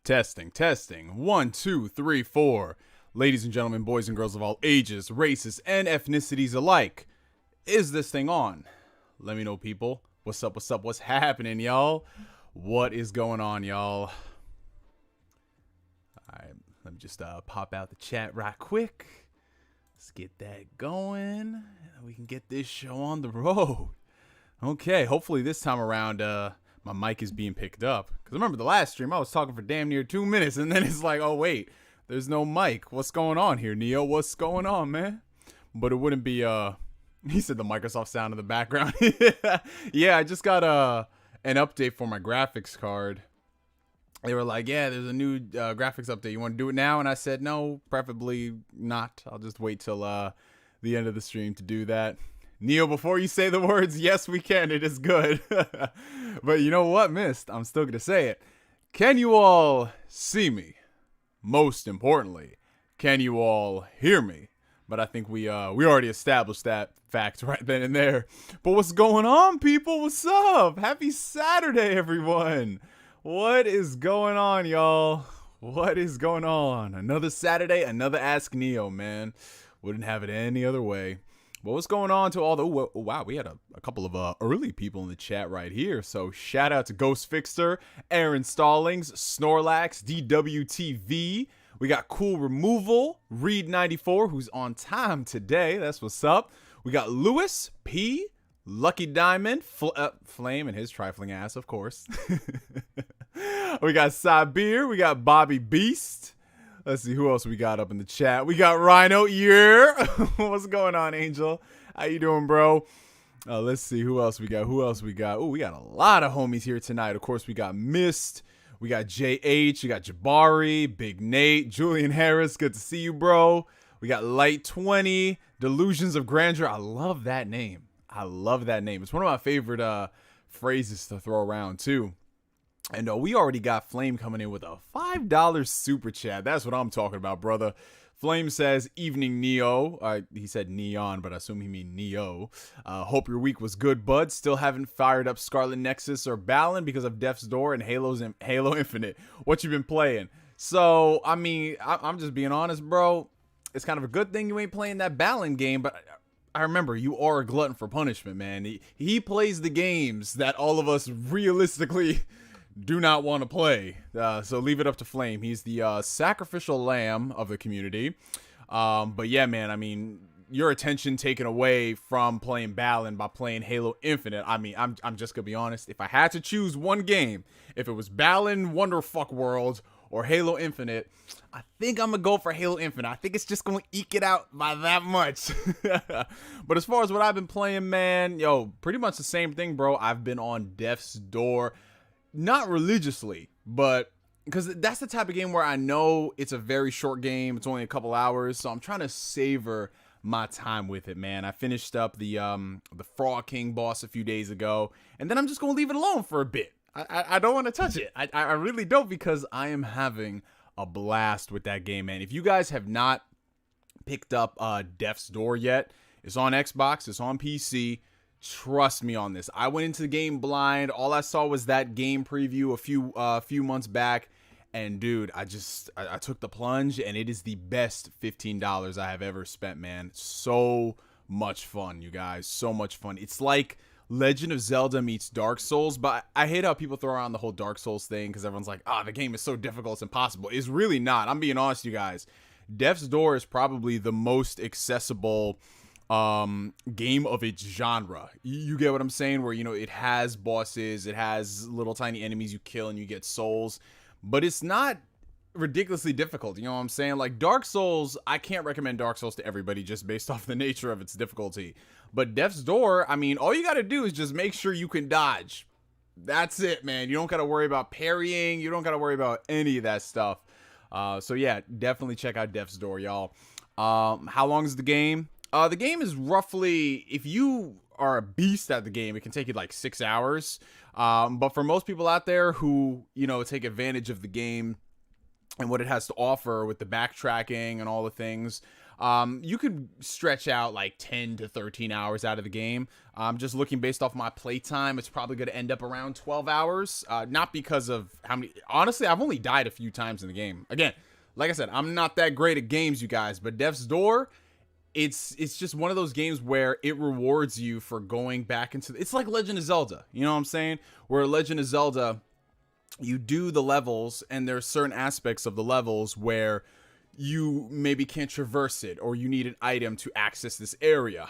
Testing, testing. 1, 2, 3, 4. Ladies and gentlemen, boys and girls of all ages, races, and ethnicities alike. Is this thing on? Let me know, people. What's up, what's up, what's happening, y'all? What is going on, y'all? Alright, let me just pop out the chat right quick. Let's get that going. We can get this show on the road. Okay, hopefully this time around, my mic is being picked up. Because remember the last stream, I was talking for damn near 2 minutes. And then it's like, oh, wait, there's no mic. What's going on here, Neo? What's going on, man? But it wouldn't be, he said the Microsoft sound in the background. Yeah, I just got an update for my graphics card. They were like, yeah, there's a new graphics update. You want to do it now? And I said, no, preferably not. I'll just wait till the end of the stream to do that. Neo, before you say the words, yes, we can. It is good. But you know what, Mist? I'm still going to say it. Can you all see me? Most importantly, can you all hear me? But I think we already established that fact right then and there. But what's going on, people? What's up? Happy Saturday, everyone. What is going on, y'all? What is going on? Another Saturday, another Ask Neo, man. Wouldn't have it any other way. But what's going on to all the... Oh, wow, we had a couple of early people in the chat right here. So shout out to Ghost Fixer, Aaron Stallings, Snorlax, DWTV. We got Cool Removal, Reed94, who's on time today. That's what's up. We got Lewis, P, Lucky Diamond, Flame and his trifling ass, of course. We got Sabir. We got Bobby Beast. Let's see who else we got up in the chat. We got Rhino. Yeah. What's going on, Angel? How you doing, bro? Let's see who else we got. Oh, we got a lot of homies here tonight. Of course, we got Mist. We got JH. We got Jabari, Big Nate, Julian Harris. Good to see you, bro. We got Light 20, Delusions of Grandeur. I love that name. It's one of my favorite phrases to throw around, too. And we already got Flame coming in with a $5 super chat. That's what I'm talking about, brother. Flame says, evening, Neo. He said neon, but I assume he mean Neo. Hope your week was good, bud. Still haven't fired up Scarlet Nexus or Balan because of Death's Door and Halo Infinite. What you been playing? So, I mean, I'm just being honest, bro. It's kind of a good thing you ain't playing that Balan game, but I remember you are a glutton for punishment, man. He plays the games that all of us realistically do not want to play. So leave it up to Flame. He's the sacrificial lamb of the community. But yeah, man, I mean, your attention taken away from playing Balan by playing Halo Infinite. I mean, I'm just gonna be honest. If I had to choose one game, if it was Balan Wonderfuck World or Halo Infinite, I think I'm gonna go for Halo Infinite. I think it's just gonna eke it out by that much. But as far as what I've been playing, man, yo, pretty much the same thing, bro. I've been on Death's Door. Not religiously, but because that's the type of game where I know it's a very short game. It's only a couple hours, so I'm trying to savor my time with it, man. I finished up the Frog King boss a few days ago, and then I'm just gonna leave it alone for a bit. I don't want to touch it. I really don't, because I am having a blast with that game, man. If you guys have not picked up Death's Door yet, it's on Xbox, it's on PC. Trust me on this. I went into the game blind. All I saw was that game preview a few months back, and dude, I took the plunge, and it is the best $15 I have ever spent, man. So much fun, you guys. So much fun. It's like Legend of Zelda meets Dark Souls, but I hate how people throw around the whole Dark Souls thing because everyone's like, the game is so difficult, it's impossible. It's really not. I'm being honest, you guys. Death's Door is probably the most accessible game of its genre. You get what I'm saying? Where, it has bosses, it has little tiny enemies you kill and you get souls, but it's not ridiculously difficult. You know what I'm saying? Like Dark Souls, I can't recommend Dark Souls to everybody just based off the nature of its difficulty. But Death's Door, I mean, all you got to do is just make sure you can dodge. That's it, man. You don't got to worry about parrying. You don't got to worry about any of that stuff. So yeah, definitely check out Death's Door, y'all. How long is the game? The game is roughly, if you are a beast at the game, it can take you like 6 hours. But for most people out there who, take advantage of the game and what it has to offer with the backtracking and all the things, you could stretch out like 10 to 13 hours out of the game. Just looking based off my playtime, it's probably going to end up around 12 hours. Not because of how many, honestly, I've only died a few times in the game. Again, like I said, I'm not that great at games, you guys, but Death's Door, it's just one of those games where it rewards you for going back into, it's like Legend of Zelda, you know what I'm saying? Where Legend of Zelda, you do the levels and there's certain aspects of the levels where you maybe can't traverse it or you need an item to access this area.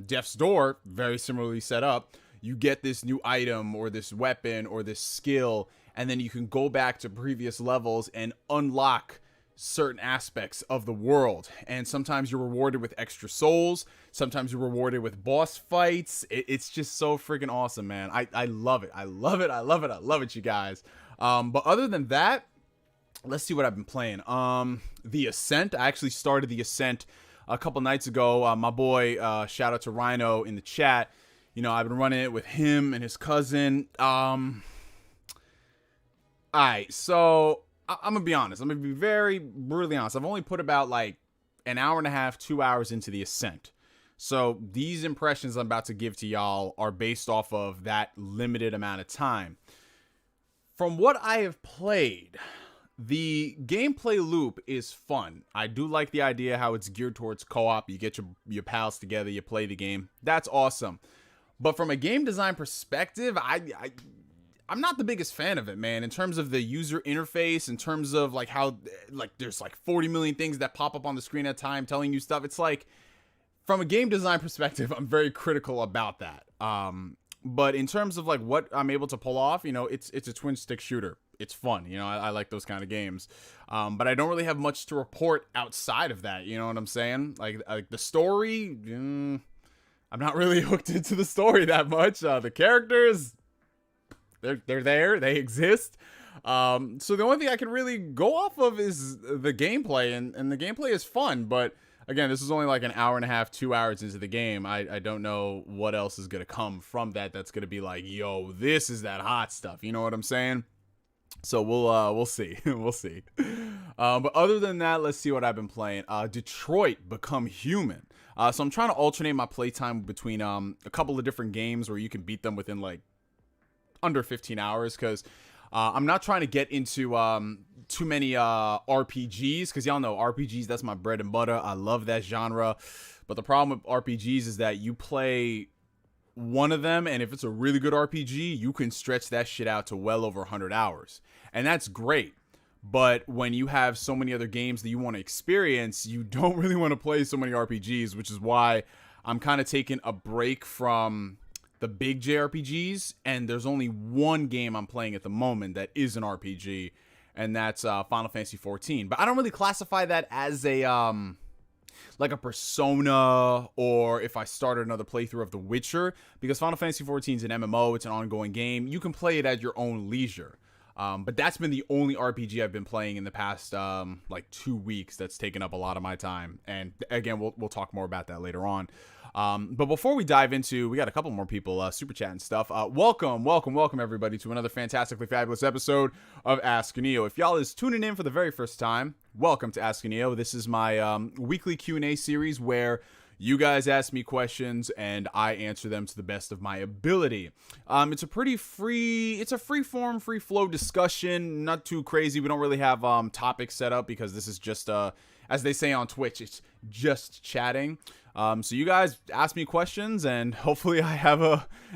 Death's Door, very similarly set up. You get this new item or this weapon or this skill, and then you can go back to previous levels and unlock certain aspects of the world. And sometimes you're rewarded with extra souls. Sometimes you're rewarded with boss fights. It's just so freaking awesome, man. I love it. I love it. I love it. I love it, you guys. But other than that, let's see what I've been playing. The Ascent. I actually started the Ascent a couple nights ago. My boy, shout out to Rhino in the chat. I've been running it with him and his cousin. Alright, so I'm gonna be honest. I'm gonna be very brutally honest. I've only put about like an hour and a half, 2 hours into the Ascent. So these impressions I'm about to give to y'all are based off of that limited amount of time. From what I have played, the gameplay loop is fun. I do like the idea how it's geared towards co-op. You get your pals together, you play the game. That's awesome. But from a game design perspective, I'm not the biggest fan of it, man. In terms of the user interface, in terms of like how there's like 40 million things that pop up on the screen at a time telling you stuff. It's like, from a game design perspective, I'm very critical about that. But in terms of like what I'm able to pull off, it's a twin stick shooter. It's fun. I like those kind of games. But I don't really have much to report outside of that. You know what I'm saying? Like the story, I'm not really hooked into the story that much. The characters, they're there, they exist. So the only thing I can really go off of is the gameplay, and the gameplay is fun. But again, this is only like an hour and a half, 2 hours into the game. I don't know what else is gonna come from that. That's gonna be like, yo, this is that hot stuff. You know what I'm saying? So we'll see. We'll see. But other than that, let's see what I've been playing. Detroit Become Human. So I'm trying to alternate my playtime between a couple of different games where you can beat them within like under 15 hours, because I'm not trying to get into too many RPGs, because y'all know RPGs, that's my bread and butter. I love that genre. But the problem with RPGs is that you play one of them, and if it's a really good RPG, you can stretch that shit out to well over 100 hours. And that's great. But when you have so many other games that you want to experience, you don't really want to play so many RPGs, which is why I'm kind of taking a break from the big JRPGs, and there's only one game I'm playing at the moment that is an RPG, and that's Final Fantasy 14. But I don't really classify that as a like a Persona, or if I started another playthrough of The Witcher, because Final Fantasy 14 is an MMO, it's an ongoing game. You can play it at your own leisure. But that's been the only RPG I've been playing in the past like 2 weeks that's taken up a lot of my time. And again, we'll talk more about that later on. But before we dive into, we got a couple more people super chat and stuff. Welcome everybody to another fantastically fabulous episode of Ask Neo. If y'all is tuning in for the very first time, welcome to Ask Neo. This is my weekly Q&A series where you guys ask me questions and I answer them to the best of my ability. It's a pretty free form, free flow discussion, not too crazy. We don't really have topics set up because this is just as they say on Twitch, it's just chatting. So you guys ask me questions, and hopefully I have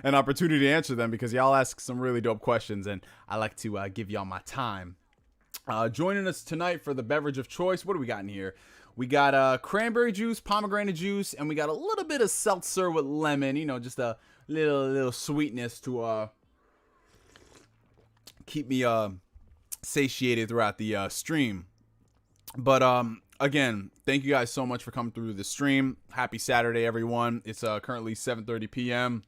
an opportunity to answer them, because y'all ask some really dope questions, and I like to give y'all my time. Joining us tonight for the beverage of choice, what do we got in here? We got cranberry juice, pomegranate juice, and we got a little bit of seltzer with lemon. You know, just a little sweetness to keep me satiated throughout the stream. But again, thank you guys so much for coming through the stream. Happy Saturday, everyone. It's currently 7:30 p.m.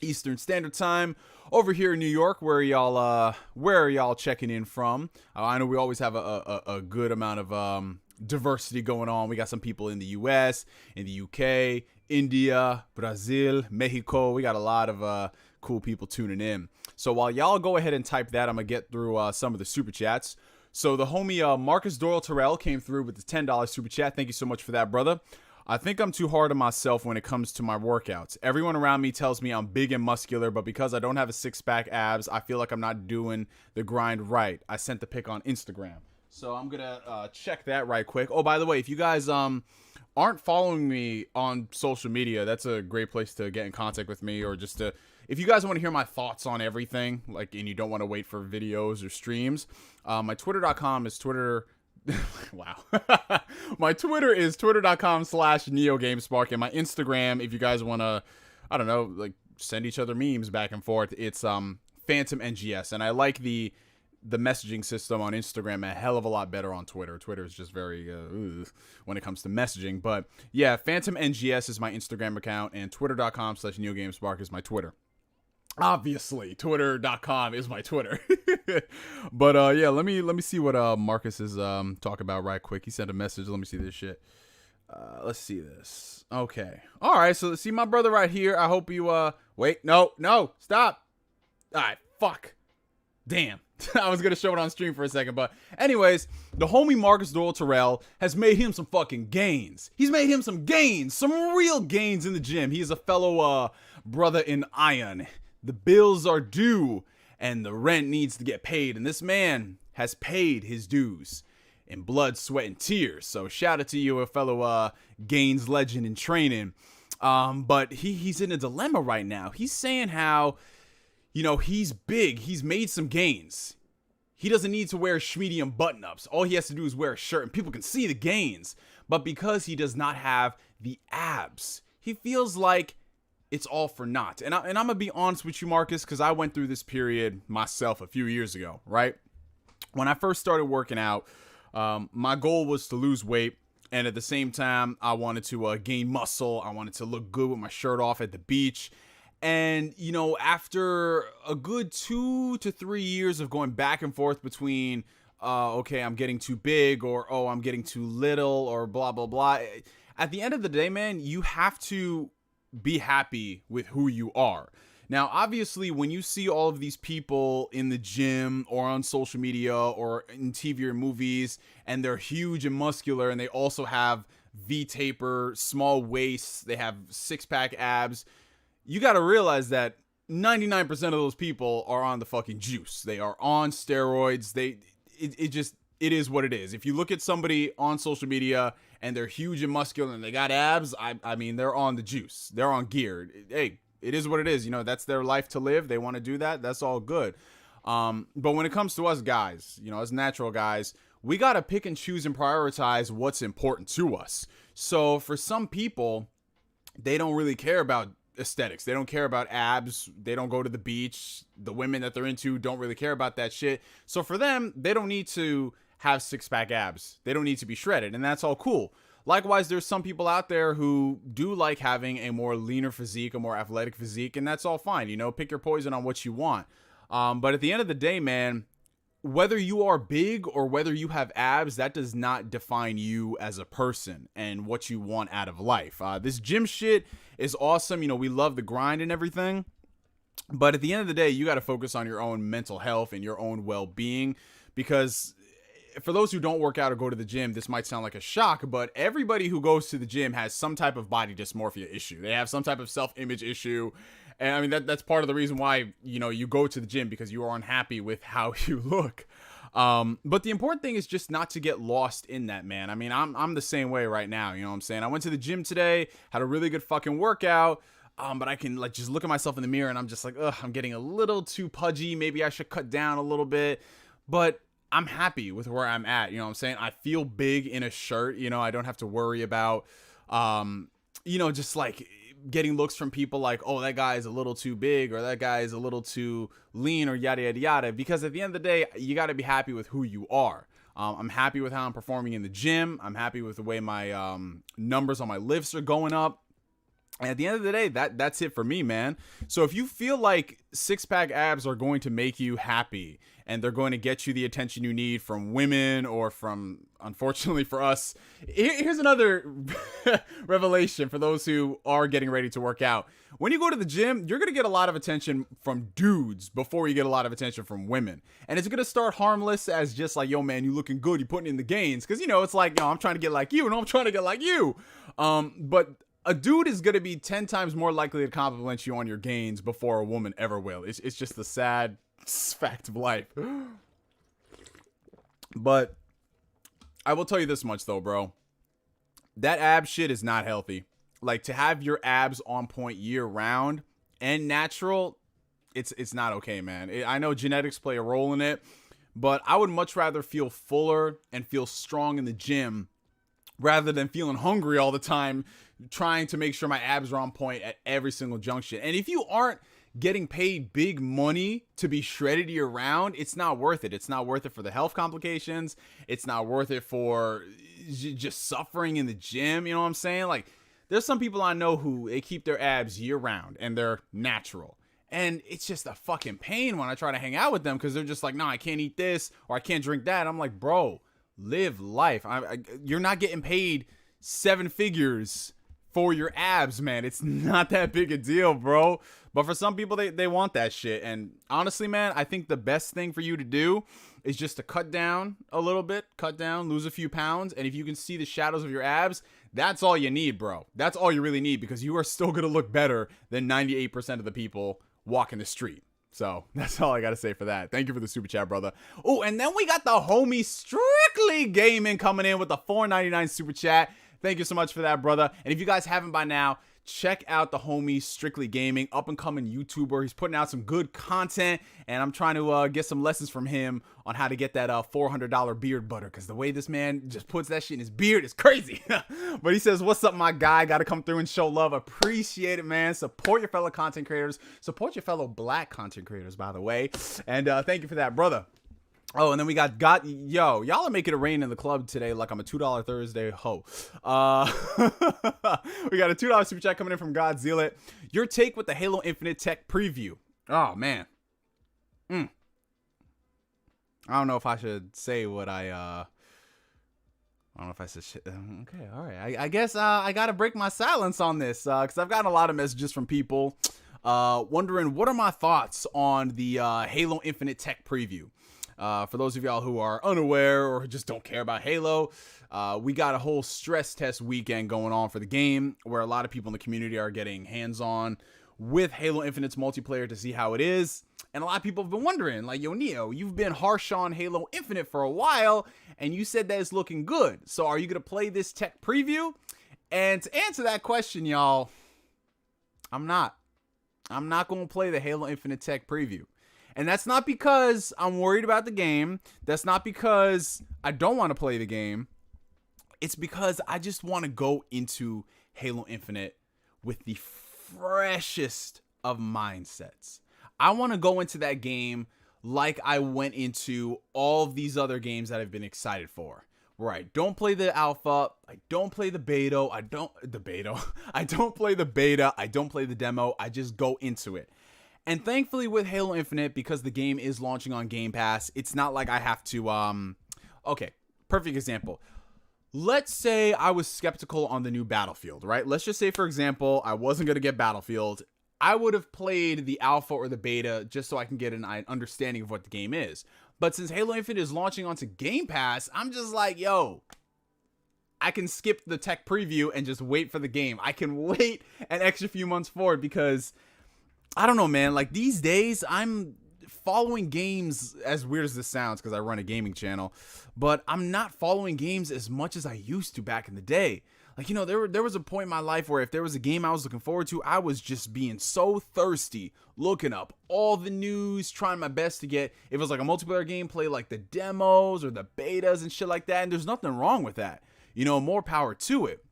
Eastern Standard Time over here in New York. Where are y'all checking in from? I know we always have a good amount of diversity going on. We got some people in the US, in the UK, India, Brazil, Mexico. We got a lot of cool people tuning in. So while y'all go ahead and type that, I'm gonna get through some of the super chats. So the homie Marcus Doyle Terrell came through with the $10 super chat. Thank you so much for that, brother. I think I'm too hard on myself when it comes to my workouts. Everyone around me tells me I'm big and muscular, but because I don't have a six-pack abs, I feel like I'm not doing the grind right. I sent the pic on Instagram. So I'm going to check that right quick. Oh, by the way, if you guys aren't following me on social media, that's a great place to get in contact with me, or just to, if you guys want to hear my thoughts on everything, like, and you don't want to wait for videos or streams, my twitter.com is Twitter. Wow. My Twitter is twitter.com/NeoGameSpark, and my Instagram, if you guys want to, I don't know, like, send each other memes back and forth, it's Phantom NGS, and I like the messaging system on Instagram a hell of a lot better on Twitter. Twitter is just very when it comes to messaging. But yeah, Phantom NGS is my Instagram account, and twitter.com/NeoGameSpark is my Twitter. Obviously, twitter.com is my Twitter. But yeah, let me see what Marcus is talking about right quick. He sent a message. Let me see this shit. Let's see this. Okay. All right, so see my brother right here. I hope you wait. No, stop. All right, fuck. Damn. I was going to show it on stream for a second, but anyways, the homie Marcus Doyle Terrell has made him some fucking gains. He's made him some gains, some real gains in the gym. He is a fellow brother in iron. The bills are due, and the rent needs to get paid, and this man has paid his dues in blood, sweat, and tears. So shout out to you, a fellow gains legend in training. But he's in a dilemma right now. He's saying how, you know, he's big. He's made some gains. He doesn't need to wear medium button-ups. All he has to do is wear a shirt, and people can see the gains. But because he does not have the abs, he feels like it's all for naught. And I'm going to be honest with you, Marcus, because I went through this period myself a few years ago, right? When I first started working out, my goal was to lose weight. And at the same time, I wanted to gain muscle. I wanted to look good with my shirt off at the beach. And, you know, after a good 2 to 3 years of going back and forth between, okay, I'm getting too big, or, oh, I'm getting too little, or blah, blah, blah. At the end of the day, man, you have to be happy with who you are. Now, obviously, when you see all of these people in the gym or on social media or in TV or movies, and they're huge and muscular, and they also have V-taper, small waists, they have six-pack abs, you got to realize that 99% of those people are on the fucking juice. They are on steroids. It is what it is. If you look at somebody on social media and they're huge and muscular and they got abs, I mean, they're on the juice. They're on gear. Hey, it is what it is. You know, that's their life to live. They want to do that. That's all good. But when it comes to us guys, you know, as natural guys, we got to pick and choose and prioritize what's important to us. So for some people, they don't really care about aesthetics. They don't care about abs. They don't go to the beach. The women that they're into don't really care about that shit. So for them, they don't need to have six-pack abs. They don't need to be shredded, and that's all cool. Likewise, there's some people out there who do like having a more leaner physique, a more athletic physique, and that's all fine. You know, pick your poison on what you want. But at the end of the day, man, whether you are big or whether you have abs, that does not define you as a person and what you want out of life. This gym shit is awesome. You know, we love the grind and everything. But at the end of the day, you got to focus on your own mental health and your own well-being, because for those who don't work out or go to the gym, this might sound like a shock, but everybody who goes to the gym has some type of body dysmorphia issue. They have some type of self-image issue. And I mean, that's part of the reason why, you know, you go to the gym, because you are unhappy with how you look. But the important thing is just not to get lost in that, man. I mean, I'm the same way right now. You know what I'm saying? I went to the gym today, had a really good fucking workout. But I can like just look at myself in the mirror and I'm just like, ugh, I'm getting a little too pudgy. Maybe I should cut down a little bit. But I'm happy with where I'm at. You know what I'm saying? I feel big in a shirt. You know, I don't have to worry about, just like getting looks from people like, oh, that guy is a little too big or that guy is a little too lean or yada, yada, yada. Because at the end of the day, you got to be happy with who you are. I'm happy with how I'm performing in the gym. I'm happy with the way my numbers on my lifts are going up. And at the end of the day, that's it for me, man. So if you feel like six-pack abs are going to make you happy and they're going to get you the attention you need from women or from, unfortunately for us, here's another revelation for those who are getting ready to work out. When you go to the gym, you're going to get a lot of attention from dudes before you get a lot of attention from women. And it's going to start harmless as just like, yo, man, you looking good. You putting in the gains. Because, it's like, yo, I'm trying to get like you and I'm trying to get like you. But a dude is going to be 10 times more likely to compliment you on your gains before a woman ever will. It's just the sad fact of life. But I will tell you this much though, bro. That ab shit is not healthy. Like, to have your abs on point year round and natural, it's not okay, man. I know genetics play a role in it, but I would much rather feel fuller and feel strong in the gym rather than feeling hungry all the time, trying to make sure my abs are on point at every single junction. And if you aren't getting paid big money to be shredded year round, it's not worth it. It's not worth it for the health complications. It's not worth it for just suffering in the gym. You know what I'm saying? Like, there's some people I know who they keep their abs year round and they're natural. And it's just a fucking pain when I try to hang out with them because they're just like, no, I can't eat this or I can't drink that. I'm like, bro, live life. You're not getting paid 7 figures for your abs, man. It's not that big a deal, bro. But for some people, they want that shit. And honestly, man, I think the best thing for you to do is just to cut down a little bit, lose a few pounds. And if you can see the shadows of your abs, that's all you need, bro. That's all you really need, because you are still going to look better than 98% of the people walking the street. So that's all I got to say for that. Thank you for the super chat, brother. Oh, and then we got the homie Strictly Gaming coming in with the $4.99 super chat. Thank you so much for that, brother. And if you guys haven't by now, check out the homie Strictly Gaming, up and coming YouTuber. He's putting out some good content, and I'm trying to get some lessons from him on how to get that $400 beard butter, because the way this man just puts that shit in his beard is crazy. But he says, what's up, my guy? Got to come through and show love. Appreciate it, man. Support your fellow content creators. Support your fellow black content creators, by the way. And thank you for that, brother. Oh, and then we got y'all are making it rain in the club today like I'm a $2 Thursday ho. We got a $2 super chat coming in from Godzilla. Your take with the Halo Infinite tech preview. Oh, man. I don't know if I should say what I don't know if I said shit. Okay, all right. I guess I got to break my silence on this because I've gotten a lot of messages from people wondering what are my thoughts on the Halo Infinite tech preview. For those of y'all who are unaware or just don't care about Halo, we got a whole stress test weekend going on for the game where a lot of people in the community are getting hands-on with Halo Infinite's multiplayer to see how it is. And a lot of people have been wondering, like, yo, Neo, you've been harsh on Halo Infinite for a while, and you said that it's looking good. So are you going to play this tech preview? And to answer that question, y'all, I'm not going to play the Halo Infinite tech preview. And that's not because I'm worried about the game. That's not because I don't want to play the game. It's because I just want to go into Halo Infinite with the freshest of mindsets. I want to go into that game like I went into all of these other games that I've been excited for. Where I don't play the alpha, I don't play the beta, I don't play the beta, I don't play the demo, I just go into it. And thankfully with Halo Infinite, because the game is launching on Game Pass, it's not like I have to, okay, perfect example. Let's say I was skeptical on the new Battlefield, right? Let's just say, for example, I wasn't going to get Battlefield. I would have played the alpha or the beta just so I can get an understanding of what the game is. But since Halo Infinite is launching onto Game Pass, I'm just like, yo, I can skip the tech preview and just wait for the game. I can wait an extra few months forward because I don't know, man. Like these days, I'm following games, as weird as this sounds, because I run a gaming channel, but I'm not following games as much as I used to back in the day. Like, you know, there was a point in my life where if there was a game I was looking forward to, I was just being so thirsty, looking up all the news, trying my best to get, if it was like a multiplayer game, play like the demos or the betas and shit like that. And there's nothing wrong with that. You know, more power to it.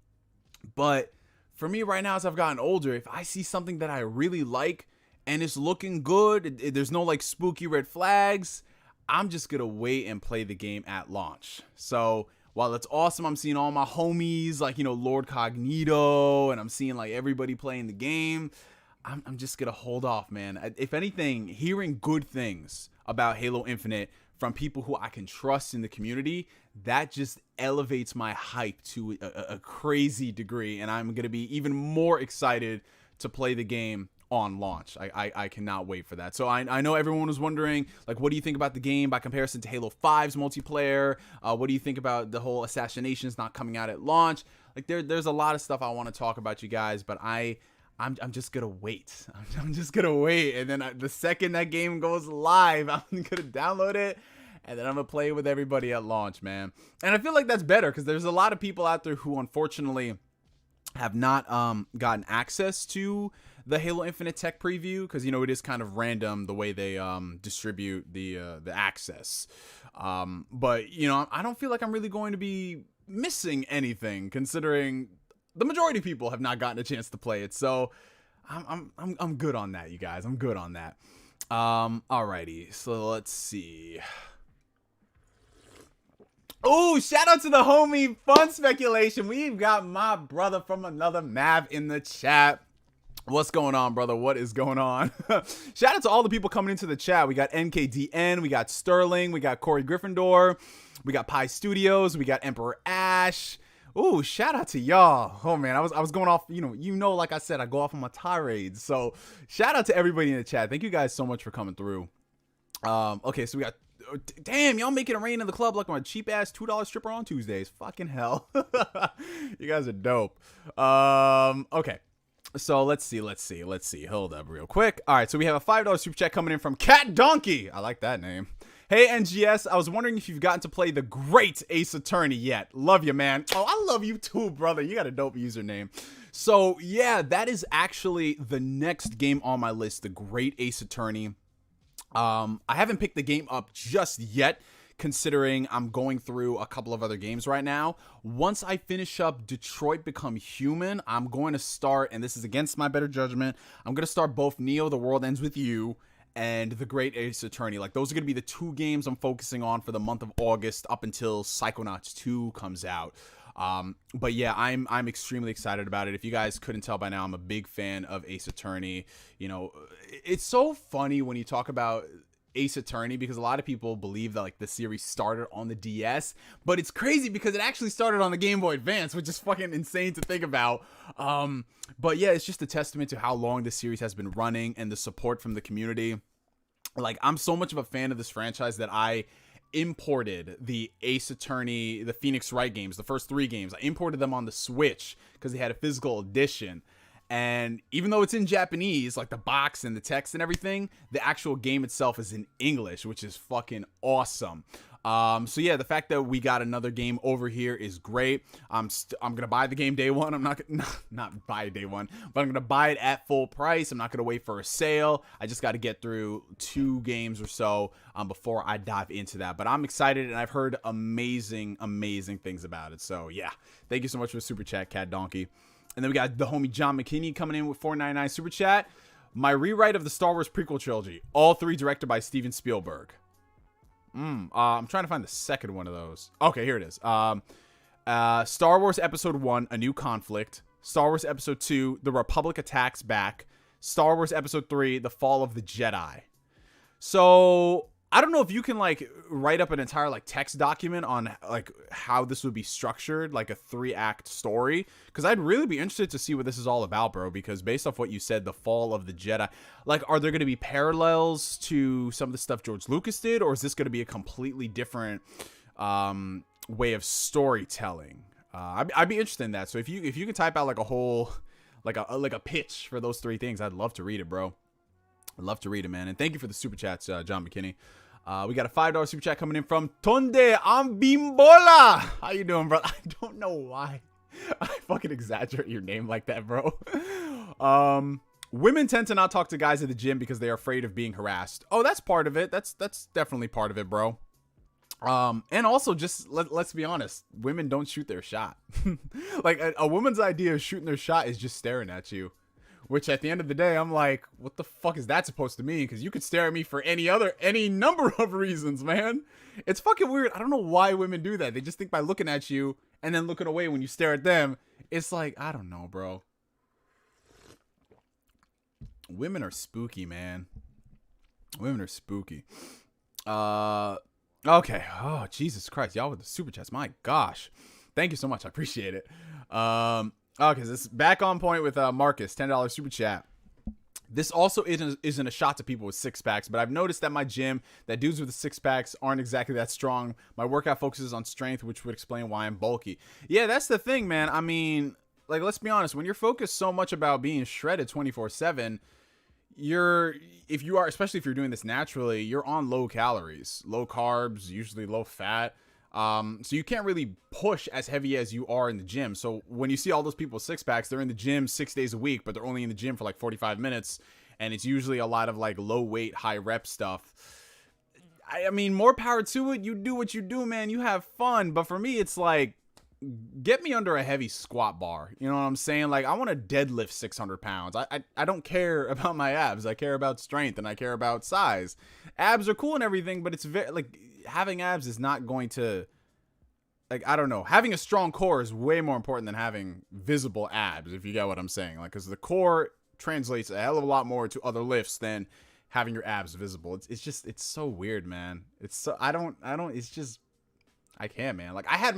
But for me right now, as I've gotten older, if I see something that I really like and it's looking good, there's no like spooky red flags, I'm just going to wait and play the game at launch. So while it's awesome, I'm seeing all my homies, like, you know, Lord Cognito, and I'm seeing like everybody playing the game, I'm just going to hold off, man. If anything, hearing good things about Halo Infinite from people who I can trust in the community, that just elevates my hype to a crazy degree, and I'm going to be even more excited to play the game on launch. I cannot wait for that. So I know everyone was wondering, like, what do you think about the game by comparison to Halo 5's multiplayer? What do you think about the whole assassinations not coming out at launch? Like, there's a lot of stuff I want to talk about, you guys, but I'm just gonna wait. I'm just gonna wait, and then the second that game goes live, I'm gonna download it, and then I'm gonna play with everybody at launch, man. And I feel like that's better, because there's a lot of people out there who unfortunately have not gotten access to the Halo Infinite tech preview, because, you know, it is kind of random the way they distribute the access. But, you know, I don't feel like I'm really going to be missing anything, considering the majority of people have not gotten a chance to play it. So I'm good on that, you guys. I'm good on that. Alrighty, so let's see. Oh, shout out to the homie Fun Speculation. We've got my brother from another Mav in the chat. What's going on, brother? What is going on? Shout out to all the people coming into the chat. We got NKDN, we got Sterling, we got Corey Gryffindor, we got Pi Studios, we got Emperor Ash. Ooh, shout out to y'all. Oh man, I was going off, you know, like I said, I go off on my tirades. So shout out to everybody in the chat. Thank you guys so much for coming through. Okay, so we got, damn, y'all making it rain in the club like my cheap ass $2 stripper on Tuesdays. Fucking hell. You guys are dope. Okay. So let's see. Hold up real quick. All right, so we have a $5 super chat coming in from Cat Donkey. I like that name. Hey, NGS, I was wondering if you've gotten to play the great Ace Attorney yet. Love you, man. Oh, I love you too, brother. You got a dope username. So, yeah, that is actually the next game on my list, the great Ace Attorney. I haven't picked the game up just yet, considering I'm going through a couple of other games right now. Once I finish up Detroit Become Human, I'm going to start, and this is against my better judgment, I'm going to start both Neo, The World Ends With You, and The Great Ace Attorney. Like, those are going to be the two games I'm focusing on for the month of August up until Psychonauts 2 comes out. But yeah, I'm extremely excited about it. If you guys couldn't tell by now, I'm a big fan of Ace Attorney. You know, it's so funny when you talk about Ace Attorney, because a lot of people believe that like the series started on the DS, but it's crazy because it actually started on the Game Boy Advance, which is fucking insane to think about. But yeah, it's just a testament to how long this series has been running and the support from the community. Like, I'm so much of a fan of this franchise that I imported the Ace Attorney, the Phoenix Wright games, the first 3 games. I imported them on the Switch because they had a physical edition. And even though it's in Japanese, like the box and the text and everything, the actual game itself is in English, which is fucking awesome. So yeah, the fact that we got another game over here is great. I'm gonna buy the game day one. I'm not buy day one, but I'm gonna buy it at full price. I'm not gonna wait for a sale. I just got to get through 2 games or so before I dive into that. But I'm excited, and I've heard amazing things about it. So yeah, thank you so much for the super chat, Cat Donkey. And then we got the homie John McKinney coming in with $4.99 super chat. My rewrite of the Star Wars prequel trilogy, all 3 directed by Steven Spielberg. I'm trying to find the second one of those. Okay, here it is. Star Wars Episode 1, A New Conflict. Star Wars Episode 2, The Republic Attacks Back. Star Wars Episode 3, The Fall of the Jedi. So I don't know if you can like write up an entire like text document on like how this would be structured, like a 3-act story, because I'd really be interested to see what this is all about, bro. Because based off what you said, the fall of the Jedi, like, are there going to be parallels to some of the stuff George Lucas did, or is this going to be a completely different way of storytelling? I'd be interested in that. So if you could type out like a whole like a pitch for those 3 things, I'd love to read it, bro. I'd love to read it, man. And thank you for the super chats, John McKinney. We got a $5 super chat coming in from Tonde Ambimbola. How you doing, bro? I don't know why I fucking exaggerate your name like that, bro. Women tend to not talk to guys at the gym because they are afraid of being harassed. Oh, that's part of it. That's definitely part of it, bro. And also just let's be honest, women don't shoot their shot. Like a woman's idea of shooting their shot is just staring at you, which at the end of the day, I'm like, what the fuck is that supposed to mean? Because you could stare at me for any number of reasons, man. It's fucking weird. I don't know why women do that. They just think by looking at you and then looking away when you stare at them, it's like, I don't know, bro. Women are spooky, man. Women are spooky. Okay. Oh, Jesus Christ. Y'all with the super chats. My gosh. Thank you so much. I appreciate it. Okay, so this is back on point with Marcus, $10 super chat. This also isn't a shot to people with six packs, but I've noticed that my gym, that dudes with the six packs aren't exactly that strong. My workout focuses on strength, which would explain why I'm bulky. Yeah, that's the thing, man. I mean, like, let's be honest. When you're focused so much about being shredded 24/7, if you are, especially if you're doing this naturally, you're on low calories, low carbs, usually low fat. So you can't really push as heavy as you are in the gym. So when you see all those people with six packs, they're in the gym 6 days a week, but they're only in the gym for like 45 minutes. And it's usually a lot of like low weight, high rep stuff. I mean, more power to it. You do what you do, man. You have fun. But for me, it's like, get me under a heavy squat bar. You know what I'm saying? Like, I want to deadlift 600 pounds. I don't care about my abs. I care about strength and I care about size. Abs are cool and everything, but it's very, like, having abs is not going to, like, I don't know. Having a strong core is way more important than having visible abs, if you get what I'm saying. Like, because the core translates a hell of a lot more to other lifts than having your abs visible. It's just, it's so weird, man. It's so, it's just, I can't, man. Like, I had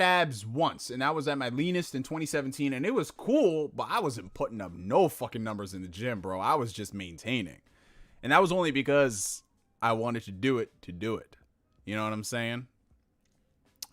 abs once, and that was at my leanest in 2017, and it was cool, but I wasn't putting up no fucking numbers in the gym, bro. I was just maintaining. And that was only because I wanted to do it. You know what I'm saying?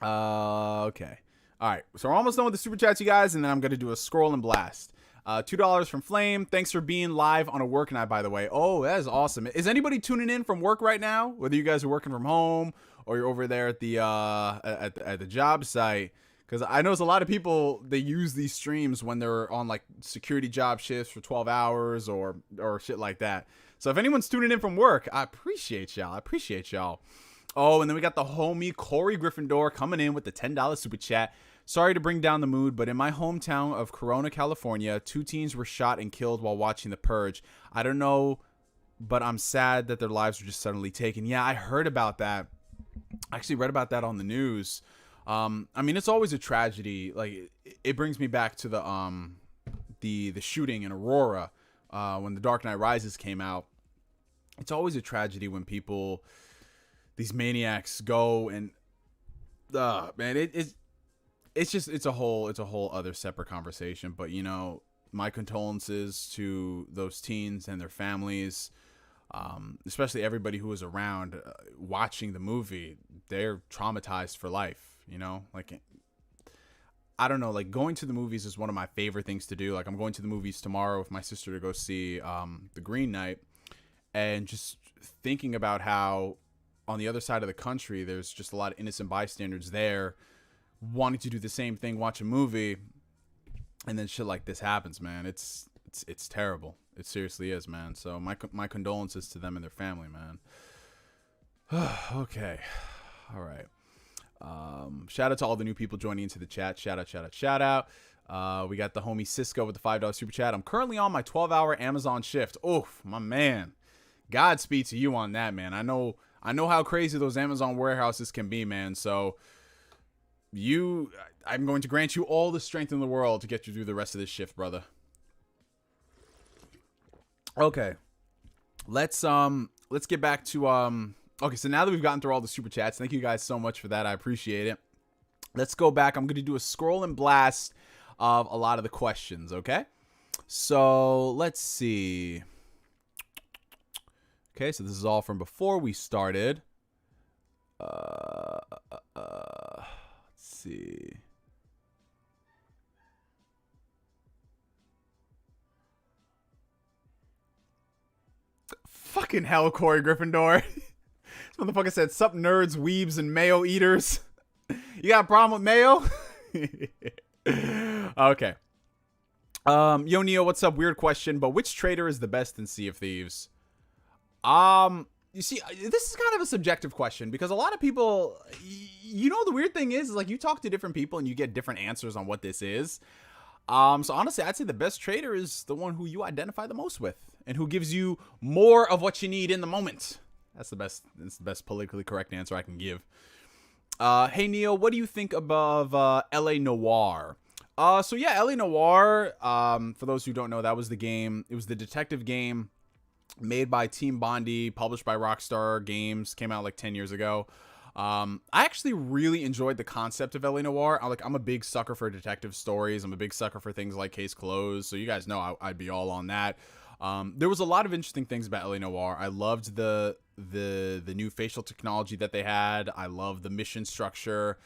Okay. All right. So we're almost done with the super chats, you guys, and then I'm going to do a scroll and blast. $2 from Flame. Thanks for being live on a work night, by the way. Oh, that is awesome. Is anybody tuning in from work right now? Whether you guys are working from home or you're over there at the at the job site, because I know there's a lot of people, they use these streams when they're on like security job shifts for 12 hours or shit like that. So if anyone's tuning in from work, I appreciate y'all. Oh, and then we got the homie Corey Gryffindor coming in with the $10 super chat. Sorry to bring down the mood, but in my hometown of Corona, California, 2 teens were shot and killed while watching The Purge. I don't know, but I'm sad that their lives were just suddenly taken. Yeah, I heard about that. I actually read about that on the news. I mean, it's always a tragedy. Like, it brings me back to the shooting in Aurora when The Dark Knight Rises came out. It's always a tragedy when people, these maniacs, go and man, it's a whole other separate conversation. But you know, my condolences to those teens and their families. Especially everybody who was around watching the movie. They're traumatized for life, you know? Like, I don't know, like, going to the movies is one of my favorite things to do. Like, I'm going to the movies tomorrow with my sister to go see The Green Knight, and just thinking about how on the other side of the country there's just a lot of innocent bystanders there wanting to do the same thing, watch a movie, and then shit like this happens, man. It's terrible. It seriously is, man. So my condolences to them and their family, man. Okay. All right. Shout out to all the new people joining into the chat. Shout out. We got the homie Cisco with the $5 super chat. I'm currently on my 12-hour Amazon shift. Oof, my man. Godspeed to you on that, man. I know how crazy those Amazon warehouses can be, man. So I'm going to grant you all the strength in the world to get you through the rest of this shift, brother. Okay, let's get back to okay, so now that we've gotten through all the super chats, thank you guys so much for that. I appreciate it. Let's go back. I'm going to do a scroll and blast of a lot of the questions, okay? So let's see. Okay, so this is all from before we started. Let's see. Fucking hell, Corey Gryffindor. This motherfucker said, sup nerds, weebs, and mayo eaters. You got a problem with mayo? Okay. Yo, Neo, what's up? Weird question, but which trader is the best in Sea of Thieves? You see, this is kind of a subjective question because a lot of people, you know, the weird thing is like you talk to different people and you get different answers on what this is. So honestly, I'd say the best trader is the one who you identify the most with and who gives you more of what you need in the moment. That's the best politically correct answer I can give. Hey Neo, what do you think of LA Noire? So yeah, LA Noire, for those who don't know, that was the game. It was the detective game made by Team Bondi, published by Rockstar Games, came out like 10 years ago. I actually really enjoyed the concept of LA Noire. I'm a big sucker for detective stories. I'm a big sucker for things like Case Closed. So you guys know I'd be all on that. There was a lot of interesting things about LA Noire. I loved the new facial technology that they had. I love the mission structure.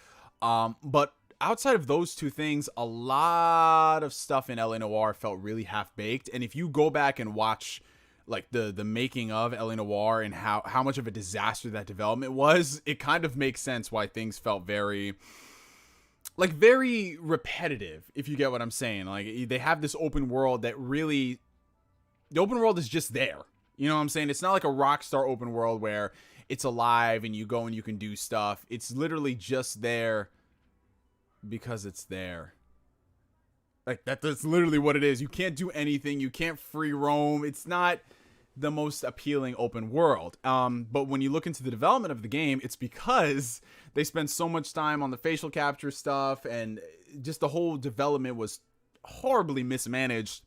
But outside of those two things, a lot of stuff in LA Noire felt really half-baked. And if you go back and watch like the making of LA Noire and how much of a disaster that development was, it kind of makes sense why things felt very repetitive, if you get what I'm saying. Like they have this open world that really, the open world is just there. You know what I'm saying? It's not like a Rockstar open world where it's alive and you go and you can do stuff. It's literally just there because it's there. Like that's literally what it is. You can't do anything. You can't free roam. It's not the most appealing open world. But when you look into the development of the game, it's because they spend so much time on the facial capture stuff, and just the whole development was horribly mismanaged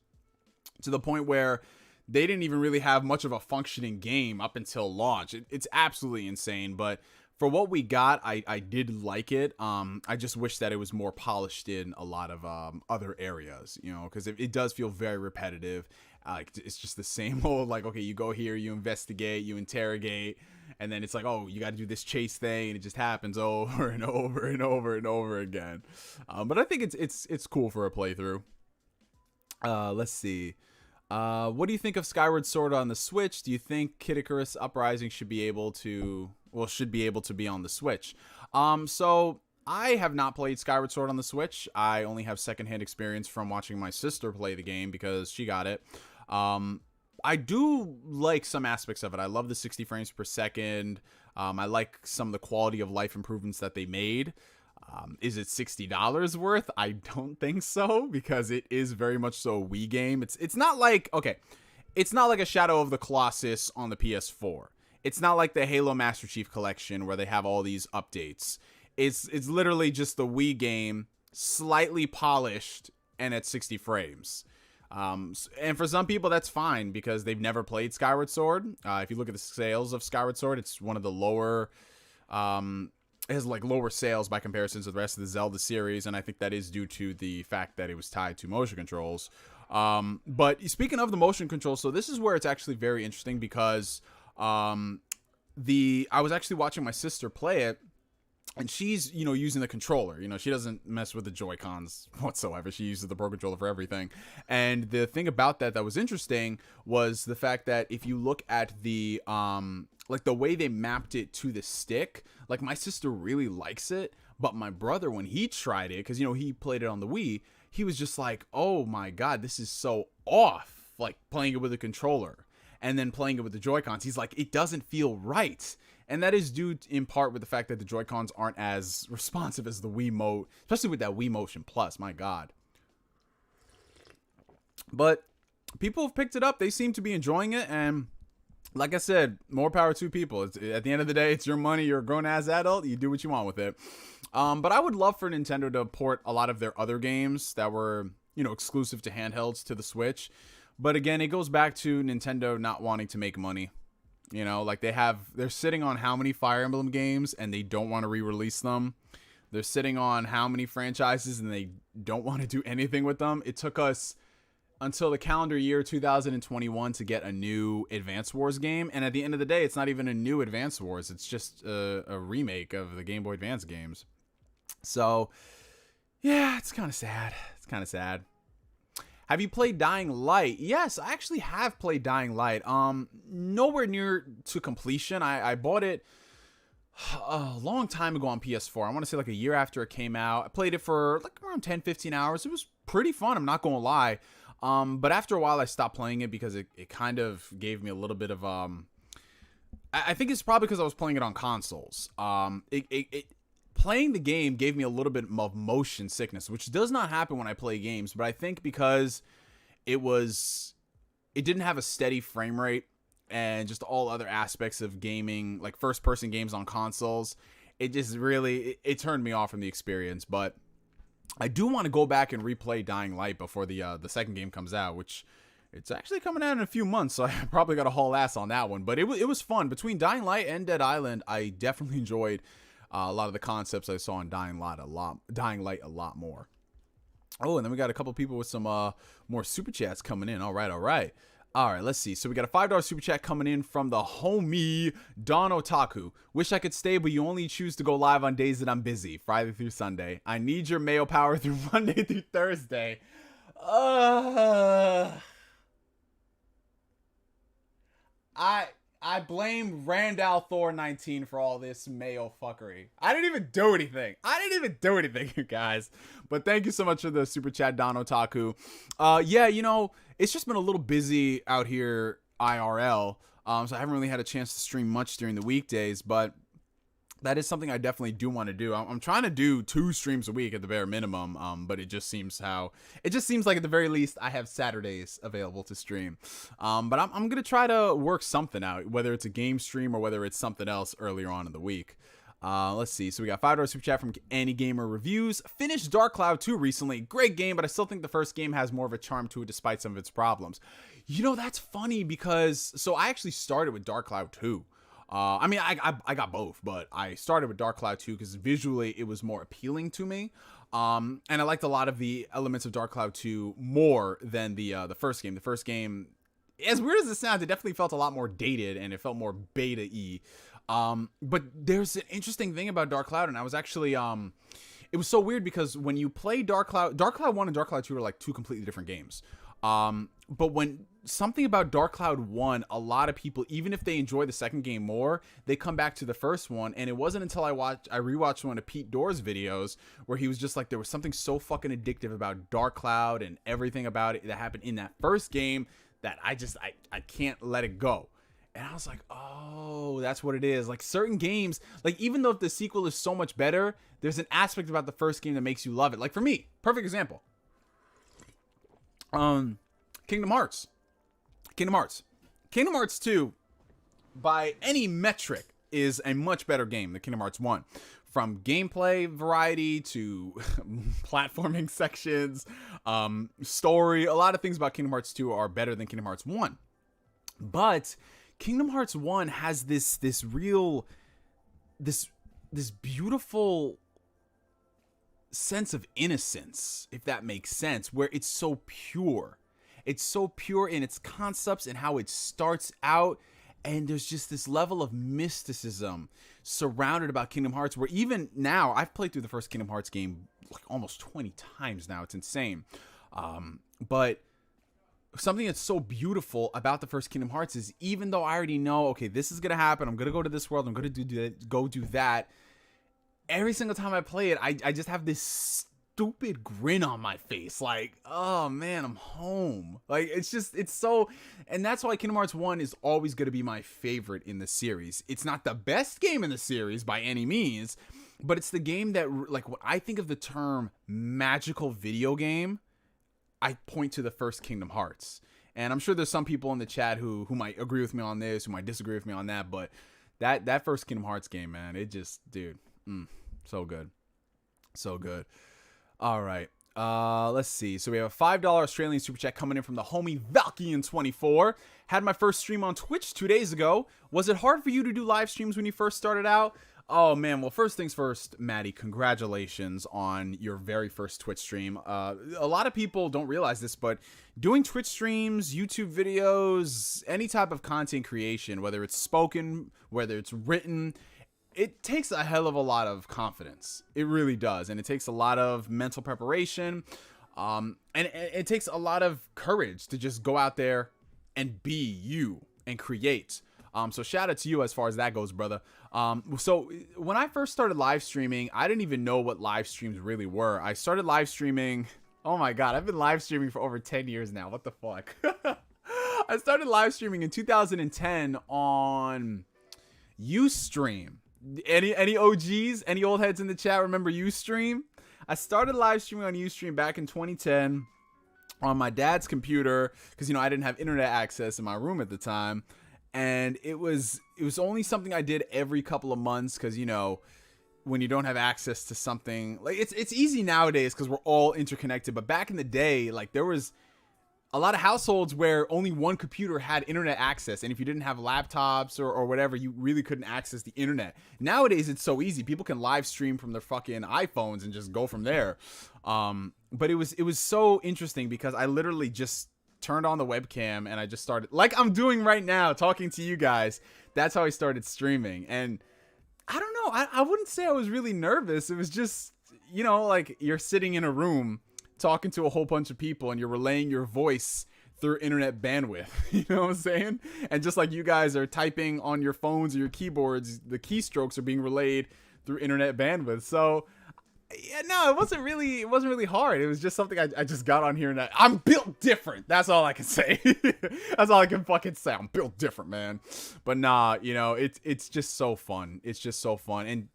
to the point where they didn't even really have much of a functioning game up until launch. It's absolutely insane, but for what we got, I did like it. I just wish that it was more polished in a lot of other areas, you know, because it does feel very repetitive. Like it's just the same old, like, okay, you go here, you investigate, you interrogate, and then it's like, oh, you got to do this chase thing, and it just happens over and over and over and over again. But I think it's cool for a playthrough. Let's see. What do you think of Skyward Sword on the Switch? Do you think Kid Icarus Uprising should be able to be on the Switch? So I have not played Skyward Sword on the Switch. I only have secondhand experience from watching my sister play the game because she got it. I do like some aspects of it. I love the 60 frames per second. I like some of the quality of life improvements that they made. Is it $60 worth? I don't think so, because it is very much so a Wii game. It's not like, okay, it's not like a Shadow of the Colossus on the PS4. It's not like the Halo Master Chief Collection where they have all these updates. It's literally just the Wii game, slightly polished and at 60 frames. And for some people that's fine because they've never played Skyward Sword. If you look at the sales of Skyward Sword, it's one of the lower, it has like lower sales by comparison to the rest of the Zelda series, and I think that is due to the fact that it was tied to motion controls. But speaking of the motion controls, so this is where it's actually very interesting because I was actually watching my sister play it, and she's, you know, using the controller. You know, she doesn't mess with the Joy-Cons whatsoever. She uses the Pro Controller for everything. And the thing about that was interesting was the fact that if you look at the like the way they mapped it to the stick, like my sister really likes it, but my brother, when he tried it, because, you know, he played it on the Wii, he was just like, oh my god, this is so off, like playing it with a controller and then playing it with the Joy-Cons. He's like, it doesn't feel right. And that is due in part with the fact that the Joy-Cons aren't as responsive as the Wiimote, especially with that Wii Motion Plus, my god. But people have picked it up. They seem to be enjoying it, and like I said, more power to people. At the end of the day, it's your money. You're a grown-ass adult. You do what you want with it. But I would love for Nintendo to port a lot of their other games that were, you know, exclusive to handhelds to the Switch. But again, it goes back to Nintendo not wanting to make money. You know, like they're sitting on how many Fire Emblem games and they don't want to re-release them. They're sitting on how many franchises and they don't want to do anything with them. It took us until the calendar year 2021 to get a new Advance Wars game. And at the end of the day, it's not even a new Advance Wars. It's just a remake of the Game Boy Advance games. So, yeah, it's kind of sad. It's kind of sad. Have you played Dying Light? Yes, I actually have played Dying Light. Nowhere near to completion. I bought it a long time ago on PS4. I want to say like a year after it came out. I played it for like around 10-15 hours. It was pretty fun, I'm not gonna lie. But after a while I stopped playing it because it kind of gave me a little bit of I think it's probably because I was playing it on consoles. Playing the game gave me a little bit of motion sickness, which does not happen when I play games, but I think because it didn't have a steady frame rate and just all other aspects of gaming, like first person games on consoles, it just really, it turned me off from the experience. But I do want to go back and replay Dying Light before the second game comes out, which it's actually coming out in a few months, so I probably got to haul ass on that one. But it was fun. Between Dying Light and Dead Island, I definitely enjoyed a lot of the concepts I saw in Dying Light a lot more. Oh, and then we got a couple people with some more super chats coming in. All right. Let's see. So we got a $5 super chat coming in from the homie Don Otaku. Wish I could stay, but you only choose to go live on days that I'm busy, Friday through Sunday. I need your mail power through Monday through Thursday. I blame Randall Thor 19 for all this mail fuckery. I didn't even do anything, you guys. But thank you so much for the super chat, Don Otaku. Yeah, you know, it's just been a little busy out here IRL. So I haven't really had a chance to stream much during the weekdays, but that is something I definitely do want to do. I'm trying to do 2 streams a week at the bare minimum, but it just seems like at the very least I have Saturdays available to stream. But I'm going to try to work something out, whether it's a game stream or whether it's something else earlier on in the week. Let's see. So we got $5 super chat from Any Gamer Reviews. Finished Dark Cloud 2 recently. Great game, but I still think the first game has more of a charm to it despite some of its problems. You know, that's funny because, so I actually started with Dark Cloud 2. I mean, I got both, but I started with Dark Cloud 2 because visually it was more appealing to me. And I liked a lot of the elements of Dark Cloud 2 more than the first game. The first game, as weird as it sounds, it definitely felt a lot more dated and it felt more beta-y. But there's an interesting thing about Dark Cloud, and I was actually, it was so weird because when you play Dark Cloud 1 and Dark Cloud 2 are like 2 completely different games. But when something about Dark Cloud 1, a lot of people, even if they enjoy the second game more, they come back to the first one. And it wasn't until I rewatched one of Pete Door's videos where he was just like, there was something so fucking addictive about Dark Cloud and everything about it that happened in that first game that I can't let it go. And I was like, oh, that's what it is. Like certain games, like even though the sequel is so much better, there's an aspect about the first game that makes you love it. Like for me, perfect example. Kingdom Hearts 2, by any metric, is a much better game than Kingdom Hearts 1. From gameplay variety to platforming sections, story, a lot of things about Kingdom Hearts 2 are better than Kingdom Hearts 1. But Kingdom Hearts 1 has this beautiful sense of innocence, if that makes sense, where it's so pure. It's so pure in its concepts and how it starts out, and there's just this level of mysticism surrounded about Kingdom Hearts, where even now, I've played through the first Kingdom Hearts game like almost 20 times now. It's insane. But something that's so beautiful about the first Kingdom Hearts is, even though I already know, okay, this is going to happen, I'm going to go to this world, I'm going to do that, every single time I play it, I just have this stupid grin on my face, like, oh man, I'm home. Like, it's so, and that's why Kingdom Hearts 1 is always going to be my favorite in the series. It's not the best game in the series by any means, but it's the game that, like, when I think of the term magical video game, I point to the first Kingdom Hearts. And I'm sure there's some people in the chat who might agree with me on this, who might disagree with me on that, but that first Kingdom Hearts game, man, it just, dude, so good. So good. All right. Let's see. So we have a $5 Australian super chat coming in from the homie Valkian24. Had my first stream on Twitch 2 days ago. Was it hard for you to do live streams when you first started out? Oh man, well, first things first, Maddie, congratulations on your very first Twitch stream. A lot of people don't realize this, but doing Twitch streams, YouTube videos, any type of content creation, whether it's spoken, whether it's written, it takes a hell of a lot of confidence. It really does. And it takes a lot of mental preparation. And it takes a lot of courage to just go out there and be you and create. So shout out to you as far as that goes, brother. So when I first started live streaming, I didn't even know what live streams really were. I started live streaming. Oh my God, I've been live streaming for over 10 years now. What the fuck? I started live streaming in 2010 on Ustream. Any OGs, any old heads in the chat remember Ustream? I started live streaming on Ustream back in 2010 on my dad's computer because, you know, I didn't have internet access in my room at the time. And it was only something I did every couple of months because, you know, when you don't have access to something, like it's easy nowadays because we're all interconnected. But back in the day, like there was a lot of households where only one computer had internet access. And if you didn't have laptops or whatever, you really couldn't access the internet. Nowadays, it's so easy. People can live stream from their fucking iPhones and just go from there. But it was so interesting because I literally just turned on the webcam and I just started, like I'm doing right now, talking to you guys. That's how I started streaming. And I don't know, I wouldn't say I was really nervous. It was just, you know, like you're sitting in a room talking to a whole bunch of people and you're relaying your voice through internet bandwidth. You know what I'm saying? And just like you guys are typing on your phones or your keyboards, the keystrokes are being relayed through internet bandwidth. So yeah, no, it wasn't really hard. It was just something I just got on here and I'm built different. That's all I can say. That's all I can fucking say. I'm built different, man. But nah, you know, it's just so fun. It's just so fun. And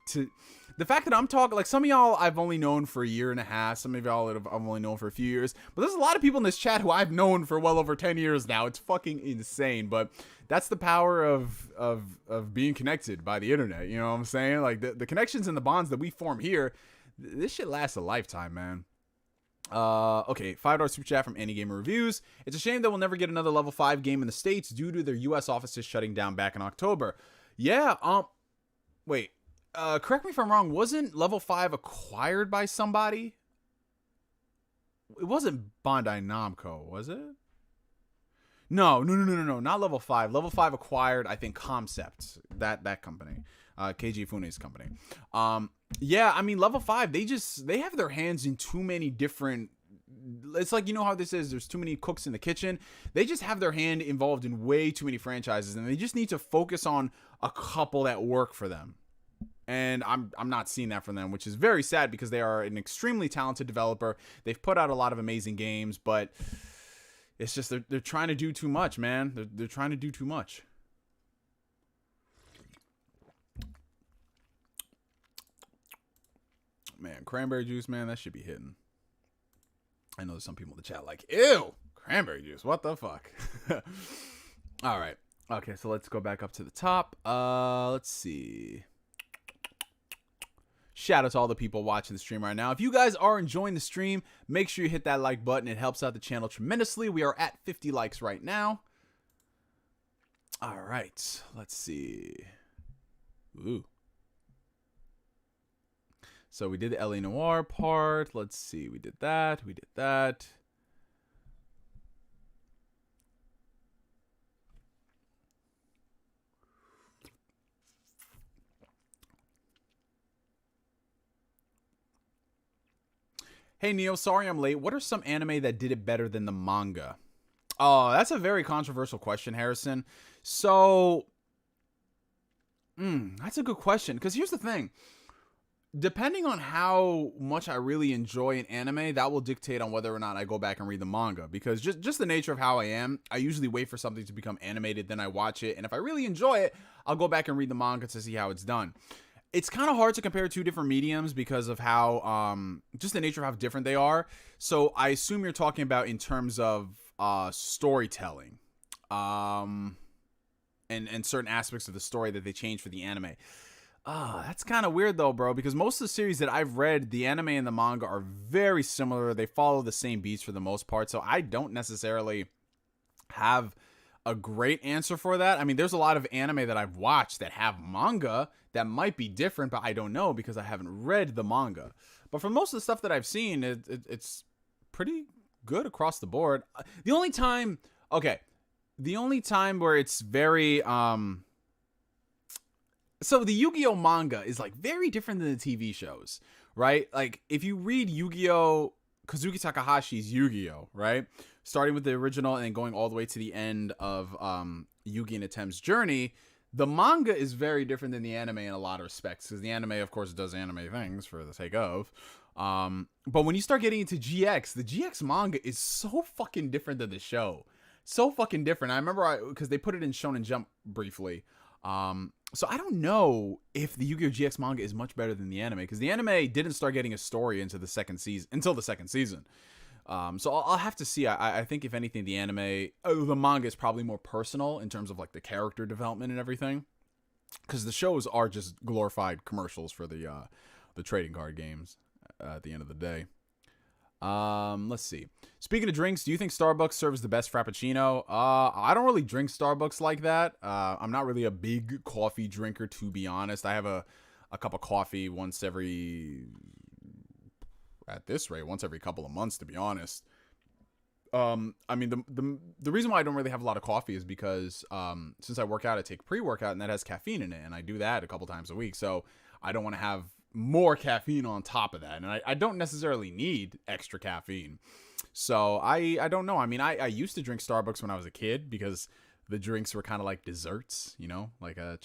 the fact that I'm talking, like some of y'all I've only known for a year and a half. Some of y'all I've only known for a few years. But there's a lot of people in this chat who I've known for well over 10 years now. It's fucking insane. But that's the power of being connected by the internet. You know what I'm saying? Like the connections and the bonds that we form here, this shit lasts a lifetime, man. Okay, $5 super chat from Any Gamer Reviews. It's a shame that we'll never get another level 5 game in the States due to their US offices shutting down back in October. Yeah, wait. Correct me if I'm wrong, wasn't level 5 acquired by somebody? It wasn't Bandai Namco, was it? No, not level 5. Level 5 acquired, I think, Concept, that company. KG Fune's company. Yeah, I mean, level 5, they have their hands in too many different, it's like, you know how this is, there's too many cooks in the kitchen. They just have their hand involved in way too many franchises, and they just need to focus on a couple that work for them. And I'm not seeing that from them, which is very sad because they are an extremely talented developer. They've put out a lot of amazing games, but it's just they're trying to do too much, man. They're trying to do too much. Man, cranberry juice, man, that should be hitting. I know there's some people in the chat like, ew, cranberry juice, what the fuck? All right. Okay, so let's go back up to the top. Let's see. Shout out to all the people watching the stream right now. If you guys are enjoying the stream, make sure you hit that like button. It helps out the channel tremendously. We are at 50 likes right now. All right, let's see. Ooh. So we did the LA Noire part. Let's see. We did that. We did that. Hey, Neo, sorry I'm late. What are some anime that did it better than the manga? Oh, that's a very controversial question, Harrison. So, that's a good question. Because here's the thing. Depending on how much I really enjoy an anime, that will dictate on whether or not I go back and read the manga. Because just the nature of how I am, I usually wait for something to become animated, then I watch it. And if I really enjoy it, I'll go back and read the manga to see how it's done. It's kind of hard to compare two different mediums because of how, just the nature of how different they are. So I assume you're talking about in terms of storytelling, and certain aspects of the story that they change for the anime. That's kind of weird though, bro, because most of the series that I've read, the anime and the manga are very similar. They follow the same beats for the most part. So I don't necessarily have a great answer for that. I mean, there's a lot of anime that I've watched that have manga that might be different, but I don't know because I haven't read the manga. But for most of the stuff that I've seen, it's pretty good across the board. The only time where it's very, so the Yu-Gi-Oh manga is like very different than the TV shows, right? Like if you read Yu-Gi-Oh Kazuki Takahashi's Yu-Gi-Oh, right? Starting with the original and then going all the way to the end of Yugi and Atem's journey. The manga is very different than the anime in a lot of respects, because the anime, of course, does anime things for the sake of. But when you start getting into GX, the GX manga is so fucking different than the show. So fucking different. I remember because they put it in Shonen Jump briefly. So I don't know if the Yu-Gi-Oh! GX manga is much better than the anime, because the anime didn't start getting a story until the second season. So I'll have to see. I think if anything, the manga is probably more personal in terms of like the character development and everything, because the shows are just glorified commercials for the trading card games at the end of the day. Let's see. Speaking of drinks, do you think Starbucks serves the best Frappuccino? I don't really drink Starbucks like that. I'm not really a big coffee drinker, to be honest. I have a cup of coffee once every couple of months, to be honest. I mean, the reason why I don't really have a lot of coffee is because, since I work out, I take pre-workout, and that has caffeine in it, and I do that a couple times a week. So I don't want to have more caffeine on top of that, and I don't necessarily need extra caffeine. So I don't know. I mean, I used to drink Starbucks when I was a kid, because the drinks were kind of like desserts, you know, like a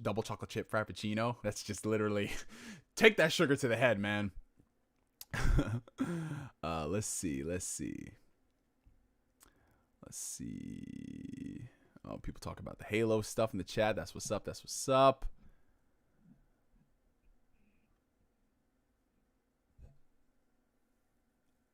double chocolate chip Frappuccino. That's just literally take that sugar to the head, man. Let's see. Oh, people talk about the Halo stuff in the chat. That's what's up.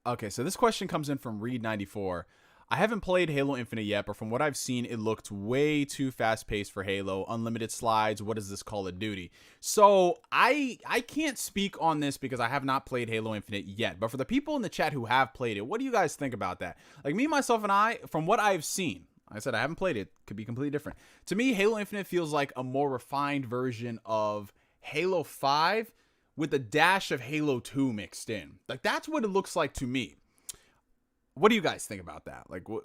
Okay, so this question comes in from Reed94. I haven't played Halo Infinite yet, but from what I've seen, it looked way too fast-paced for Halo. Unlimited slides. What is this Call of Duty? So I can't speak on this because I have not played Halo Infinite yet. But for the people in the chat who have played it, what do you guys think about that? Like me, myself, and I, from what I've seen, I said I haven't played it. Could be completely different. To me, Halo Infinite feels like a more refined version of Halo 5 with a dash of Halo 2 mixed in. Like, that's what it looks like to me. What do you guys think about that? Like, do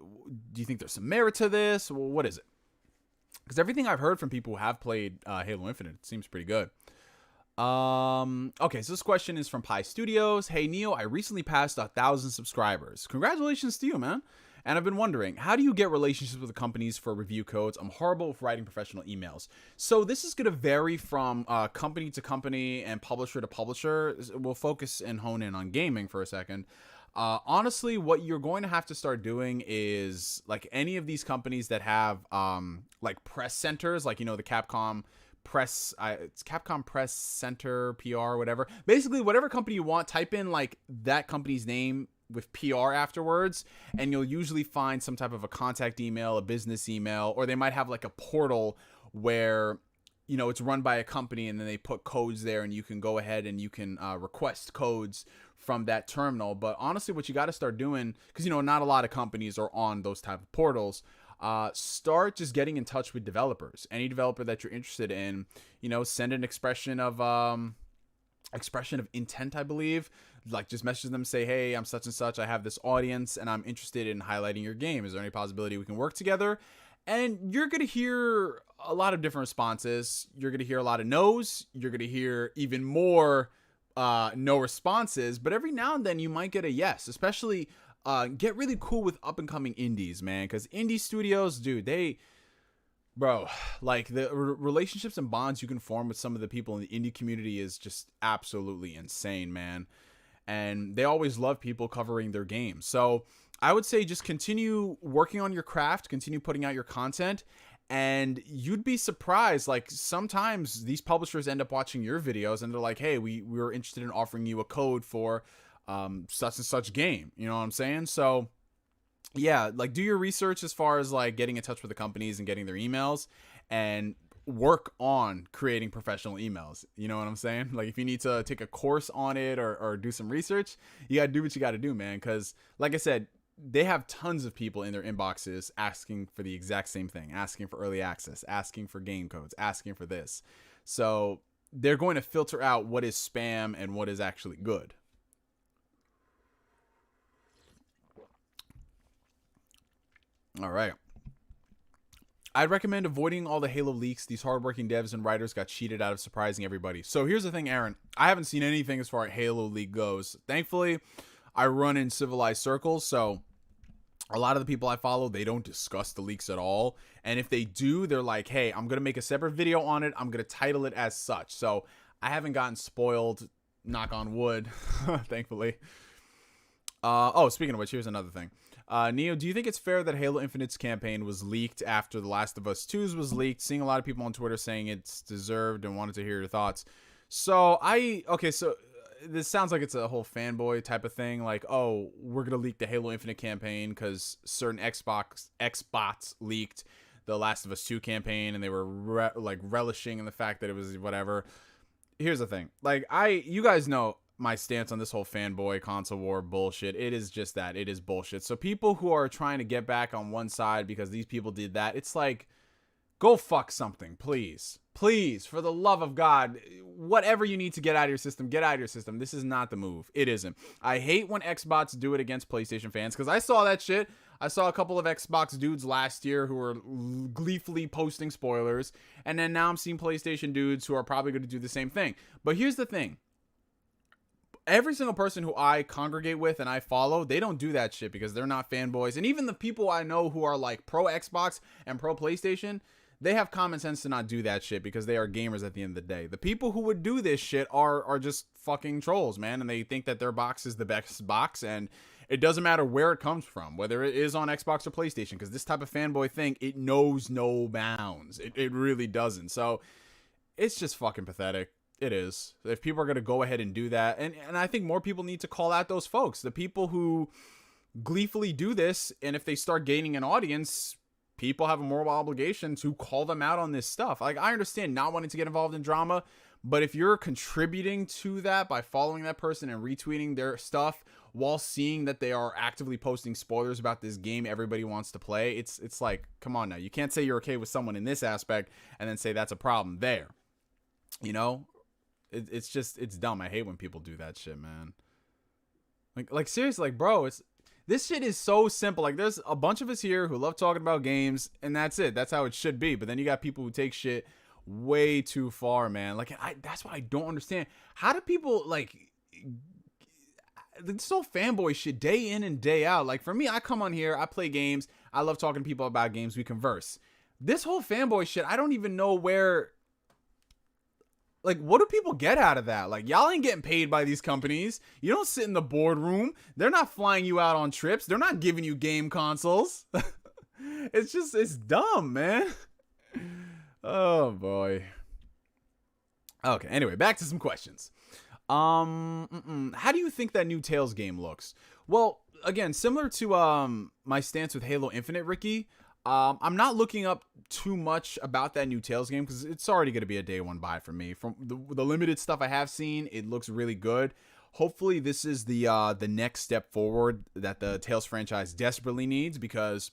you think there's some merit to this? Well, what is it? Because everything I've heard from people who have played Halo Infinite seems pretty good. Okay, so this question is from Pi Studios. Hey, Neo, I recently passed 1,000 subscribers. Congratulations to you, man. And I've been wondering, how do you get relationships with the companies for review codes? I'm horrible with writing professional emails. So this is going to vary from company to company and publisher to publisher. We'll focus and hone in on gaming for a second. Honestly, what you're going to have to start doing is, like, any of these companies that have like press centers, like, you know, the Capcom press, it's Capcom Press Center, PR, whatever. Basically, whatever company you want, type in like that company's name with PR afterwards, and you'll usually find some type of a contact email, a business email, or they might have like a portal where, you know, it's run by a company and then they put codes there and you can go ahead and you can request codes from that terminal. But honestly, what you got to start doing, because, you know, not a lot of companies are on those type of portals, start just getting in touch with developers. Any developer that you're interested in, you know, send an expression of intent, I believe. Like, just message them, say, hey, I'm such and such, I have this audience and I'm interested in highlighting your game. Is there any possibility we can work together? And you're going to hear a lot of different responses. You're going to hear a lot of no's. You're going to hear even more no responses. But every now and then you might get a yes. Especially get really cool with up-and-coming indies, man. Because indie studios, dude, like the relationships and bonds you can form with some of the people in the indie community is just absolutely insane, man. And they always love people covering their games. So I would say just continue working on your craft, continue putting out your content, and you'd be surprised. Like, sometimes these publishers end up watching your videos and they're like, hey, we were interested in offering you a code for such and such game. You know what I'm saying? So yeah, like, do your research as far as like getting in touch with the companies and getting their emails, and work on creating professional emails. You know what I'm saying? Like, if you need to take a course on it or do some research, you got to do what you got to do, man. Because like I said, they have tons of people in their inboxes asking for the exact same thing, asking for early access, asking for game codes, asking for this. So they're going to filter out what is spam and what is actually good. All right. I'd recommend avoiding all the Halo leaks. These hardworking devs and writers got cheated out of surprising everybody. So here's the thing, Aaron. I haven't seen anything as far as Halo leak goes. Thankfully, I run in civilized circles, so a lot of the people I follow, they don't discuss the leaks at all. And if they do, they're like, hey, I'm going to make a separate video on it. I'm going to title it as such. So I haven't gotten spoiled, knock on wood, thankfully. Oh, speaking of which, here's another thing. Neo, do you think it's fair that Halo Infinite's campaign was leaked after The Last of Us 2's was leaked? Seeing a lot of people on Twitter saying it's deserved and wanted to hear your thoughts. So this sounds like it's a whole fanboy type of thing. Like, oh, we're going to leak the Halo Infinite campaign because certain Xbots leaked the Last of Us 2 campaign and they were relishing in the fact that it was whatever. Here's the thing. Like, you guys know my stance on this whole fanboy console war bullshit. It is just that. It is bullshit. So people who are trying to get back on one side because these people did that, it's like, go fuck something, please. Please, for the love of God, whatever you need to get out of your system, get out of your system. This is not the move. It isn't. I hate when Xbox do it against PlayStation fans because I saw that shit. I saw a couple of Xbox dudes last year who were gleefully posting spoilers, and then now I'm seeing PlayStation dudes who are probably going to do the same thing. But here's the thing. Every single person who I congregate with and I follow, they don't do that shit because they're not fanboys. And even the people I know who are like pro Xbox and pro PlayStation, they have common sense to not do that shit because they are gamers at the end of the day. The people who would do this shit are just fucking trolls, man. And they think that their box is the best box. And it doesn't matter where it comes from, whether it is on Xbox or PlayStation, because this type of fanboy thing, it knows no bounds. It really doesn't. So it's just fucking pathetic. It is. If people are going to go ahead and do that, and I think more people need to call out those folks, the people who gleefully do this, and if they start gaining an audience, people have a moral obligation to call them out on this stuff. Like, I understand not wanting to get involved in drama, but if you're contributing to that by following that person and retweeting their stuff while seeing that they are actively posting spoilers about this game everybody wants to play, it's like, come on now. You can't say you're okay with someone in this aspect and then say that's a problem there. You know? It's dumb. I hate when people do that shit, man. Like seriously, like, bro, this shit is so simple. Like, there's a bunch of us here who love talking about games, and that's it. That's how it should be. But then you got people who take shit way too far, man. Like, that's what I don't understand. How do people, like, this whole fanboy shit day in and day out? Like, for me, I come on here, I play games, I love talking to people about games, we converse. This whole fanboy shit, I don't even know where... Like, what do people get out of that? Like, y'all ain't getting paid by these companies. You don't sit in the boardroom. They're not flying you out on trips. They're not giving you game consoles. It's dumb, man. Oh, boy. Okay, anyway, back to some questions. How do you think that new Tales game looks? Well, again, similar to my stance with Halo Infinite, Ricky, I'm not looking up too much about that new Tales game because it's already going to be a day one buy for me. From the limited stuff I have seen, it looks really good. Hopefully this is the next step forward that the Tales franchise desperately needs, because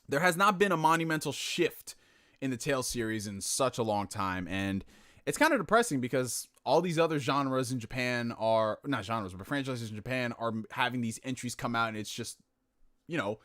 there has not been a monumental shift in the Tales series in such a long time, and it's kind of depressing because all these other genres in Japan are not genres, but franchises in Japan are having these entries come out, and it's just, you know,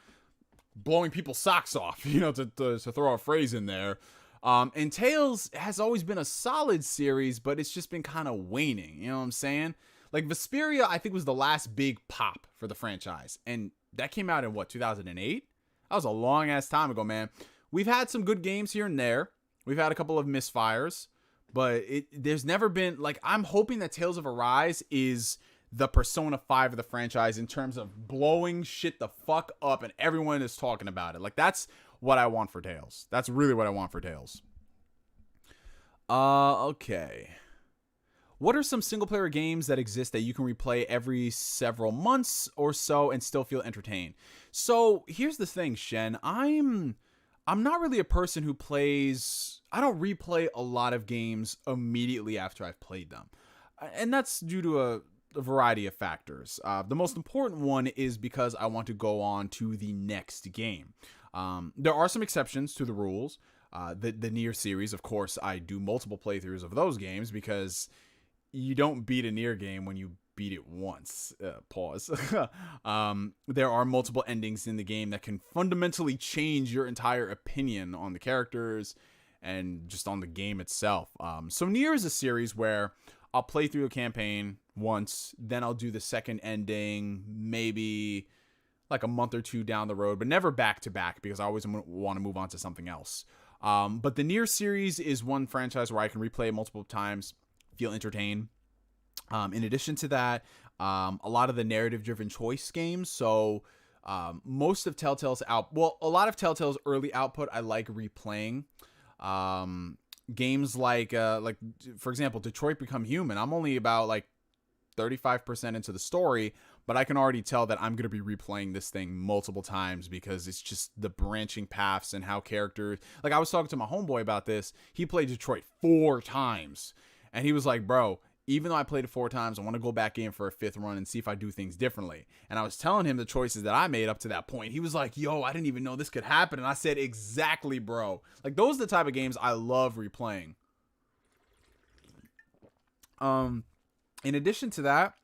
blowing people's socks off, you know, to throw a phrase in there. And Tales has always been a solid series, but it's just been kind of waning. You know what I'm saying? Like, Vesperia, I think, was the last big pop for the franchise. And that came out in, 2008? That was a long-ass time ago, man. We've had some good games here and there. We've had a couple of misfires. But there's never been... Like, I'm hoping that Tales of Arise is the Persona 5 of the franchise in terms of blowing shit the fuck up and everyone is talking about it. Like, that's what I want for Tales. That's really what I want for Tales. Okay. What are some single-player games that exist that you can replay every several months or so and still feel entertained? So, here's the thing, Shen. I'm not really a person who plays... I don't replay a lot of games immediately after I've played them. And that's due to a variety of factors. The most important one is because I want to go on to the next game. There are some exceptions to the rules. The Nier series, of course, I do multiple playthroughs of those games because you don't beat a Nier game when you beat it once. Pause. There are multiple endings in the game that can fundamentally change your entire opinion on the characters and just on the game itself. So Nier is a series where I'll play through a campaign once, then I'll do the second ending, maybe like a month or two down the road, but never back to back because I always want to move on to something else. But the Nier series is one franchise where I can replay it multiple times, feel entertained. In addition to that, a lot of the narrative-driven choice games. So most of Telltale's a lot of Telltale's early output I like replaying. Games like for example, Detroit Become Human. I'm only about like 35% into the story, but I can already tell that I'm going to be replaying this thing multiple times because it's just the branching paths and how characters, like I was talking to my homeboy about this. He played Detroit 4 times and he was like, bro, even though I played it 4 times, I want to go back in for a 5th run and see if I do things differently. And I was telling him the choices that I made up to that point. He was like, yo, I didn't even know this could happen. And I said, exactly, bro. Like, those are the type of games I love replaying. In addition to that,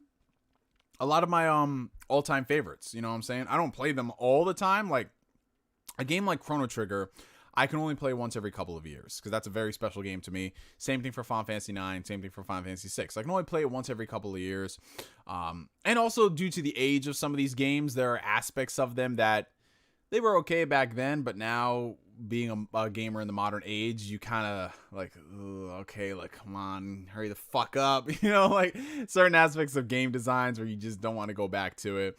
a lot of my all-time favorites, you know what I'm saying? I don't play them all the time. Like, a game like Chrono Trigger, I can only play once every couple of years because that's a very special game to me. Same thing for Final Fantasy 9, same thing for Final Fantasy 6. I can only play it once every couple of years. And also due to the age of some of these games, there are aspects of them that they were okay back then, but now being a gamer in the modern age, you kind of like, okay, like, come on, hurry the fuck up. You know, like certain aspects of game designs where you just don't want to go back to it.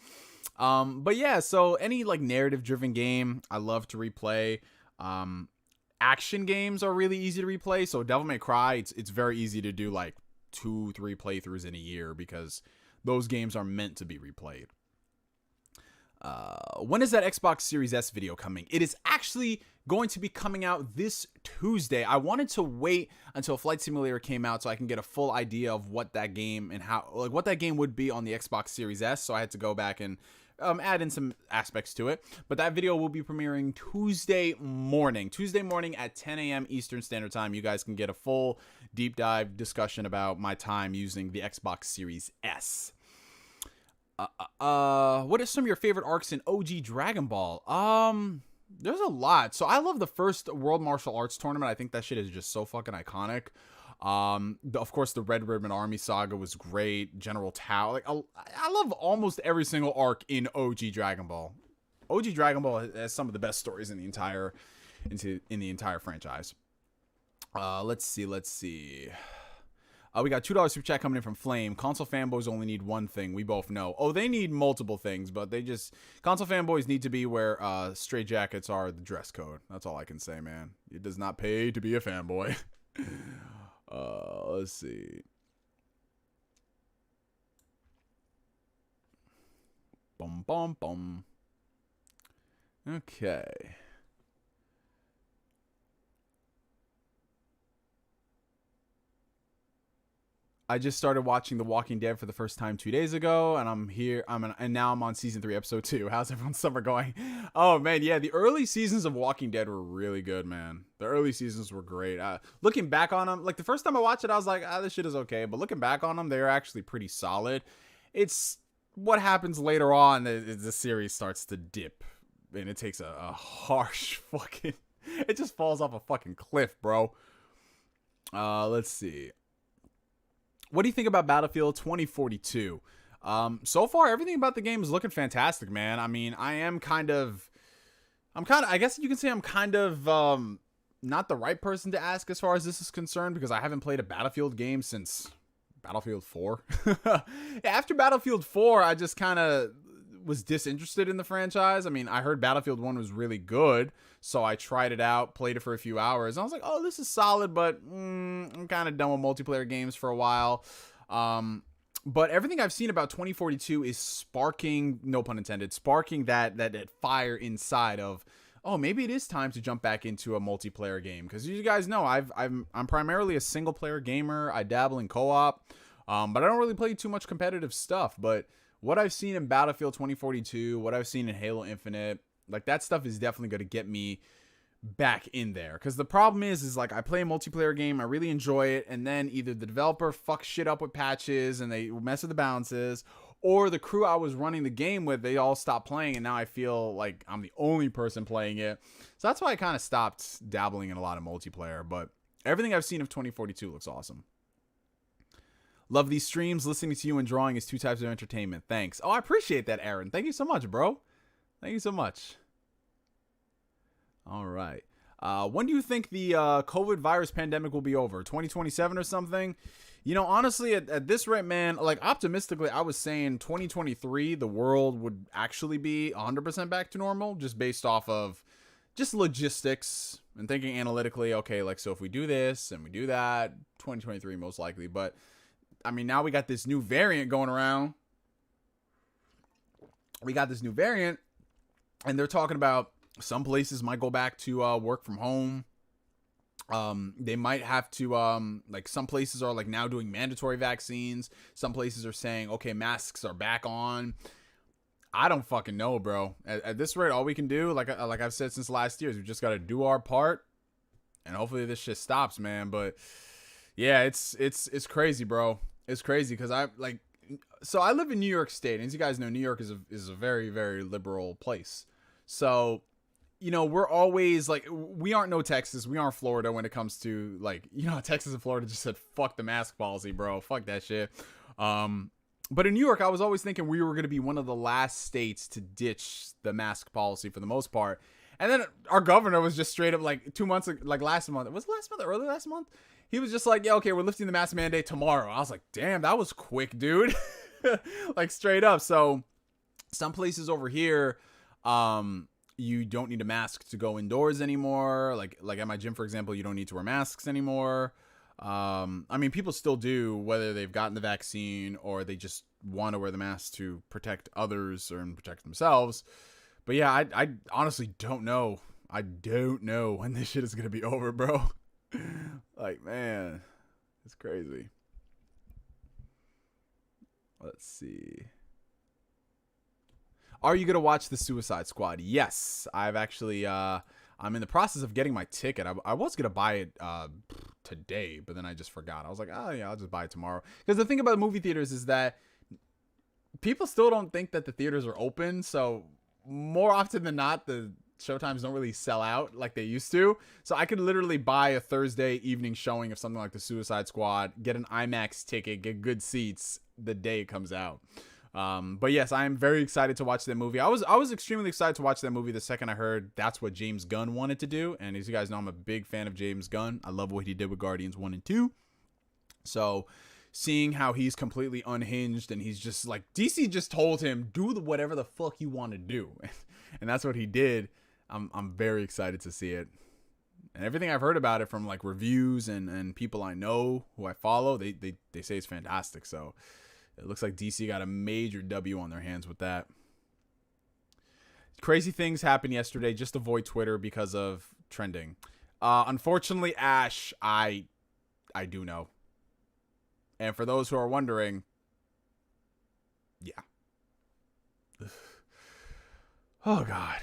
But yeah, so any like narrative driven game, I love to replay. Action games are really easy to replay. So Devil May Cry, it's very easy to do like 2-3 playthroughs in a year because those games are meant to be replayed. When is that Xbox Series S video coming? It is actually going to be coming out this Tuesday. I wanted to wait until Flight Simulator came out so I can get a full idea of what that game and how, like, what that game would be on the Xbox Series S. So I had to go back and add in some aspects to it. But that video will be premiering Tuesday morning at 10 a.m. Eastern Standard Time. You guys can get a full deep dive discussion about my time using the Xbox Series S. What are some of your favorite arcs in OG Dragon Ball? There's a lot. So I love the first World Martial Arts tournament. I think that shit is just so fucking iconic. Of course, the Red Ribbon Army saga was great. General Tao. Like, I love almost every single arc in OG Dragon Ball. OG Dragon Ball has some of the best stories in the entire franchise. Let's see. We got $2 super chat coming in from Flame. Console fanboys only need one thing. We both know. Oh, they need multiple things, but console fanboys need to be where straight jackets are the dress code. That's all I can say, man. It does not pay to be a fanboy. Let's see. Bum bum bum. Okay. I just started watching The Walking Dead for the first time 2 days ago, and and now I'm on season 3, episode 2. How's everyone's summer going? Oh man, yeah, the early seasons of Walking Dead were really good, man. The early seasons were great. Looking back on them, like the first time I watched it, I was like, this shit is okay. But looking back on them, they're actually pretty solid. It's what happens later on that the series starts to dip, and it takes a harsh fucking. It just falls off a fucking cliff, bro. Let's see. What do you think about Battlefield 2042? So far, everything about the game is looking fantastic, man. I mean, I guess you can say I'm kind of not the right person to ask as far as this is concerned because I haven't played a Battlefield game since Battlefield 4. After Battlefield 4, I just kind of was disinterested in the franchise. I mean, I heard Battlefield 1 was really good, so I tried it out, played it for a few hours, and I was like, oh, this is solid, but I'm kind of done with multiplayer games for a while. But everything I've seen about 2042 is sparking, no pun intended, sparking that fire inside of, oh, maybe it is time to jump back into a multiplayer game. Because you guys know, I'm primarily a single player gamer. I dabble in co-op, but I don't really play too much competitive stuff. But what I've seen in Battlefield 2042, what I've seen in Halo Infinite, like that stuff is definitely going to get me back in there. Because the problem is like I play a multiplayer game, I really enjoy it, and then either the developer fucks shit up with patches and they mess with the balances, or the crew I was running the game with, they all stopped playing, and now I feel like I'm the only person playing it. So that's why I kind of stopped dabbling in a lot of multiplayer. But everything I've seen of 2042 looks awesome. Love these streams. Listening to you and drawing is 2 types of entertainment. Thanks. Oh, I appreciate that, Aaron. Thank you so much, bro. Thank you so much. All right. When do you think the COVID virus pandemic will be over? 2027 or something? You know, honestly, at this rate, man, like optimistically, I was saying 2023, the world would actually be 100% back to normal, just based off of just logistics and thinking analytically. Okay, like, so if we do this and we do that, 2023 most likely. But I mean, now we got this new variant going around. And they're talking about some places might go back to work from home. They might have to, like some places are like now doing mandatory vaccines. Some places are saying, okay, masks are back on. I don't fucking know, bro. At this rate, all we can do, like I've said since last year, is we just got to do our part and hopefully this shit stops, man. But yeah, it's crazy, bro. It's crazy. Cause I live in New York State, and as you guys know, New York is a very, very liberal place. So, you know, we're always like, we aren't no Texas. We aren't Florida when it comes to like, you know, Texas and Florida just said, fuck the mask policy, bro. Fuck that shit. But in New York, I was always thinking we were going to be one of the last states to ditch the mask policy for the most part. And then our governor was just straight up like 2 months, like last month. Was it last month or early last month? He was just like, yeah, okay, we're lifting the mask mandate tomorrow. I was like, damn, that was quick, dude. Like straight up. So some places over here, you don't need a mask to go indoors anymore. Like at my gym, for example, you don't need to wear masks anymore. I mean, people still do, whether they've gotten the vaccine or they just want to wear the mask to protect others or protect themselves. But yeah, I honestly don't know. I don't know when this shit is going to be over, bro. Like, man, it's crazy. Let's see. Are you going to watch The Suicide Squad? Yes. I've actually, I'm in the process of getting my ticket. I was going to buy it today, but then I just forgot. I was like, oh yeah, I'll just buy it tomorrow. Because the thing about movie theaters is that people still don't think that the theaters are open. So more often than not, the showtimes don't really sell out like they used to. So I could literally buy a Thursday evening showing of something like The Suicide Squad, get an IMAX ticket, get good seats the day it comes out. But yes, I am very excited to watch that movie. I was extremely excited to watch that movie the second I heard that's what James Gunn wanted to do. And as you guys know, I'm a big fan of James Gunn. I love what he did with Guardians 1 and 2. So seeing how he's completely unhinged and he's just like, DC just told him, do whatever the fuck you want to do. And that's what he did. I'm very excited to see it. And everything I've heard about it from like reviews and people I know who I follow, they say it's fantastic. So it looks like DC got a major W on their hands with that. Crazy things happened yesterday. Just avoid Twitter because of trending. Unfortunately, Ash, I do know. And for those who are wondering, yeah. Oh, God.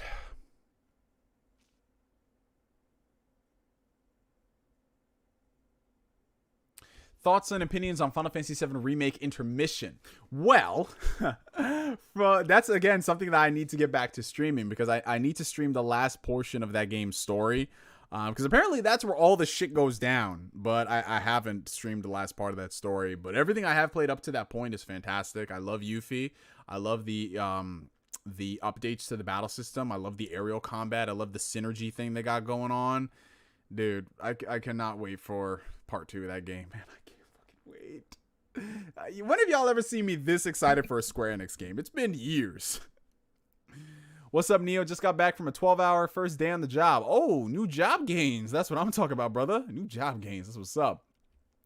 Thoughts and opinions on Final Fantasy VII Remake Intermission. Well, that's, again, something that I need to get back to streaming because I need to stream the last portion of that game's story. Because apparently that's where all the shit goes down. But I haven't streamed the last part of that story. But everything I have played up to that point is fantastic. I love Yuffie. I love the updates to the battle system. I love the aerial combat. I love the synergy thing they got going on. Dude, I cannot wait for part 2 of that game, man. I can't fucking wait. When have y'all ever seen me this excited for a Square Enix game? It's been years. What's up, Neo? Just got back from a 12-hour first day on the job. Oh, new job gains. That's what I'm talking about, brother. New job gains. That's what's up.